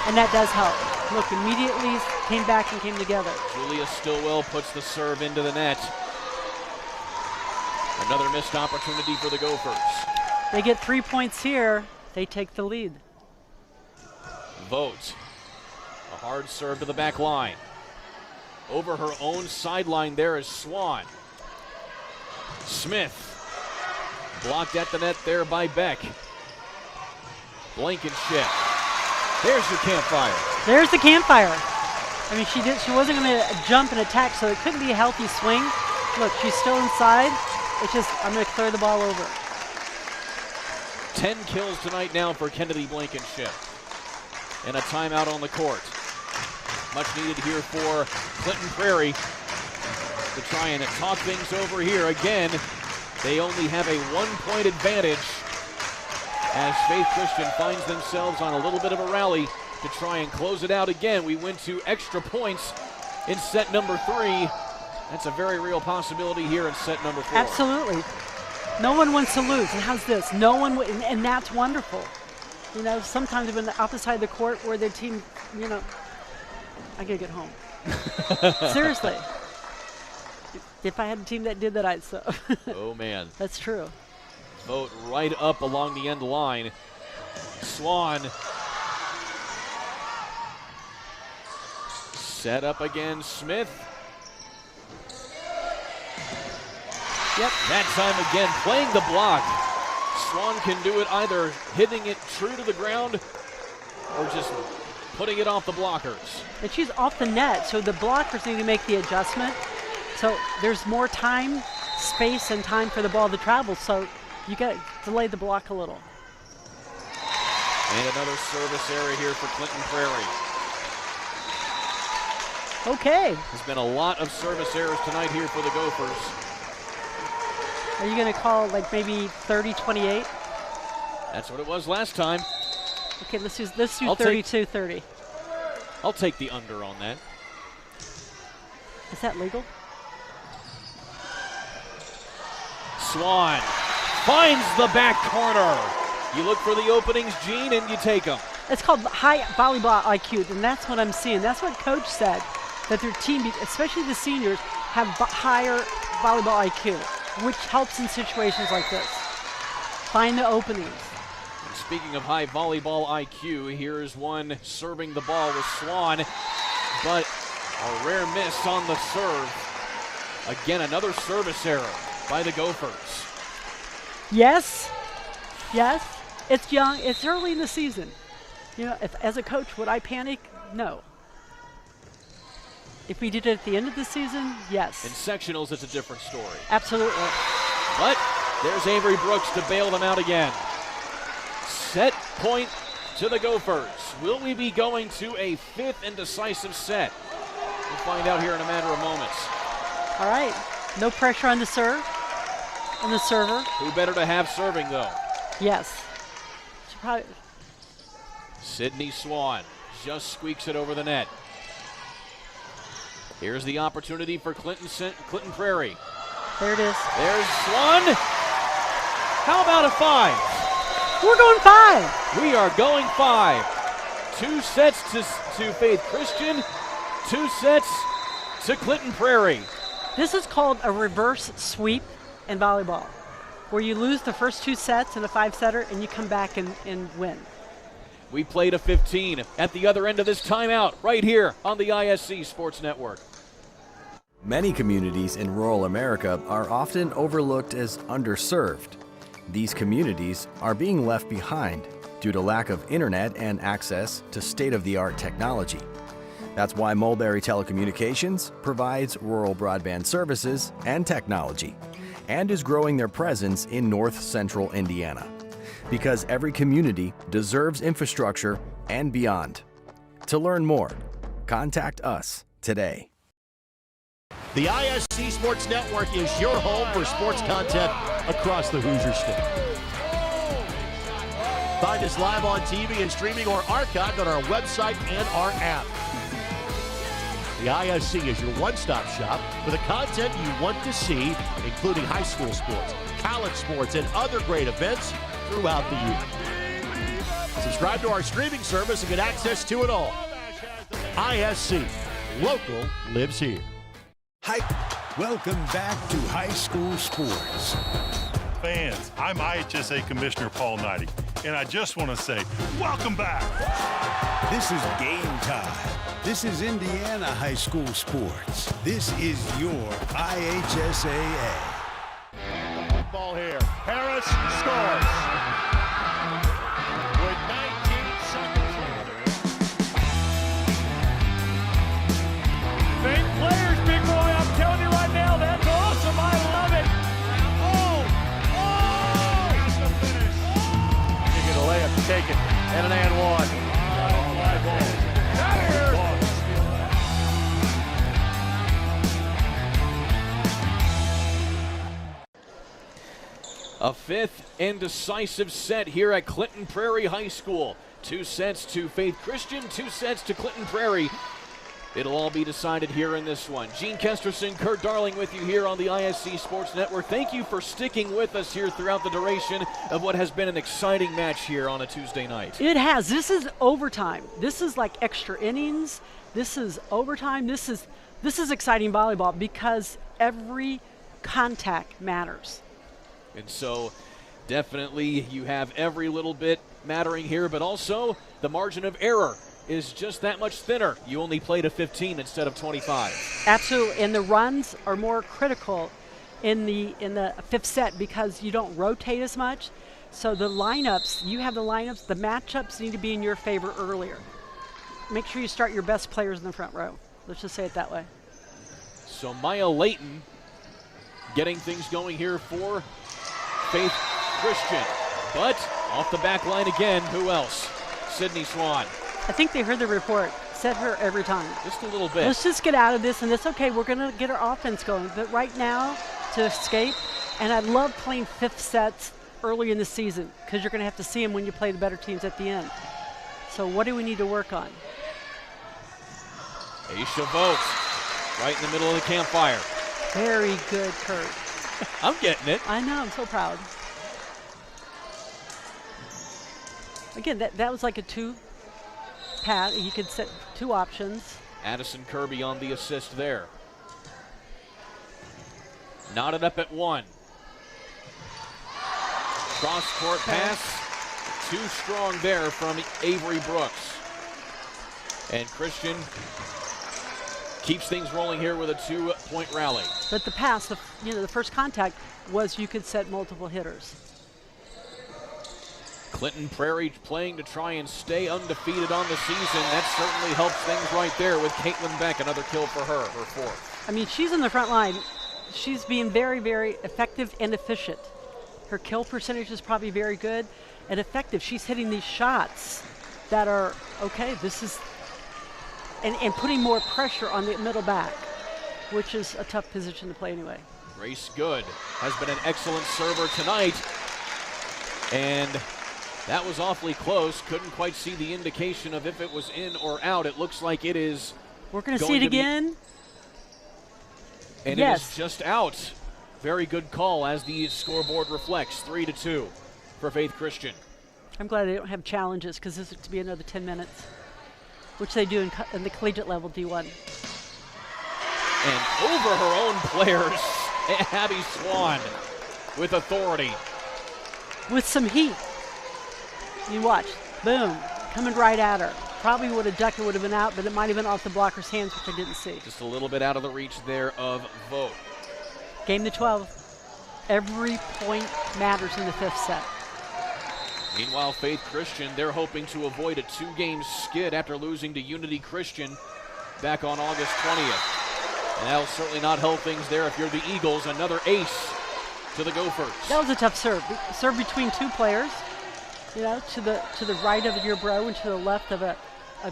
And that does help. Look, immediately came back and came together. Julia Stillwell puts the serve into the net. Another missed opportunity for the Gophers. They get 3 points here. They take the lead. Vogt. A hard serve to the back line. Over her own sideline there is Swan. Smith. Blocked at the net there by Beck. Blankenship. There's your campfire. There's the campfire. I mean, she wasn't going to jump and attack, so it couldn't be a healthy swing. Look, she's still inside. It's just, I'm going to clear the ball over. 10 kills tonight now for Kennedy Blankenship. And a timeout on the court. Much needed here for Clinton Prairie to try and talk things over here. Again, they only have a 1-point advantage as Faith Christian finds themselves on a little bit of a rally to try and close it out again. We went to extra points in set number 3. That's a very real possibility here in set number 4. Absolutely. No one wants to lose. And how's this? No one, and that's wonderful. Sometimes I've been on the opposite side of the court where their team, I gotta get home. Seriously. If I had a team that did that, I'd so. Oh, man. That's true. Vote right up along the end line. Swan. Set up again, Smith. Yep. That time again, playing the block. Swan can do it either hitting it true to the ground or just putting it off the blockers. And she's off the net, so the blockers need to make the adjustment. So there's more time, space, and time for the ball to travel. So you got to delay the block a little. And another service error here for Clinton Prairie. Okay. There's been a lot of service errors tonight here for the Gophers. Are you going to call like maybe 30-28? That's what it was last time. Okay, let's do 32-30. I'll take the under on that. Is that legal? Swan finds the back corner. You look for the openings, Gene, and you take them. It's called high volleyball IQ, and that's what I'm seeing. That's what Coach said, that their team, especially the seniors, have higher volleyball IQ, which helps in situations like this. Find the openings. And speaking of high volleyball IQ, here's one serving the ball with Swan, but a rare miss on the serve. Again, another service error by the Gophers. Yes. It's young. It's early in the season. As a coach, would I panic? No. If we did it at the end of the season, yes. In sectionals, it's a different story. Absolutely. But there's Avery Brooks to bail them out again. Set point to the Gophers. Will we be going to a fifth and decisive set? We'll find out here in a matter of moments. All right. No pressure on the serve, on the server. Who better to have serving, though? Yes. Should probably. Sydney Swan just squeaks it over the net. Here's the opportunity for Clinton Prairie. There it is. There's Swan. How about a 5? We're going 5. We are going 5. 2 sets to Faith Christian, 2 sets to Clinton Prairie. This is called a reverse sweep in volleyball, where you lose the first 2 sets in a 5-setter and you come back and win. We played a 15 at the other end of this timeout right here on the ISC Sports Network. Many communities in rural America are often overlooked as underserved. These communities are being left behind due to lack of internet and access to state-of-the-art technology. That's why Mulberry Telecommunications provides rural broadband services and technology and is growing their presence in north central Indiana. Because every community deserves infrastructure and beyond. To learn more, contact us today. The ISC Sports Network is your home for sports content across the Hoosier State. Find us live on TV and streaming or archived on our website and our app. The ISC is your one-stop shop for the content you want to see, including high school sports, college sports, and other great events throughout the year. Subscribe to our streaming service and get access to it all. ISC, local lives here. Hi. Welcome back to high school sports. Fans, I'm IHSAA Commissioner Paul Knighty, and I just want to say, welcome back. This is game time. This is Indiana high school sports. This is your IHSAA. Ball here. Harris scores. With 19 seconds. Big players, big boy. I'm telling you right now, that's awesome. I love it. That's the finish. You get a layup taken and an and one. A fifth and decisive set here at Clinton Prairie High School. 2 sets to Faith Christian, 2 sets to Clinton Prairie. It'll all be decided here in this one. Gene Kesterson, Kurt Darling with you here on the ISC Sports Network. Thank you for sticking with us here throughout the duration of what has been an exciting match here on a Tuesday night. It has. This is overtime. This is like extra innings. This is overtime. This is exciting volleyball because every contact matters. And so definitely you have every little bit mattering here, but also the margin of error is just that much thinner. You only played a 15 instead of 25. Absolutely, and the runs are more critical in the 5th set because you don't rotate as much. So the lineups, the matchups need to be in your favor earlier. Make sure you start your best players in the front row. Let's just say it that way. So Maya Layton getting things going here for Faith Christian. But off the back line again, who else? Sydney Swan. I think they heard the report. Set her every time. Just a little bit. Let's just get out of this, and it's okay. We're going to get our offense going. But right now, to escape, and I love playing 5th sets early in the season because you're going to have to see them when you play the better teams at the end. So what do we need to work on? Aisha Vogt, right in the middle of the campfire. Very good, Kurt. I'm getting it. I know, I'm so proud. Again, that was like a 2 pass. You could set 2 options. Addison Kirby on the assist there. Knotted up at 1. Cross-court pass. Too strong there from Avery Brooks. And Christian keeps things rolling here with a 2-point rally. But the pass, the first contact was you could set multiple hitters. Clinton Prairie playing to try and stay undefeated on the season. That certainly helps things right there with Caitlin Beck. Another kill for her 4th. I mean, she's in the front line. She's being very, very effective and efficient. Her kill percentage is probably very good and effective. She's hitting these shots that are, okay, this is, and putting more pressure on the middle back, which is a tough position to play anyway. Grace Good has been an excellent server tonight, and that was awfully close. Couldn't quite see the indication of if it was in or out. It looks like it is. We're going to see it again. And yes. It is just out. Very good call as the scoreboard reflects. 3-2 for Faith Christian. I'm glad they don't have challenges because this is to be another 10 minutes, which they do in the collegiate level D1. And over her own players, Abby Swan with authority. With some heat. You watch. Boom. Coming right at her. Probably would have ducked, it would have been out, but it might have been off the blocker's hands, which I didn't see. Just a little bit out of the reach there of Vogt. Game to 12. Every point matters in the fifth set. Meanwhile, Faith Christian, they're hoping to avoid a 2-game skid after losing to Unity Christian back on August 20th. And that'll certainly not help things there if you're the Eagles. Another ace to the Gophers. That was a tough serve. Serve between two players, you know, to the right of your bro and to the left of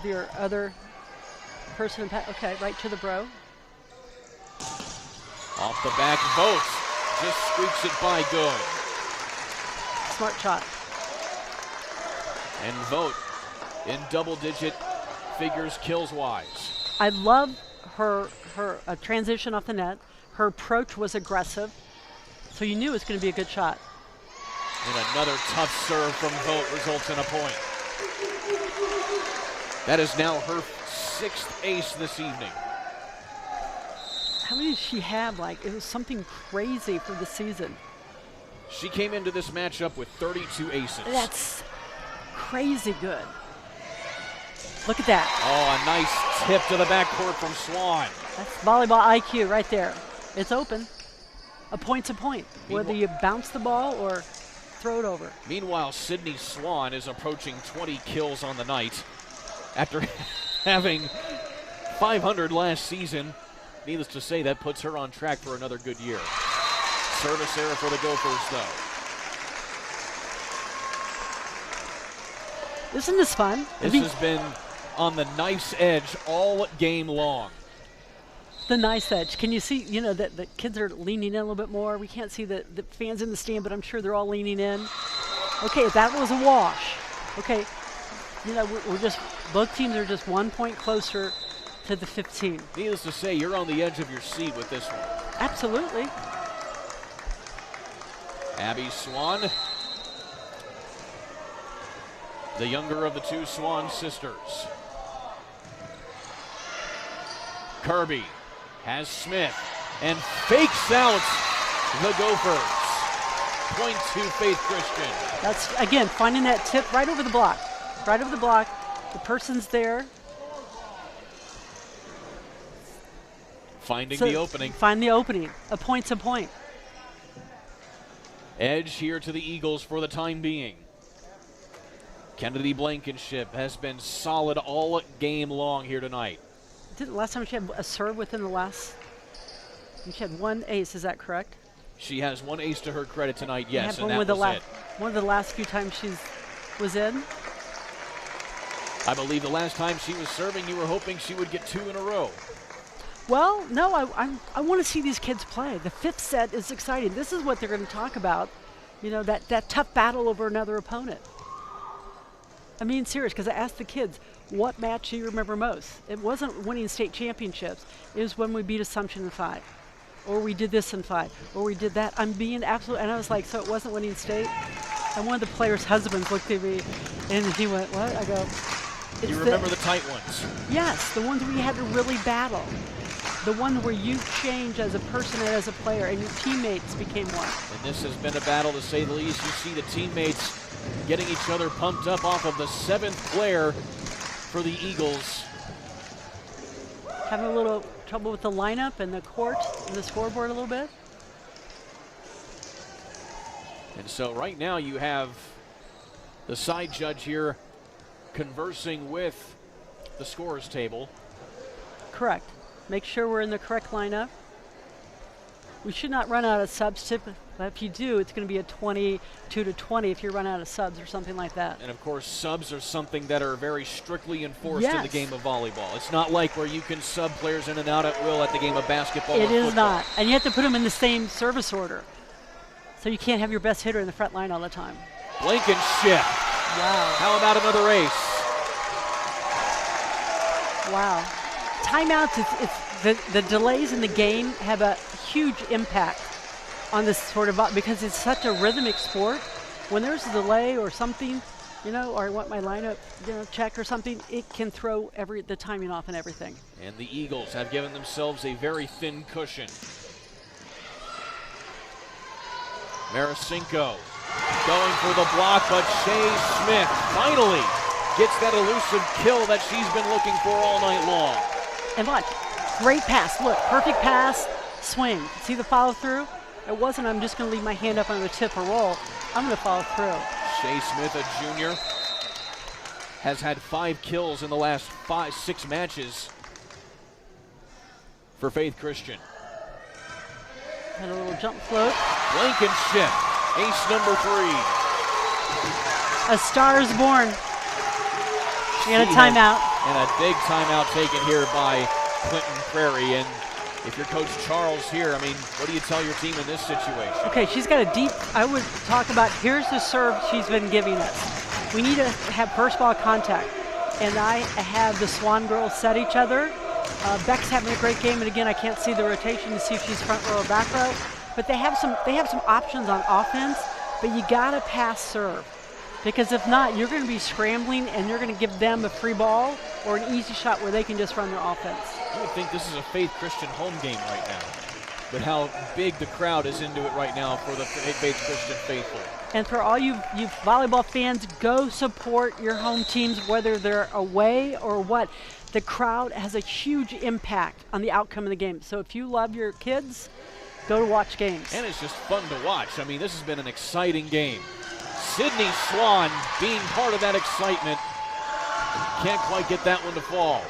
your other person. Okay, right to the bro. Off the back, Vogt just squeaks it by Good. Smart shot. And Vogt in double-digit figures kills-wise. I love her transition off the net. Her approach was aggressive, so you knew it was going to be a good shot. And another tough serve from Vogt results in a point. That is now her 6th ace this evening. How many did she have? Like, it was something crazy for the season. She came into this matchup with 32 aces. That's crazy good. Look at that. Oh, a nice tip to the backcourt from Swan. That's volleyball IQ right there. It's open. A point's a point, whether you bounce the ball or throw it over. Meanwhile, Sydney Swan is approaching 20 kills on the night after having 500 last season. Needless to say, that puts her on track for another good year. Service error for the Gophers, though. Isn't this fun? This has been on the knife's edge all game long. The nice edge. Can you see, you know, that the kids are leaning in a little bit more? We can't see the fans in the stand, but I'm sure they're all leaning in. Okay, that was a wash. Okay, you know, we're just, both teams are just 1 point closer to the 15. Needless to say, you're on the edge of your seat with this one. Absolutely. Abby Swan, the younger of the two Swan sisters. Kirby has Smith and fakes out the Gophers. Point to Faith Christian. That's, again, finding that tip right over the block. Right over the block. The person's there. Finding the opening. Find the opening. A point's a point. Edge here to the Eagles for the time being. Kennedy Blankenship has been solid all game long here tonight. Didn't last time she had a serve within the last? She had one ace, is that correct? She has one ace to her credit tonight, yes, and that that was it. One of the last few times she was in? I believe the last time she was serving, you were hoping she would get 2 in a row. Well, no, I want to see these kids play. The fifth set is exciting. This is what they're going to talk about, you know, that tough battle over another opponent. I mean, serious, because I asked the kids, what match do you remember most? It wasn't winning state championships. It was when we beat Assumption in 5, or we did this in 5, or we did that. I'm being absolute, and I was like, so it wasn't winning state? And one of the players' husbands looked at me, and he went, what? I go, you remember the tight ones? Yes, the ones where you had to really battle. The one where you change as a person and as a player, and your teammates became one. And this has been a battle, to say the least. You see the teammates getting each other pumped up off of the 7th player for the Eagles. Having a little trouble with the lineup and the court and the scoreboard a little bit. And so right now you have the side judge here conversing with the scorers table. Correct. Make sure we're in the correct lineup. We should not run out of subs typically. But if you do, it's going to be a 22-20 if you run out of subs or something like that. And of course, subs are something that are very strictly enforced in the game of volleyball. It's not like where you can sub players in and out at will at the game of basketball. It is not. And you have to put them in the same service order. So you can't have your best hitter in the front line all the time. Blankenship. Wow. How about another ace? Wow. Timeouts, the delays in the game have a huge impact on this sort of, because it's such a rhythmic sport. When there's a delay or something, or I want my lineup, check or something, it can throw the timing off and everything. And the Eagles have given themselves a very thin cushion. Maricinko going for the block, but Shea Smith finally gets that elusive kill that she's been looking for all night long. And watch, great pass. Look, perfect pass, swing. See the follow through? It wasn't, I'm just going to leave my hand up on the tip or roll. I'm going to follow through. Shea Smith, a junior, has had 5 kills in the last 6 matches for Faith Christian. Had a little jump float. Blankenship, ace number 3. A star is born. And a timeout. And a big timeout taken here by Clinton Prairie. And if you're Coach Charles here, what do you tell your team in this situation? Okay, she's got a deep, I would talk about, here's the serve she's been giving us. We need to have first ball contact. And I have the Swan girls set each other. Beck's having a great game, and again, I can't see the rotation to see if she's front row or back row. But they have some options on offense, but you gotta pass serve. Because if not, you're going to be scrambling and you're going to give them a free ball or an easy shot where they can just run their offense. You would think this is a Faith Christian home game right now, but how big the crowd is into it right now for the Faith Christian faithful. And for all you volleyball fans, go support your home teams, whether they're away or what. The crowd has a huge impact on the outcome of the game. So if you love your kids, go to watch games. And it's just fun to watch. This has been an exciting game. Sydney Swan being part of that excitement. Can't quite get that one to fall.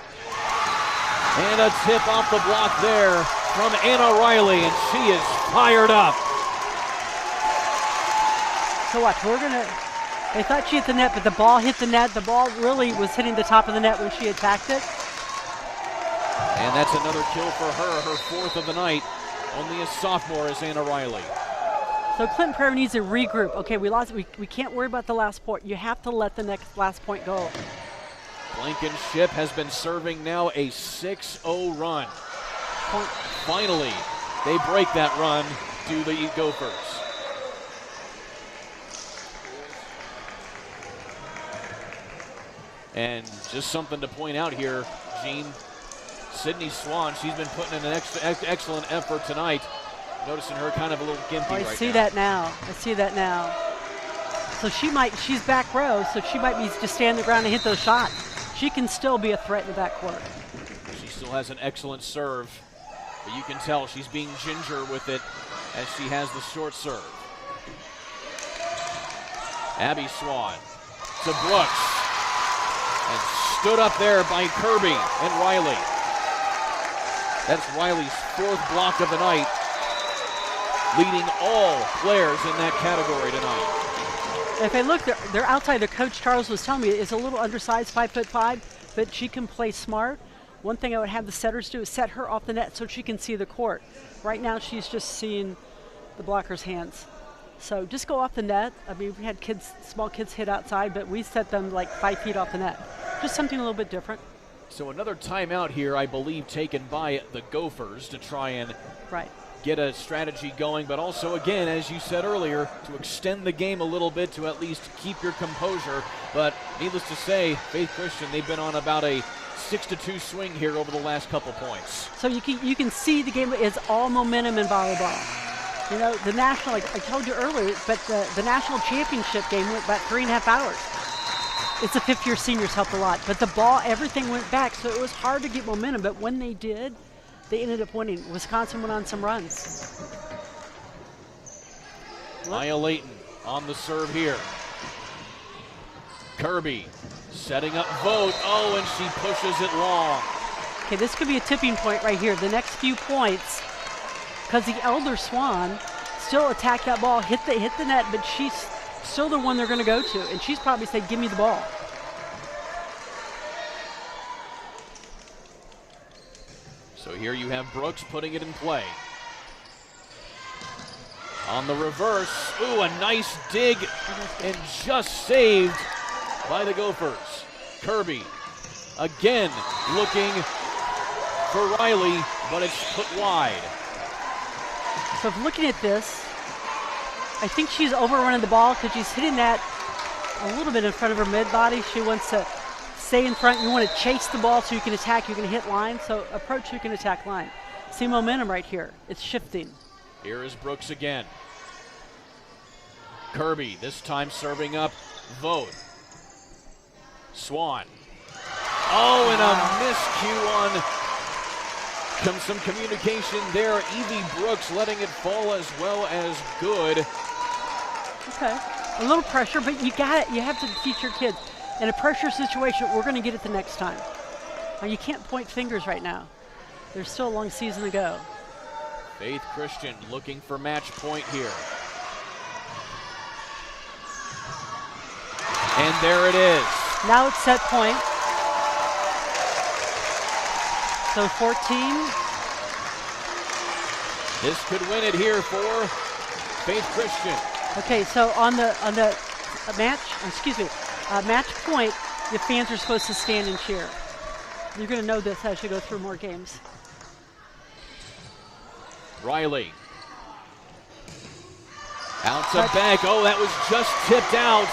And a tip off the block there from Anna Riley, and she is fired up. So watch, they thought she hit the net, but the ball hit the net. The ball really was hitting the top of the net when she attacked it. And that's another kill for her 4th of the night. Only a sophomore is Anna Riley. So Clinton Prairie needs to regroup. Okay, we lost. We can't worry about the last point. You have to let the last point go. Blankenship has been serving now a 6-0 run. Finally, they break that run, do the Gophers. And just something to point out here, Gene, Sydney Swan, she's been putting in an excellent effort tonight. Noticing her kind of a little gimpy right now. I see that now. So she's back row, so she might be just stand the ground and hit those shots. She can still be a threat in the backcourt. She still has an excellent serve, but you can tell she's being ginger with it as she has the short serve. Abby Swan to Brooks, and stood up there by Kirby and Riley. That's Riley's 4th block of the night, leading all players in that category tonight. If they look, they're outside. Their coach Charles was telling me is a little undersized, 5'5", but she can play smart. One thing I would have the setters do is set her off the net so she can see the court. Right now she's just seeing the blocker's hands. So just go off the net. We had small kids hit outside, but we set them like 5 feet off the net. Just something a little bit different. So another timeout here, I believe, taken by the Gophers to try and get a strategy going, but also, again, as you said earlier, to extend the game a little bit to at least keep your composure. But needless to say, Faith Christian, they've been on about a 6-2 swing here over the last couple points. So you can see the game is all momentum in volleyball. The national, like I told you earlier, but the national championship game went about 3.5 hours. It's the 5th-year seniors helped a lot, but the ball, everything went back, so it was hard to get momentum, but when they did, they ended up winning. Wisconsin went on some runs. Maya Layton on the serve here. Kirby setting up Vogt. Oh, and she pushes it long. Okay, this could be a tipping point right here. The next few points, because the elder Swan still attacked that ball, hit the net, but she's still the one they're going to go to, and she's probably said, give me the ball. So here you have Brooks putting it in play. On the reverse, ooh, a nice dig, and just saved by the Gophers. Kirby again looking for Riley, but it's put wide. So if looking at this, I think she's overrunning the ball because she's hitting that a little bit in front of her mid-body. She wants to stay in front. You want to chase the ball so you can attack, you can hit line. So approach, you can attack line. See momentum right here. It's shifting. Here is Brooks again. Kirby, this time serving up Vogt. Swan. Oh, and a miscue on some communication there. Evie Brooks letting it fall as well as good. Okay, a little pressure, but you have to teach your kids. In a pressure situation, we're going to get it the next time. Now, you can't point fingers right now. There's still a long season to go. Faith Christian looking for match point here. And there it is. Now it's set point. So 14. This could win it here for Faith Christian. Okay, so on the match point, the fans are supposed to stand and cheer. You're going to know this as you go through more games. Riley. Out to Beck. Oh, that was just tipped out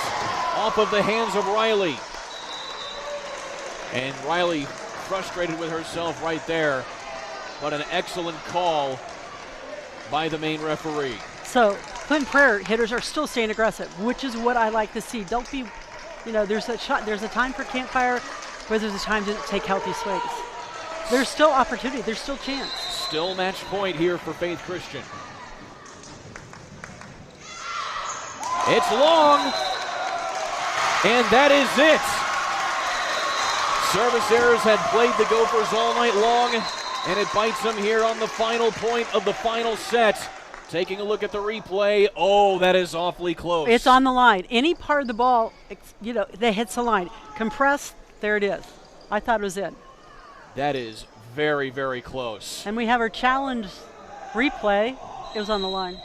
off of the hands of Riley. And Riley frustrated with herself right there, but an excellent call by the main referee. So Clinton Prairie hitters are still staying aggressive, which is what I like to see. Don't be, there's a time for campfire, but there's a time to take healthy swings. There's still opportunity. There's still chance. Still match point here for Faith Christian. It's long, and that is it. Service errors had played the Gophers all night long, and it bites them here on the final point of the final set. Taking a look at the replay, oh, that is awfully close. It's on the line. Any part of the ball, that hits the line. Compressed, there it is. I thought it was in. That is very, very close. And we have our challenge replay. It was on the line.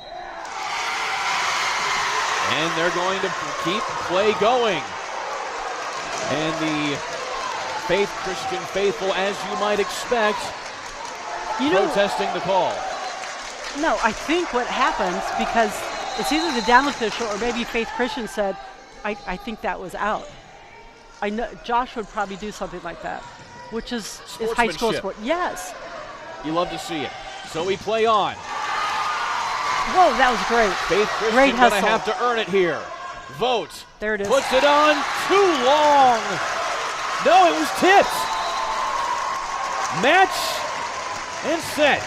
And they're going to keep play going. And the Faith Christian faithful, as you might expect, protesting the call. No, I think what happens, because it's either the down official or maybe Faith Christian said, I think that was out. I know Josh would probably do something like that, which is high school sport. Yes. You love to see it. So we play on. Whoa, that was great. Faith Christian going to have to earn it here. Vogt. There it is. Puts it on. Too long. No, it was tipped. Match and set.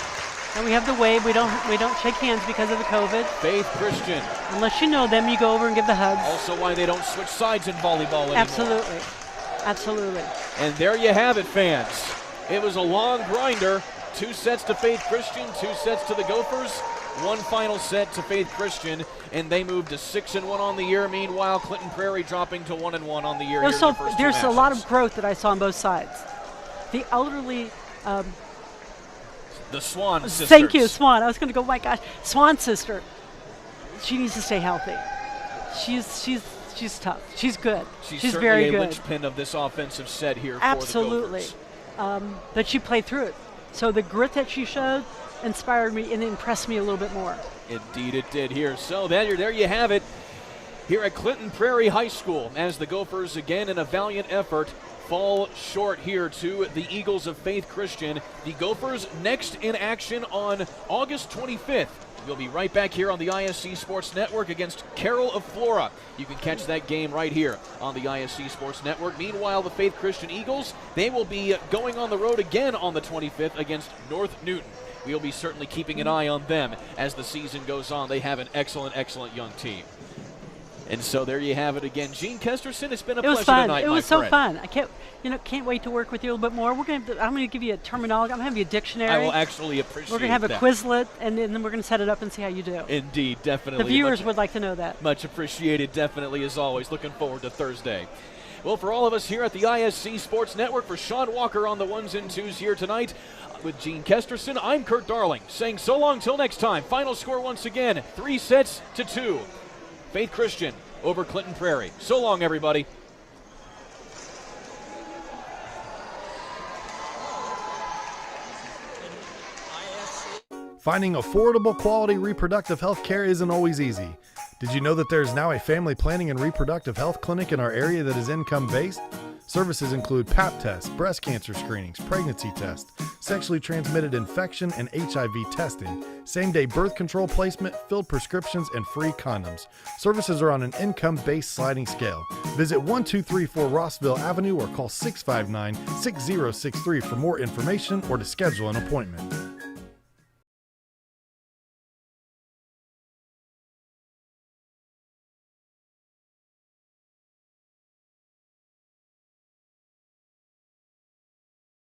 And we have the wave. We don't shake hands because of the COVID. Faith Christian. Unless you know them, you go over and give the hugs. Also why they don't switch sides in volleyball anymore. Absolutely. Absolutely. And there you have it, fans. It was a long grinder. 2 sets to Faith Christian, 2 sets to the Gophers. 1 final set to Faith Christian, and they moved to 6-1 on the year. Meanwhile, Clinton Prairie dropping to 1-1 on the year. There's a lot of growth that I saw on both sides. The elderly, the Swan sisters. Thank you, Swan. I was going to go. Oh my gosh, Swan sister. She needs to stay healthy. She's tough. She's good. She's very good. A linchpin of this offensive set here. Absolutely. For the Gophers. But she played through it. So the grit that she showed inspired me and impressed me a little bit more. Indeed it did here. So there you have it here at Clinton Prairie High School, as the Gophers, again in a valiant effort, fall short here to the Eagles of Faith Christian. The Gophers next in action on August 25th. We'll be right back here on the ISC Sports Network against Carroll of Flora. You can catch that game right here on the ISC Sports Network. Meanwhile, the Faith Christian Eagles, they will be going on the road again on the 25th against North Newton. We'll be certainly keeping an eye on them as the season goes on. They have an excellent, excellent young team. And so there you have it again. Gene Kesterson, it's been a It was pleasure fun. tonight, It my was so friend. fun. I can't wait to work with you a little bit more. I'm going to give you a terminology. I'm going to have you a dictionary. I will actually appreciate We're going to have a that. Quizlet, and then we're going to set it up and see how you do. Indeed, definitely. The viewers would like to know that. Much appreciated, definitely, as always. Looking forward to Thursday. Well, for all of us here at the ISC Sports Network, for Sean Walker on the ones and twos here tonight, with Gene Kesterson, I'm Kurt Darling, saying so long till next time. Final score once again, 3-2. Faith Christian over Clinton Prairie. So long, everybody. Finding affordable, quality reproductive health care isn't always easy. Did you know that there is now a family planning and reproductive health clinic in our area that is income-based? Services include Pap tests, breast cancer screenings, pregnancy tests, sexually transmitted infection and HIV testing, same-day birth control placement, filled prescriptions, and free condoms. Services are on an income-based sliding scale. Visit 1234 Rossville Avenue or call 659-6063 for more information or to schedule an appointment.